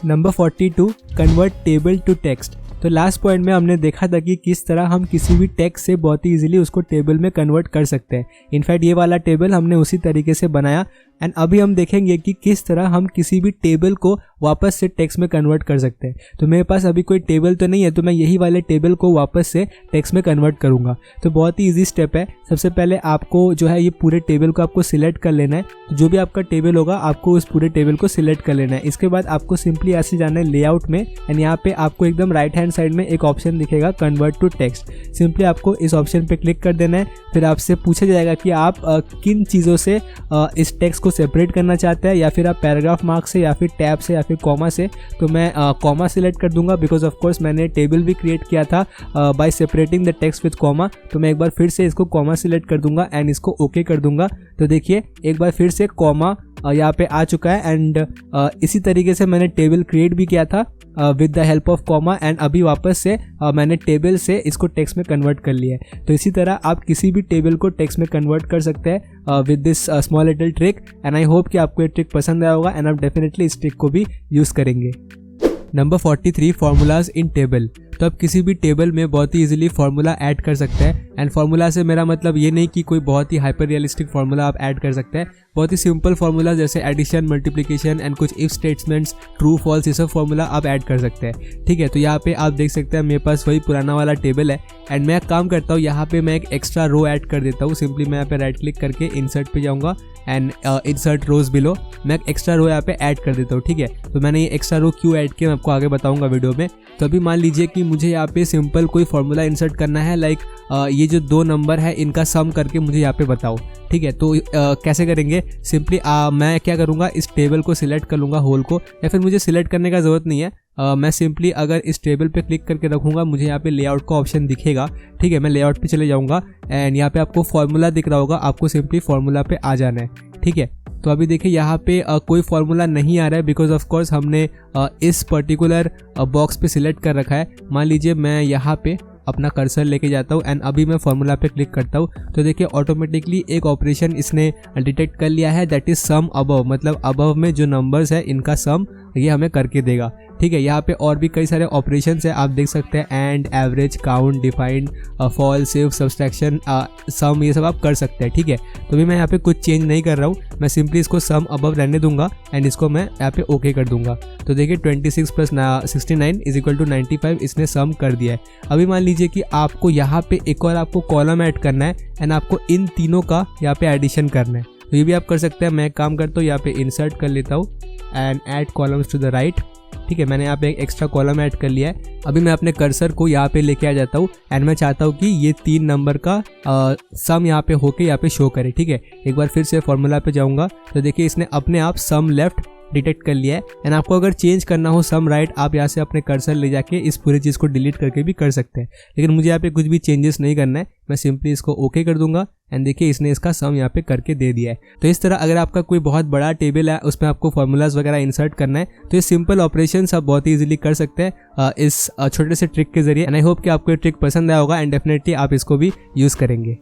Number 42, convert table to text. तो लास्ट पॉइंट में हमने देखा था कि किस तरह हम किसी भी टेक्स्ट से बहुत ही इजीली उसको टेबल में कन्वर्ट कर सकते हैं। इनफैक्ट ये वाला टेबल हमने उसी तरीके से बनाया एंड अभी हम देखेंगे कि किस तरह हम किसी भी टेबल को वापस से टेक्स्ट में कन्वर्ट कर सकते हैं। तो मेरे पास अभी कोई टेबल तो नहीं है, तो मैं यही वाले टेबल को वापस से टेक्स्ट में कन्वर्ट करूंगा। तो बहुत ही इजी स्टेप है। सबसे पहले आपको जो है ये पूरे टेबल को आपको सिलेक्ट कर लेना है। तो जो भी आपका टेबल होगा आपको उस पूरे टेबल को सिलेक्ट कर लेना है। इसके बाद आपको सिंपली ऐसे जाना है लेआउट में एंड यहाँ पे आपको एकदम राइट हैंड साइड में एक ऑप्शन दिखेगा कन्वर्ट टू टेक्स्ट। सिंपली आपको इस ऑप्शन पे क्लिक कर देना है। फिर आपसे पूछा जाएगा कि आप किन चीज़ों से इस टेक्स्ट को सेपरेट करना चाहते हैं, या फिर आप पैराग्राफ मार्क से, या फिर टैब से, या फिर कॉमा से। तो मैं कॉमा सिलेक्ट कर दूंगा बिकॉज ऑफ कोर्स मैंने टेबल भी क्रिएट किया था bye separating the text with comma. तो मैं एक बार फिर से इसको कॉमा सिलेक्ट कर दूंगा एंड इसको ओके कर दूंगा। तो देखिए एक बार फिर से कॉमा यहाँ पे आ चुका है एंड इसी तरीके से मैंने टेबल क्रिएट भी किया था with the help of comma and अभी वापस से मैंने टेबल से इसको टेक्स्ट में कन्वर्ट कर लिया है। तो इसी तरह आप किसी भी टेबल को टेक्स्ट में कन्वर्ट कर सकते हैं with this small little trick. And I hope कि आपको ये ट्रिक पसंद आया होगा एंड आप डेफिनेटली इस ट्रिक को भी यूज़ करेंगे। नंबर 43 फार्मूलाज इन टेबल। तो आप किसी भी टेबल में बहुत ही इजीली फार्मूला ऐड कर सकते हैं। एंड फार्मूला से मेरा मतलब ये नहीं कि कोई बहुत ही हाइपर रियलिस्टिक फार्मूला आप ऐड कर सकते हैं। बहुत ही सिंपल फार्मूला जैसे एडिशन, मल्टीप्लिकेशन एंड कुछ इफ स्टेटमेंट्स, ट्रू फॉल्स, ये सब फार्मूला आप ऐड कर सकते हैं। ठीक है, तो यहाँ पे आप देख सकते हैं मेरे पास वही पुराना वाला टेबल है एंड मैं एक काम करता हूँ, यहाँ पे मैं एक एक्स्ट्रा रो ऐड कर देता हूँ। सिंपली मैं यहाँ पे राइट क्लिक करके इंसर्ट पे जाऊँगा एंड इंसर्ट रोज बिलो, मैं एक एक्स्ट्रा रो यहाँ पे ऐड कर देता हूँ। ठीक है, तो मैंने ये एक्स्ट्रा रो क्यों ऐड किया मैं आपको आगे बताऊँगा वीडियो में। तो अभी मान लीजिए कि मुझे यहाँ पे सिंपल कोई फार्मूला इंसर्ट करना है, लाइक ये जो दो नंबर है इनका सम करके मुझे यहाँ पे बताओ। ठीक है, तो कैसे करेंगे, सिंपली मैं क्या करूँगा, इस टेबल को सिलेक्ट कर लूँगा होल को, या फिर मुझे सिलेक्ट करने का ज़रूरत नहीं है। मैं सिंपली अगर इस टेबल पे क्लिक करके रखूँगा मुझे यहाँ पे लेआउट का ऑप्शन दिखेगा। ठीक है, मैं लेआउट पे चले जाऊँगा एंड यहाँ पे आपको फार्मूला दिख रहा होगा, आपको सिंपली फार्मूला पे आ जाना है। ठीक है, तो अभी देखिए यहाँ पे कोई फार्मूला नहीं आ रहा है बिकॉज ऑफ कोर्स हमने इस पर्टिकुलर बॉक्स पे सिलेक्ट कर रखा है। मान लीजिए मैं यहाँ पे अपना कर्सर लेके जाता हूँ एंड अभी मैं फार्मूला पे क्लिक करता हूँ तो देखिए ऑटोमेटिकली एक ऑपरेशन इसने डिटेक्ट कर लिया है, दैट इज सम अबव, मतलब अबव में जो नंबर्स है इनका सम ये हमें करके देगा। ठीक है, यहाँ पे और भी कई सारे ऑपरेशंस है, आप देख सकते हैं and, average, count, defined, fall, सिर्फ, सब्सट्रैक्शन, सम, ये सब आप कर सकते हैं। ठीक है, तो भी मैं यहाँ पे कुछ चेंज नहीं कर रहा हूँ, मैं सिंपली इसको सम अबव रहने दूंगा एंड इसको मैं यहाँ पे ओके कर दूंगा। तो देखिए 26 + 69 = 95 इसने सम कर दिया है। अभी मान लीजिए कि आपको यहाँ पे एक और आपको कॉलम ऐड करना है एंड आपको इन तीनों का यहाँ पे एडिशन करना है, तो ये भी आप कर सकते हैं। मैं एक काम करता हूँ, यहाँ पे इंसर्ट कर लेता हूँ and add columns to the right. ठीक है, मैंने यहाँ पे एक एक्स्ट्रा कॉलम ऐड कर लिया है। अभी मैं अपने कर्सर को यहाँ पे लेके आ जाता हूँ एंड मैं चाहता हूँ कि ये 3 नंबर का सम यहाँ पे होके यहाँ पे शो करे। ठीक है, एक बार फिर से फार्मूला पे जाऊँगा तो देखिए इसने अपने आप सम लेफ्ट डिटेक्ट कर लिया है एंड आपको अगर चेंज करना हो सम राइट, आप यहाँ से अपने कर्सर ले जाके इस पूरी चीज़ को डिलीट करके भी कर सकते हैं, लेकिन मुझे यहाँ पे कुछ भी चेंजेस नहीं करना है। मैं सिंपली इसको ओके कर दूंगा एंड देखिए इसने इसका सम यहाँ पे करके दे दिया है। तो इस तरह अगर आपका कोई बहुत बड़ा टेबल है उसमें आपको फार्मूलाज वगैरह इंसर्ट करना है तो ये सिंपल ऑपरेशंस आप बहुत ही इजीली कर सकते हैं इस छोटे से ट्रिक के जरिए। एंड आई होप कि आपको ये ट्रिक पसंद आया होगा एंड डेफिनेटली आप इसको भी यूज़ करेंगे।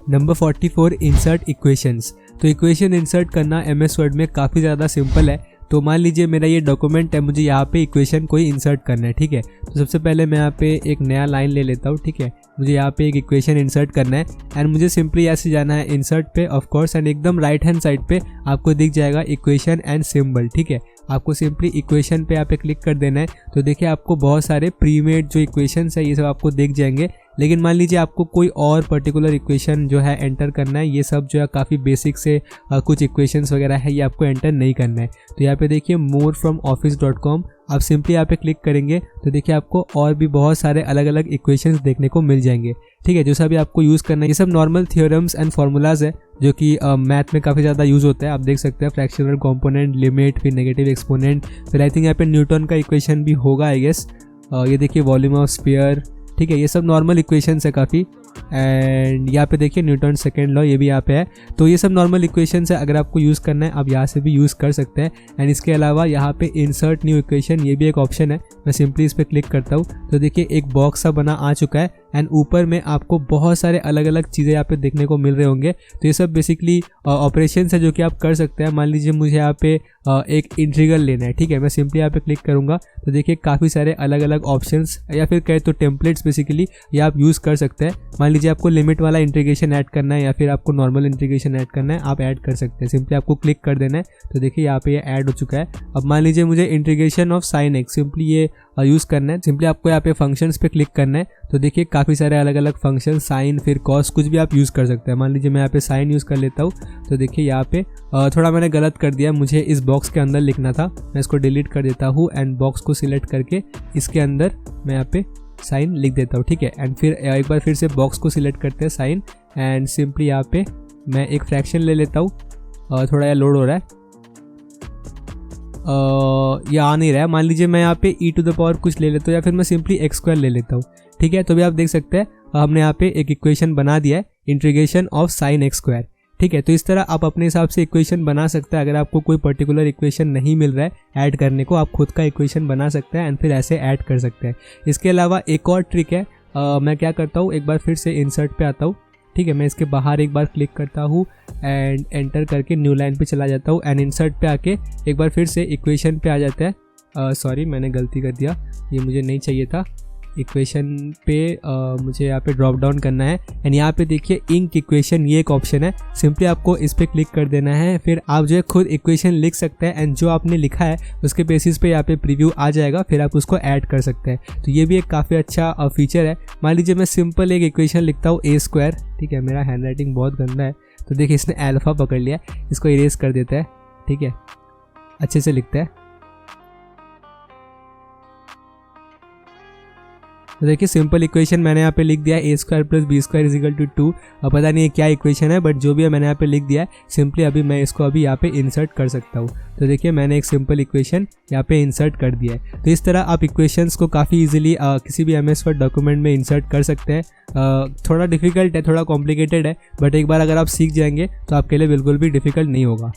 Number 44 insert equations. तो इक्वेशन इंसर्ट करना MS वर्ड में काफ़ी ज़्यादा सिंपल है। तो मान लीजिए मेरा ये डॉक्यूमेंट है, मुझे यहाँ पे इक्वेशन कोई इंसर्ट करना है। ठीक है, तो सबसे पहले मैं यहाँ पे एक नया लाइन ले लेता हूँ। ठीक है, मुझे यहाँ पे एक इक्वेशन इंसर्ट करना है एंड मुझे सिंपली ऐसे जाना है इंसर्ट पे ऑफ कोर्स एंड एकदम राइट हैंड साइड पे आपको दिख जाएगा इक्वेशन एंड सिंबल। ठीक है, आपको सिंपली इक्वेशन पे यहाँ पे क्लिक कर देना है तो देखिए आपको बहुत सारे प्रीमेड जो इक्वेशंस है ये सब आपको दिख जाएंगे। लेकिन मान लीजिए आपको कोई और पर्टिकुलर इक्वेशन जो है एंटर करना है, ये सब जो है काफ़ी बेसिक से कुछ इक्वेशंस वगैरह है ये आपको एंटर नहीं करना है। तो यहाँ पे देखिए मोर फ्रॉम office.com, आप सिंपली यहाँ पे क्लिक करेंगे तो देखिए आपको और भी बहुत सारे अलग अलग इक्वेशंस देखने को मिल जाएंगे। ठीक है, जो सब आपको यूज़ करना है ये सब नॉर्मल थियोरम्स एंड फार्मूलाज है जो कि मैथ में काफ़ी ज़्यादा यूज़ होता है। आप देख सकते हैं फ्रैक्शनल कंपोनेंट, लिमिट, फिर नेगेटिव एक्सपोनेंट, फिर आई थिंक यहाँ पे न्यूटन का इक्वेशन भी होगा आई गेस। ये देखिए वॉल्यूम ऑफ स्फीयर। ठीक है, ये सब नॉर्मल इक्वेशंस है काफ़ी। एंड यहाँ पे देखिए न्यूटन सेकेंड लॉ, ये भी यहाँ पे है। तो ये सब नॉर्मल इक्वेशंस है, अगर आपको यूज़ करना है आप यहाँ से भी यूज़ कर सकते हैं। एंड इसके अलावा यहाँ पे इंसर्ट न्यू इक्वेशन, ये भी एक ऑप्शन है। मैं सिंपली इस पर क्लिक करता हूँ तो देखिए एक बॉक्स सा बना आ चुका है एंड ऊपर में आपको बहुत सारे अलग अलग चीज़ें यहाँ पे देखने को मिल रहे होंगे। तो ये सब बेसिकली ऑपरेशंस है जो कि आप कर सकते हैं। मान लीजिए मुझे यहाँ पे एक इंटीग्रल लेना है। ठीक है, मैं सिंपली यहाँ पे क्लिक करूँगा तो देखिए काफ़ी सारे अलग अलग ऑप्शंस या फिर कहे तो टेम्पलेट्स बेसिकली ये आप यूज़ कर सकते हैं। मान लीजिए आपको लिमिट वाला इंटीग्रेशन ऐड करना है या फिर आपको नॉर्मल इंटीग्रेशन ऐड करना है, आप ऐड कर सकते हैं। सिंपली आपको क्लिक कर देना है तो देखिए यहाँ पे ये ऐड हो चुका है। अब मान लीजिए मुझे integration of sin x simply ये यूज़ करना है। सिंपली आपको यहाँ पे फंक्शंस पे क्लिक करना है तो देखिए काफ़ी सारे अलग अलग फंक्शन, साइन फिर कॉस कुछ भी आप यूज़ कर सकते हैं। मान लीजिए मैं यहाँ पे साइन यूज़ कर लेता हूँ तो देखिए यहाँ पे थोड़ा मैंने गलत कर दिया, मुझे इस बॉक्स के अंदर लिखना था, मैं इसको डिलीट कर देता हूँ एंड बॉक्स को सिलेक्ट करके इसके अंदर मैं यहाँ पे साइन लिख देता हूँ। ठीक है, एंड फिर एक बार फिर से बॉक्स को सिलेक्ट करते हैं साइन एंड सिंपली यहाँ पे मैं एक फ्रैक्शन ले लेता हूँ। थोड़ा यह लोड हो रहा है, ये आ नहीं रहा है। मान लीजिए मैं यहाँ पे e⁻ कुछ ले लेता हूँ या फिर मैं सिंपली x² ले लेता हूँ। ठीक है, तो भी आप देख सकते हैं हमने यहाँ पे एक इक्वेशन बना दिया है इंटीग्रेशन ऑफ sin x²। ठीक है। तो इस तरह आप अपने हिसाब से इक्वेशन बना सकते हैं। अगर आपको कोई पर्टिकुलर इक्वेशन नहीं मिल रहा है ऐड करने को, आप खुद का इक्वेशन बना सकते हैं एंड फिर ऐसे ऐड कर सकते हैं। इसके अलावा एक और ट्रिक है, मैं क्या करता हूँ, एक बार फिर से इंसर्ट पे आता हूँ, ठीक है। मैं इसके बाहर एक बार क्लिक करता हूँ एंड एंटर करके न्यू लाइन पे चला जाता हूँ एंड इंसर्ट पे आके एक बार फिर से इक्वेशन पे आ जाता है। सॉरी, मैंने गलती कर दिया, ये मुझे नहीं चाहिए था। इक्वेशन पे मुझे यहाँ पे ड्रॉप डाउन करना है एंड यहाँ पे देखिए इंक इक्वेशन, ये एक ऑप्शन है। सिंपली आपको इस पर क्लिक कर देना है, फिर आप जो है खुद इक्वेशन लिख सकते हैं एंड जो आपने लिखा है उसके बेसिस पे यहाँ पे प्रीव्यू आ जाएगा, फिर आप उसको ऐड कर सकते हैं। तो ये भी एक काफ़ी अच्छा फीचर है। मान लीजिए मैं सिंपल एक इक्वेशन लिखता हूँ a², ठीक है। मेरा हैंड राइटिंग बहुत गंदा है, तो देखिए इसने अल्फा पकड़ लिया, इसको इरेज कर देता है, ठीक है। अच्छे से लिखता है, तो देखिए सिंपल इक्वेशन मैंने यहाँ पे लिख दिया a² + b² = 2। अब पता नहीं है क्या इक्वेशन है, बट जो भी है मैंने यहाँ पे लिख दिया है। सिंपली अभी मैं इसको अभी यहाँ पे इंसर्ट कर सकता हूँ। तो देखिए मैंने एक सिंपल इक्वेशन यहाँ पे इंसर्ट कर दिया है। तो इस तरह आप इक्वेशंस को काफ़ी इजीली किसी भी MS वर्ड डॉक्यूमेंट में इंसर्ट कर सकते हैं। थोड़ा डिफिकल्ट है, थोड़ा कॉम्प्लिकेटेड है, बट एक बार अगर आप सीख जाएंगे तो आपके लिए बिल्कुल भी डिफिकल्ट नहीं होगा।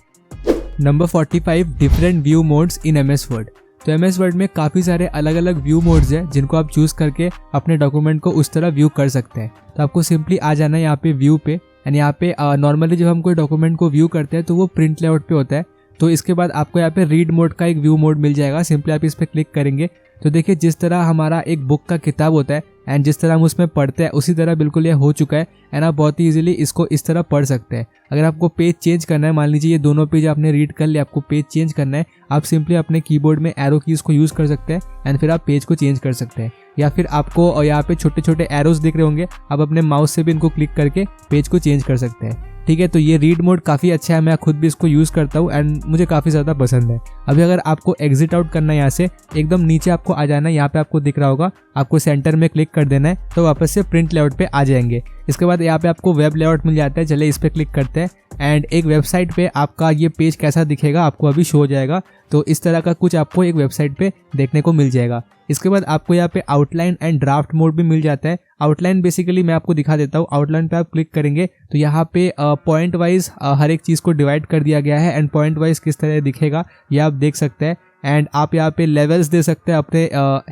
नंबर 45, डिफरेंट व्यू मोड्स इन MS वर्ड। तो MS वर्ड में काफ़ी सारे अलग अलग व्यू मोड्स हैं जिनको आप चूज़ करके अपने डॉक्यूमेंट को उस तरह व्यू कर सकते हैं। तो आपको सिंपली आ जाना है यहाँ पे व्यू पे एंड यहाँ पे नॉर्मली जब हम कोई डॉक्यूमेंट को व्यू करते हैं तो वो प्रिंट लेआउट पे होता है। तो इसके बाद आपको यहाँ पे रीड मोड का एक व्यू मोड मिल जाएगा। सिंपली आप इस पर क्लिक करेंगे तो देखिए जिस तरह हमारा एक बुक का किताब होता है एंड जिस तरह हम उसमें पढ़ते हैं उसी तरह बिल्कुल ये हो चुका है एंड आप बहुत ही इजीली इसको इस तरह पढ़ सकते हैं। अगर आपको पेज चेंज करना है, मान लीजिए ये दोनों पेज आपने रीड कर लिया, आपको पेज चेंज करना है, आप सिंपली अपने कीबोर्ड में एरो कीज़ को यूज़ कर सकते हैं एंड फिर आप पेज को चेंज कर सकते हैं। या फिर आपको यहाँ पे छोटे छोटे एरोज दिख रहे होंगे, आप अपने माउस से भी इनको क्लिक करके पेज को चेंज कर सकते हैं, ठीक है। तो ये रीड मोड काफ़ी अच्छा है, मैं खुद भी इसको यूज़ करता हूँ एंड मुझे काफ़ी ज़्यादा पसंद है। अभी अगर आपको एग्जिट आउट करना है यहाँ से, एकदम नीचे आपको आ जाना है, यहाँ पे आपको दिख रहा होगा, आपको सेंटर में क्लिक कर देना है तो वापस से प्रिंट लेआउट पे आ जाएंगे। इसके बाद यहाँ पे आपको वेब लेआउट मिल जाता है, चलिए इस पर क्लिक करते हैं एंड एक वेबसाइट पे आपका ये पेज कैसा दिखेगा आपको अभी शो हो जाएगा। तो इस तरह का कुछ आपको एक वेबसाइट पे देखने को मिल जाएगा। इसके बाद आपको यहाँ पे आउटलाइन एंड ड्राफ्ट मोड भी मिल जाता है। आउटलाइन बेसिकली मैं आपको दिखा देता हूँ। आउटलाइन पे आप क्लिक करेंगे तो यहाँ पे पॉइंट वाइज हर एक चीज़ को डिवाइड कर दिया गया है एंड पॉइंट वाइज किस तरह दिखेगा ये आप देख सकते हैं। एंड आप यहाँ पे लेवल्स दे सकते हैं अपने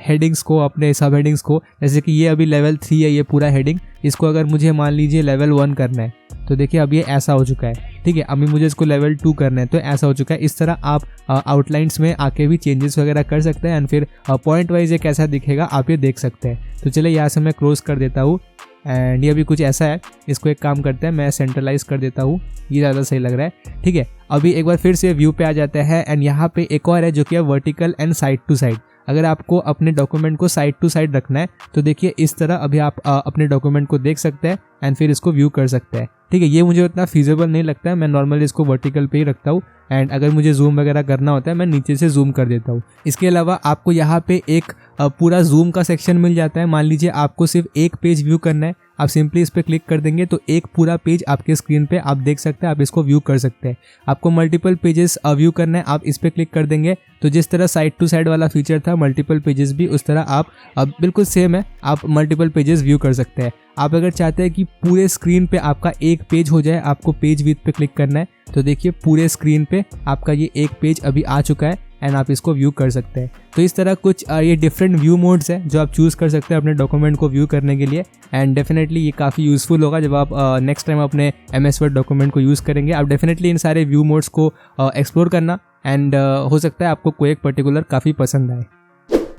हेडिंग्स को, अपने सब हेडिंग्स को। जैसे कि ये अभी लेवल 3 है ये पूरा हेडिंग, इसको अगर मुझे मान लीजिए लेवल 1 करना है तो देखिए अब ये ऐसा हो चुका है, ठीक है। अभी मुझे इसको लेवल 2 करना है तो ऐसा हो चुका है। इस तरह आप आउटलाइंस में आके भी चेंजेस वगैरह कर सकते हैं एंड फिर पॉइंट वाइज ये कैसा दिखेगा आप ये देख सकते हैं। तो चलिए यहाँ से मैं क्लोज कर देता हूँ एंड ये अभी कुछ ऐसा है। इसको एक काम करते हैं, मैं सेंट्रलाइज कर देता हूँ, ये ज़्यादा सही लग रहा है, ठीक है। अभी एक बार फिर से व्यू पे आ जाता है एंड यहाँ पे एक और है जो कि है vertical and side to side. अगर आपको अपने डॉक्यूमेंट को साइड टू साइड रखना है तो देखिए इस तरह अभी आप अपने डॉक्यूमेंट को देख सकते हैं एंड फिर इसको व्यू कर सकते हैं, ठीक है। ये मुझे उतना फीजिबल नहीं लगता है, मैं नॉर्मली इसको वर्टिकल पे ही रखता हूँ एंड अगर मुझे जूम वगैरह करना होता है मैं नीचे से जूम कर देता हूँ। इसके अलावा आपको यहाँ पे एक पूरा जूम का सेक्शन मिल जाता है। मान लीजिए आपको सिर्फ एक पेज व्यू करना है, आप सिंपली इस पर क्लिक कर देंगे तो एक पूरा पेज आपके स्क्रीन पे आप देख सकते हैं, आप इसको व्यू कर सकते हैं। आपको मल्टीपल पेजेस व्यू करना है, आप इस पर क्लिक कर देंगे तो जिस तरह साइड टू साइड वाला फीचर था मल्टीपल पेजेस भी उस तरह आप बिल्कुल सेम है, आप मल्टीपल पेजेस व्यू कर सकते हैं। आप अगर चाहते हैं कि पूरे स्क्रीन पे आपका एक पेज हो जाए, आपको पेज विड्थ पे क्लिक करना है तो देखिए पूरे स्क्रीन पे आपका ये एक पेज अभी आ चुका है एंड आप इसको व्यू कर सकते हैं। तो इस तरह कुछ ये डिफरेंट व्यू मोड्स हैं जो आप चूज़ कर सकते हैं अपने डॉक्यूमेंट को व्यू करने के लिए एंड डेफिनेटली ये काफ़ी यूज़फुल होगा जब आप नेक्स्ट टाइम अपने MS वर्ड डॉक्यूमेंट को यूज़ करेंगे। आप डेफिनेटली इन सारे व्यू मोड्स को एक्सप्लोर करना एंड हो सकता है आपको कोई एक पर्टिकुलर काफ़ी पसंद आए।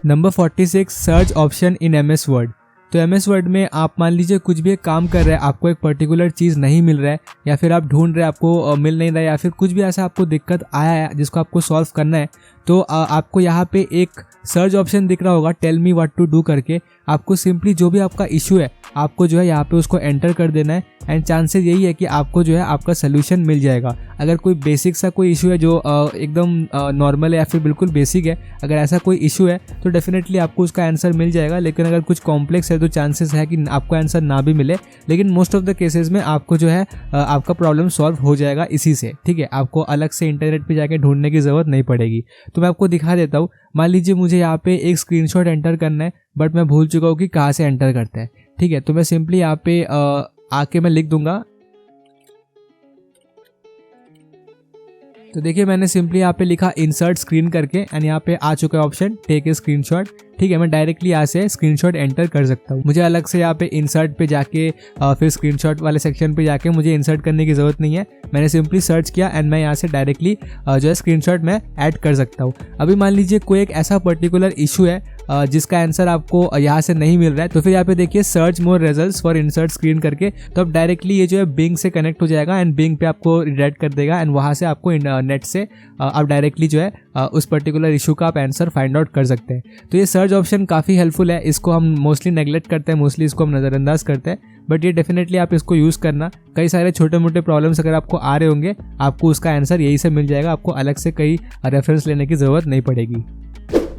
Number 46, search option in MS word. तो MS वर्ड में आप मान लीजिए कुछ भी एक काम कर रहे हैं, आपको एक पर्टिकुलर चीज़ नहीं मिल रहा है या फिर आप ढूंढ रहे हैं आपको मिल नहीं रहा है या फिर कुछ भी ऐसा आपको दिक्कत आया है जिसको आपको सॉल्व करना है तो आपको यहाँ पे एक सर्च ऑप्शन दिख रहा होगा tell me what to do करके। आपको सिंपली जो भी आपका इशू है आपको जो है यहाँ पे उसको एंटर कर देना है एंड चांसेस यही है कि आपको जो है आपका सोल्यूशन मिल जाएगा। अगर कोई बेसिक सा कोई इशू है जो एकदम नॉर्मल है या फिर बिल्कुल बेसिक है, अगर ऐसा कोई इशू है तो डेफिनेटली आपको उसका आंसर मिल जाएगा। लेकिन अगर कुछ कॉम्प्लेक्स है तो चांसेस है कि आपको आंसर ना भी मिले, लेकिन मोस्ट ऑफ द केसेस में आपको जो है आपका प्रॉब्लम सॉल्व हो जाएगा इसी से, ठीक है। आपको अलग से इंटरनेट पर जाके ढूंढने की ज़रूरत नहीं पड़ेगी। तो मैं आपको दिखा देता हूँ। मान लीजिए मुझे यहाँ पे एक स्क्रीनशॉट एंटर करना है बट मैं भूल चुका हूँ कि कहाँ से एंटर करते हैं, ठीक है। तो मैं सिंपली यहाँ पे आके मैं लिख दूंगा तो देखिए मैंने सिंपली यहाँ पे लिखा इंसर्ट स्क्रीन करके एंड यहाँ पे आ चुका है ऑप्शन टेक ए स्क्रीनशॉट। ठीक है, मैं डायरेक्टली यहाँ से स्क्रीनशॉट एंटर कर सकता हूँ। मुझे अलग से यहाँ पे इंसर्ट पे जाके फिर स्क्रीनशॉट वाले सेक्शन पे जाके मुझे इंसर्ट करने की ज़रूरत नहीं है। मैंने सिंपली सर्च किया एंड मैं यहाँ से डायरेक्टली जो है स्क्रीनशॉट में ऐड कर सकता हूँ। अभी मान लीजिए कोई एक ऐसा पर्टिकुलर इशू है जिसका आंसर आपको यहाँ से नहीं मिल रहा है, तो फिर यहाँ पे देखिए search more results for insert screen करके, तो अब डायरेक्टली ये जो है बिंग से कनेक्ट हो जाएगा एंड बिंग पे आपको रिडायरेक्ट कर देगा एंड वहाँ से आपको नेट से आप डायरेक्टली जो है उस पर्टिकुलर इशू का आप आंसर फाइंड आउट कर सकते हैं। तो ये सर्च ऑप्शन काफ़ी हेल्पफुल है, इसको हम मोस्टली नेगलेक्ट करते हैं, मोस्टली इसको हम नज़रअंदाज करते हैं, बट ये डेफिनेटली आप इसको यूज़ करना। कई सारे छोटे मोटे प्रॉब्लम्स अगर आपको आ रहे होंगे आपको उसका आंसर यही से मिल जाएगा, आपको अलग से कई रेफरेंस लेने की ज़रूरत नहीं पड़ेगी।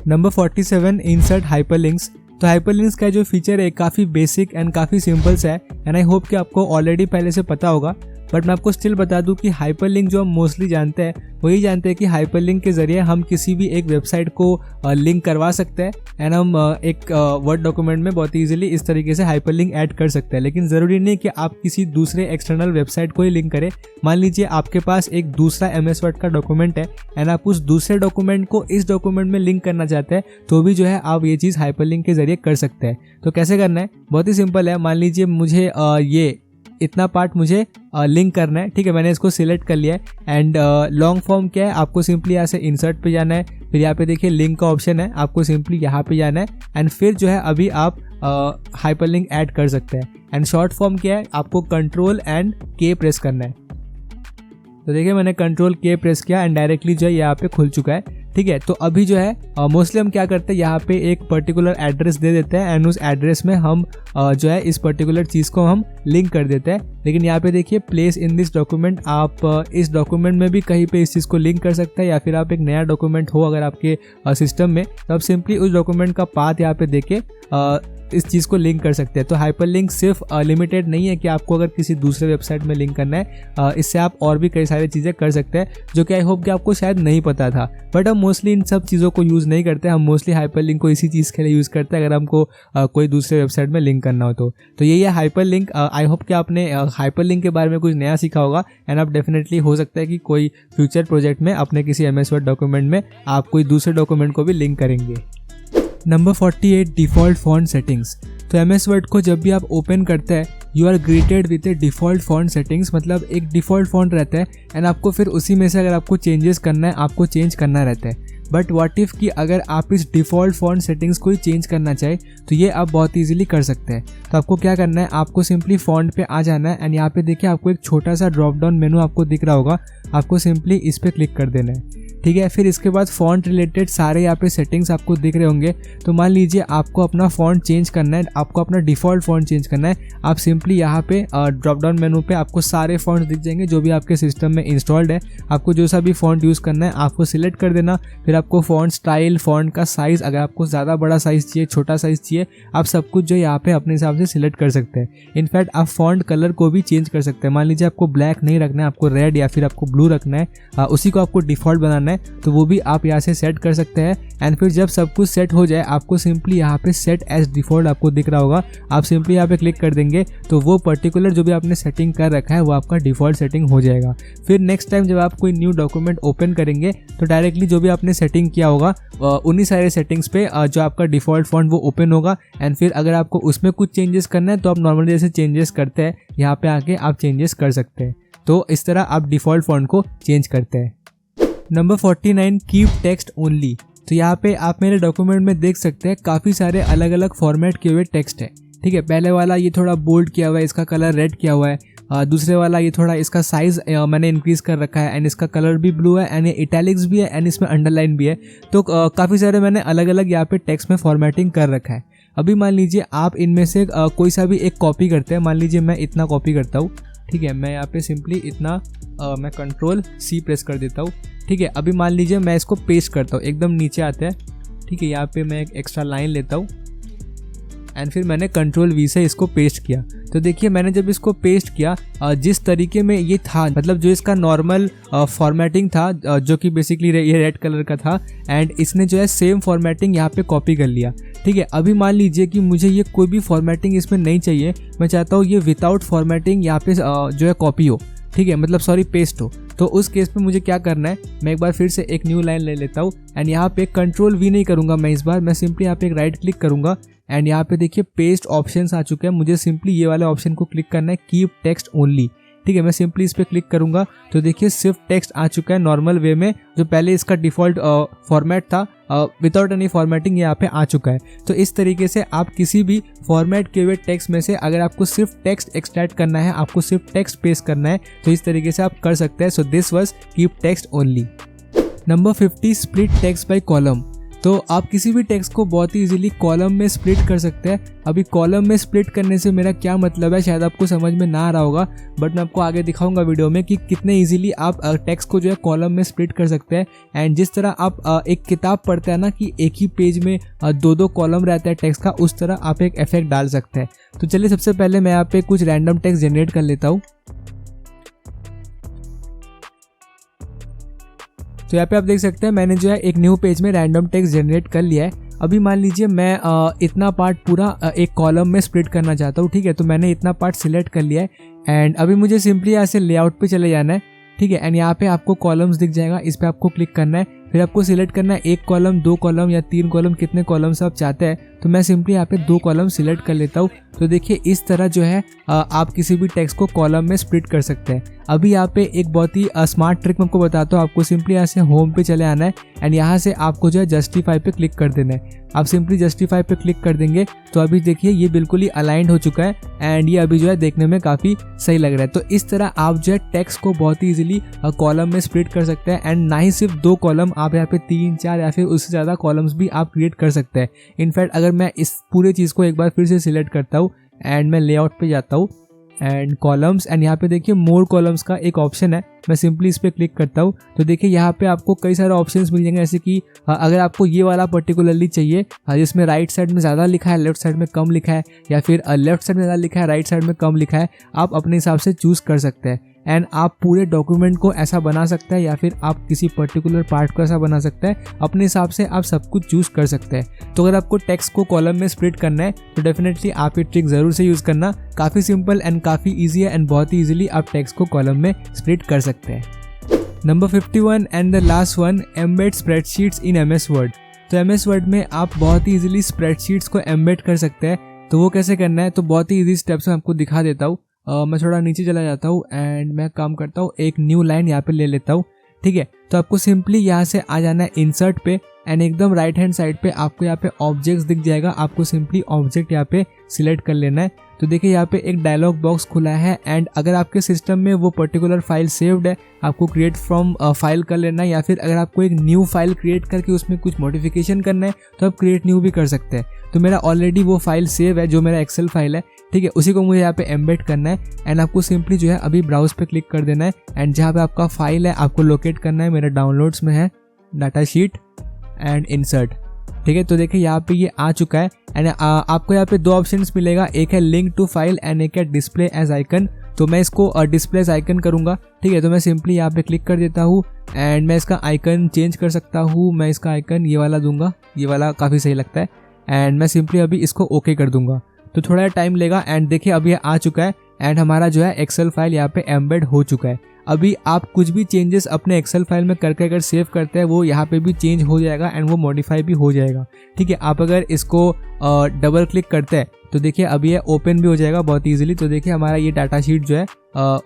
Number 47 insert hyperlinks. तो हाइपरलिंक्स का जो फीचर है काफ़ी बेसिक एंड काफ़ी सिंपल सा है एंड आई होप कि आपको ऑलरेडी पहले से पता होगा, बट मैं आपको स्टिल बता दूं कि हाइपरलिंक जो हम मोस्टली जानते हैं वही जानते हैं कि हाइपरलिंक के ज़रिए हम किसी भी एक वेबसाइट को लिंक करवा सकते हैं एंड हम एक वर्ड डॉक्यूमेंट में बहुत ईजिली इस तरीके से हाइपरलिंक ऐड कर सकते हैं। लेकिन ज़रूरी नहीं कि आप किसी दूसरे एक्सटर्नल वेबसाइट को ही लिंक करें। मान लीजिए आपके पास एक दूसरा MS वर्ड का डॉक्यूमेंट है एंड आप उस दूसरे डॉक्यूमेंट को इस डॉक्यूमेंट में लिंक करना चाहते हैं, तो भी जो है आप ये चीज़ हाइपरलिंक के ज़रिए कर सकते हैं। तो कैसे करना है, बहुत ही सिंपल है। मान लीजिए मुझे ये इतना पार्ट मुझे लिंक करना है, ठीक है, मैंने इसको सिलेक्ट कर लिया है एंड लॉन्ग फॉर्म क्या है, आपको सिंपली यहाँ से इंसर्ट पे जाना है, फिर यहाँ पे देखिए लिंक का ऑप्शन है, आपको सिंपली यहाँ पे जाना है एंड फिर जो है अभी आप हाइपरलिंक ऐड कर सकते हैं। एंड शॉर्ट फॉर्म क्या है, आपको कंट्रोल एंड K प्रेस करना है। तो देखिए मैंने कंट्रोल K प्रेस किया एंड डायरेक्टली जो है यहाँ पे खुल चुका है। ठीक है, तो अभी जो है मोस्टली हम क्या करते हैं, यहाँ पे एक पर्टिकुलर एड्रेस दे देते हैं एंड उस एड्रेस में हम जो है इस पर्टिकुलर चीज़ को हम लिंक कर देते हैं। लेकिन यहाँ पे देखिए प्लेस इन दिस डॉक्यूमेंट, आप इस डॉक्यूमेंट में भी कहीं पे इस चीज़ को लिंक कर सकते हैं, या फिर आप एक नया डॉक्यूमेंट हो अगर आपके सिस्टम में, तो आप सिंपली उस डॉक्यूमेंट का पाथ यहाँ पे देके इस चीज़ को लिंक कर सकते हैं। तो हाइपरलिंक सिर्फ लिमिटेड नहीं है कि आपको अगर किसी दूसरे वेबसाइट में लिंक करना है, इससे आप और भी कई सारी चीज़ें कर सकते हैं जो कि आई होप कि आपको शायद नहीं पता था। बट हम मोस्टली इन सब चीज़ों को यूज़ नहीं करते, हम मोस्टली हाइपरलिंक को इसी चीज़ के लिए यूज़ करते हैं अगर हमको कोई दूसरे वेबसाइट में लिंक करना हो तो यही है हाइपरलिंक। आई होप कि आपने हाइपरलिंक के बारे में कुछ नया सीखा होगा एंड आप डेफिनेटली हो सकता है कि कोई फ्यूचर प्रोजेक्ट में अपने किसी MS वर्ड डॉक्यूमेंट में आप कोई दूसरे डॉक्यूमेंट को भी लिंक करेंगे। Number 48 default font settings. तो MS वर्ड को जब भी आप ओपन करते हैं you are greeted with a default font settings, मतलब एक डिफ़ॉल्ट फॉन्ट रहता है एंड आपको फिर उसी में से अगर आपको चेंजेस करना है आपको चेंज करना रहता है। बट व्हाट इफ़ कि अगर आप इस डिफ़ॉल्ट फॉन्ट सेटिंग्स को ही चेंज करना चाहे तो ये आप बहुत ईजिली कर सकते हैं। तो आपको क्या करना है, आपको सिंपली फॉन्ट पे आ जाना है एंड यहाँ पे देखिए आपको एक छोटा सा ड्रॉप डाउन मेनू आपको दिख रहा होगा, आपको सिंपली इस पर क्लिक कर देना है। ठीक है, फिर इसके बाद फॉन्ट रिलेटेड सारे यहाँ पे सेटिंग्स आपको दिख रहे होंगे। तो मान लीजिए आपको अपना फॉन्ट चेंज करना है, आपको अपना डिफ़ॉल्ट फॉन्ट चेंज करना है, आप सिंपली यहाँ पे ड्रॉप डाउन मेनू पे आपको सारे फॉन्ट दिख जाएंगे जो भी आपके सिस्टम में इंस्टॉल्ड है। आपको जो सा भी फॉन्ट यूज़ करना है आपको सिलेक्ट कर देना, फिर आपको फॉन्ट स्टाइल, फॉन्ट का साइज़, अगर आपको ज़्यादा बड़ा साइज़ चाहिए, छोटा साइज़ चाहिए, आप सब कुछ जो यहाँ पे अपने हिसाब से सिलेक्ट कर सकते हैं। इनफैक्ट आप फॉन्ट कलर को भी चेंज कर सकते हैं। मान लीजिए आपको ब्लैक नहीं रखना है, आपको रेड या फिर आपको ब्लू रखना है, उसी को आपको डिफ़ॉल्ट बनाना है, तो वो भी आप यहाँ से सेट कर सकते हैं। एंड फिर जब सब कुछ सेट हो जाए आपको सिंपली यहाँ पे सेट एज डिफ़ॉल्ट आपको दिख रहा होगा, आप सिंपली यहाँ पे क्लिक कर देंगे तो वो पर्टिकुलर जो भी आपने सेटिंग कर रखा है वो आपका डिफ़ॉल्ट सेटिंग हो जाएगा। फिर नेक्स्ट टाइम जब आप कोई न्यू डॉक्यूमेंट ओपन करेंगे तो डायरेक्टली जो भी आपने सेटिंग किया होगा उन्हीं सारे सेटिंग्स पे जो आपका डिफ़ॉल्ट फॉन्ट वो ओपन होगा। एंड फिर अगर आपको उसमें कुछ चेंजेस करना है तो आप नॉर्मली जैसे चेंजेस करते हैं यहाँ पे आके आप चेंजेस कर सकते हैं। तो इस तरह आप डिफ़ॉल्ट फॉन्ट को चेंज करते हैं। Number 49 keep text only. तो यहाँ पे आप मेरे डॉक्यूमेंट में देख सकते हैं काफ़ी सारे अलग अलग फॉर्मेट किए हुए टेक्स्ट है। ठीक है, पहले वाला ये थोड़ा बोल्ड किया हुआ है, इसका कलर रेड किया हुआ है, दूसरे वाला ये थोड़ा इसका साइज़ मैंने इंक्रीज़ कर रखा है एंड इसका कलर भी ब्लू है एंड ये इटैलिक्स भी है एंड इसमें अंडरलाइन भी है। तो काफ़ी सारे मैंने अलग अलग यहाँ पे टेक्स्ट में फॉर्मेटिंग कर रखा है। अभी मान लीजिए आप इनमें से कोई सा भी एक कॉपी करते हैं। मान लीजिए मैं इतना कॉपी करता हूँ, ठीक है, मैं यहाँ पे सिंपली इतना मैं कंट्रोल C प्रेस कर देता हूँ। ठीक है, अभी मान लीजिए मैं इसको पेस्ट करता हूँ, एकदम नीचे आते हैं। ठीक है, यहाँ पे मैं एक एक्स्ट्रा लाइन लेता हूँ एंड फिर मैंने कंट्रोल V से इसको पेस्ट किया। तो देखिए मैंने जब इसको पेस्ट किया जिस तरीके में ये था, मतलब जो इसका नॉर्मल फॉर्मेटिंग था जो कि बेसिकली ये रेड कलर का था, एंड इसने जो है सेम फॉर्मेटिंग यहाँ पे कॉपी कर लिया। ठीक है, अभी मान लीजिए कि मुझे ये कोई भी फॉर्मेटिंग इसमें नहीं चाहिए, मैं चाहता हूँ ये विदाउट फॉर्मेटिंग यहाँ पे जो है कॉपी हो। ठीक है, मतलब सॉरी पेस्ट हो। तो उस केस में मुझे क्या करना है, मैं एक बार फिर से एक न्यू लाइन ले लेता हूँ एंड यहाँ पे कंट्रोल वी नहीं करूँगा मैं इस बार, मैं सिंपली यहाँ पे एक राइट क्लिक करूँगा एंड यहाँ पे देखिए पेस्ट ऑप्शंस आ चुके हैं। मुझे सिंपली ये वाले ऑप्शन को क्लिक करना है, कीप टेक्स्ट ओनली। ठीक है, मैं सिंपली इस पर क्लिक करूंगा तो देखिए सिर्फ टेक्स्ट आ चुका है नॉर्मल वे में, जो पहले इसका डिफ़ॉल्ट फॉर्मेट था विदाउट एनी फॉर्मेटिंग यहाँ पे आ चुका है। तो इस तरीके से आप किसी भी फॉर्मेट किए हुए टेक्स्ट में से अगर आपको सिर्फ टेक्स्ट एक्सट्रैक्ट करना है, आपको सिर्फ टेक्स्ट पेस्ट करना है, तो इस तरीके से आप कर सकते हैं। So this was keep text only. Number 50, split text by column. तो आप किसी भी टेक्स्ट को बहुत ही इजीली कॉलम में स्प्लिट कर सकते हैं। अभी कॉलम में स्प्लिट करने से मेरा क्या मतलब है शायद आपको समझ में ना आ रहा होगा, बट मैं आपको आगे दिखाऊंगा वीडियो में कि कितने इजीली आप टेक्स्ट को जो है कॉलम में स्प्लिट कर सकते हैं। एंड जिस तरह आप एक किताब पढ़ते हैं ना कि एक ही पेज में दो कॉलम रहता है टेक्स्ट का, उस तरह आप एक इफेक्ट डाल सकते हैं। तो चलिए सबसे पहले मैं यहाँ पे कुछ रैंडम टेक्स्ट जनरेट कर लेता हूँ। तो यहाँ पे आप देख सकते हैं मैंने जो है एक न्यू पेज में रैंडम टेक्स्ट जनरेट कर लिया है। अभी मान लीजिए मैं इतना पार्ट पूरा एक कॉलम में स्प्लिट करना चाहता हूँ। ठीक है, तो मैंने इतना पार्ट सिलेक्ट कर लिया है एंड अभी मुझे सिंपली यहाँ से लेआउट पे चले जाना है। ठीक है, एंड यहाँ पे आपको कॉलम्स दिख जाएगा, इस पर आपको क्लिक करना है। फिर आपको सिलेक्ट करना है एक कॉलम, 2 कॉलम या 3 कॉलम, कितने कॉलम्स आप चाहते हैं। तो मैं सिंपली यहाँ पे 2 कॉलम सिलेक्ट कर लेता हूँ। तो देखिए इस तरह जो है आप किसी भी टेक्स्ट को कॉलम में स्प्लिट कर सकते हैं। अभी यहाँ पे एक बहुत ही स्मार्ट ट्रिक मैं आपको बताता हूँ। आपको सिंपली यहाँ से होम पे चले आना है एंड यहाँ से आपको जो है जस्टिफाई पे क्लिक कर देना है। आप सिंपली जस्टिफाई पे क्लिक कर देंगे तो अभी देखिए ये बिल्कुल ही अलाइंड हो चुका है एंड ये अभी जो है देखने में काफ़ी सही लग रहा है। तो इस तरह आप जो है टेक्स्ट को बहुत ही इजीली कॉलम में स्प्लिट कर सकते हैं। एंड ना ही सिर्फ 2 कॉलम, आप यहाँ पे 3, 4 या फिर उससे ज़्यादा कॉलम्स भी आप क्रिएट कर सकते हैं। इनफैक्ट अगर मैं इस पूरे चीज़ को एक बार फिर से सिलेक्ट करता हूँ एंड मैं लेआउट पे जाता हूँ एंड कॉलम्स एंड यहाँ पे देखिए मोर कॉलम्स का एक ऑप्शन है, मैं सिंपली इस पर क्लिक करता हूँ तो देखिए यहाँ पे आपको कई सारे ऑप्शंस मिल जाएंगे। जैसे कि अगर आपको ये वाला पर्टिकुलरली चाहिए जिसमें राइट साइड में ज़्यादा लिखा है, लेफ्ट साइड में कम लिखा है, या फिर लेफ्ट साइड में ज़्यादा लिखा है, राइट साइड में कम लिखा है, आप अपने हिसाब से चूज़ कर सकते हैं। एंड आप पूरे डॉक्यूमेंट को ऐसा बना सकते हैं या फिर आप किसी पर्टिकुलर पार्ट को ऐसा बना सकते हैं, अपने हिसाब से आप सब कुछ चूज़ कर सकते हैं। तो अगर आपको टेक्स्ट को कॉलम में स्प्लिट करना है तो डेफिनेटली आप ये ट्रिक ज़रूर से यूज़ करना। काफ़ी सिंपल एंड काफ़ी ईजी है एंड बहुत ही ईजिली आप टेक्स्ट को कॉलम में स्प्लिट कर सकते हैं। Number 51 and the last one, embed spreadsheets in MS word. तो MS वर्ड में आप बहुत ही ईजिली स्प्रेडशीट्स को एम्बेड कर सकते हैं। तो वो कैसे करना है, तो बहुत ही ईजी स्टेप्स मैं आपको दिखा देता हूँ। मैं थोड़ा नीचे चला जाता हूँ एंड मैं काम करता हूँ, एक न्यू लाइन यहाँ पे ले लेता हूँ। ठीक है, तो आपको सिंपली यहाँ से आ जाना है इंसर्ट पे एंड एकदम राइट हैंड साइड पे आपको यहाँ पे ऑब्जेक्ट्स दिख जाएगा। आपको सिंपली ऑब्जेक्ट यहाँ पे सिलेक्ट कर लेना है। तो देखिए यहाँ पे एक डायलॉग बॉक्स खुला है एंड अगर आपके सिस्टम में वो पर्टिकुलर फाइल सेव्ड है, आपको क्रिएट फ्रॉम फाइल कर लेना है, या फिर अगर आपको एक न्यू फाइल क्रिएट करके उसमें कुछ मॉडिफिकेशन करना है तो आप क्रिएट न्यू भी कर सकते हैं। तो मेरा ऑलरेडी वो फाइल सेव है जो मेरा एक्सेल फाइल है। ठीक है, उसी को मुझे यहाँ पे एम्बेड करना है एंड आपको सिंपली जो है अभी ब्राउज पे क्लिक कर देना है एंड जहाँ पे आपका फाइल है आपको लोकेट करना है। मेरा डाउनलोड्स में है डाटा शीट एंड इंसर्ट। ठीक है, तो देखिए यहाँ पे ये आ चुका है एंड आपको यहाँ पे 2 ऑप्शंस मिलेगा, एक है लिंक टू फाइल एंड एक है डिस्प्ले एज आइकन। तो मैं इसको डिस्प्ले एज आइकन करूँगा। ठीक है, तो मैं सिंपली यहाँ पे क्लिक कर देता हूँ एंड मैं इसका आइकन चेंज कर सकता हूँ। मैं इसका आइकन ये वाला दूंगा, ये वाला काफ़ी सही लगता है एंड मैं सिंपली अभी इसको ओके कर दूंगा। तो थोड़ा टाइम लेगा एंड देखिए अभी ये आ चुका है एंड हमारा जो है एक्सेल फाइल यहाँ पे एम्बेड हो चुका है। अभी आप कुछ भी चेंजेस अपने एक्सेल फाइल में करके अगर सेव करते हैं वो यहाँ पे भी चेंज हो जाएगा एंड वो मॉडिफाई भी हो जाएगा। ठीक है, आप अगर इसको डबल क्लिक करते हैं तो देखिए अभी ये ओपन भी हो जाएगा बहुत ईजिली। तो देखिए हमारा ये डाटा शीट जो है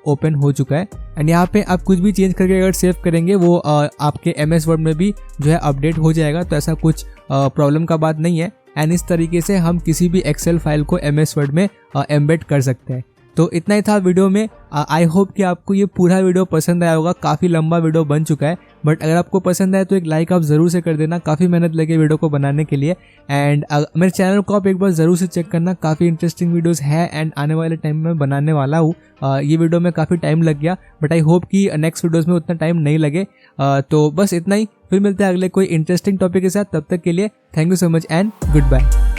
ओपन हो चुका है एंड यहाँ पे आप कुछ भी चेंज करके अगर सेव करेंगे वो आपके MS वर्ड में भी जो है अपडेट हो जाएगा। तो ऐसा कुछ प्रॉब्लम का बात नहीं है एंड इस तरीके से हम किसी भी एक्सेल फाइल को MS वर्ड में एम्बेड कर सकते हैं। तो इतना ही था वीडियो में। आई होप कि आपको ये पूरा वीडियो पसंद आया होगा। काफ़ी लंबा वीडियो बन चुका है, बट अगर आपको पसंद आए तो एक लाइक आप ज़रूर से कर देना। काफ़ी मेहनत लगे वीडियो को बनाने के लिए एंड मेरे चैनल को आप एक बार ज़रूर से चेक करना। काफ़ी इंटरेस्टिंग वीडियोस है एंड आने वाले टाइम में बनाने वाला हूँ। ये वीडियो में काफ़ी टाइम लग गया, बट आई होप कि नेक्स्ट वीडियोज़ में उतना टाइम नहीं लगे। तो बस इतना ही, फिर मिलते हैं अगले कोई इंटरेस्टिंग टॉपिक के साथ। तब तक के लिए thank you so much and good bye.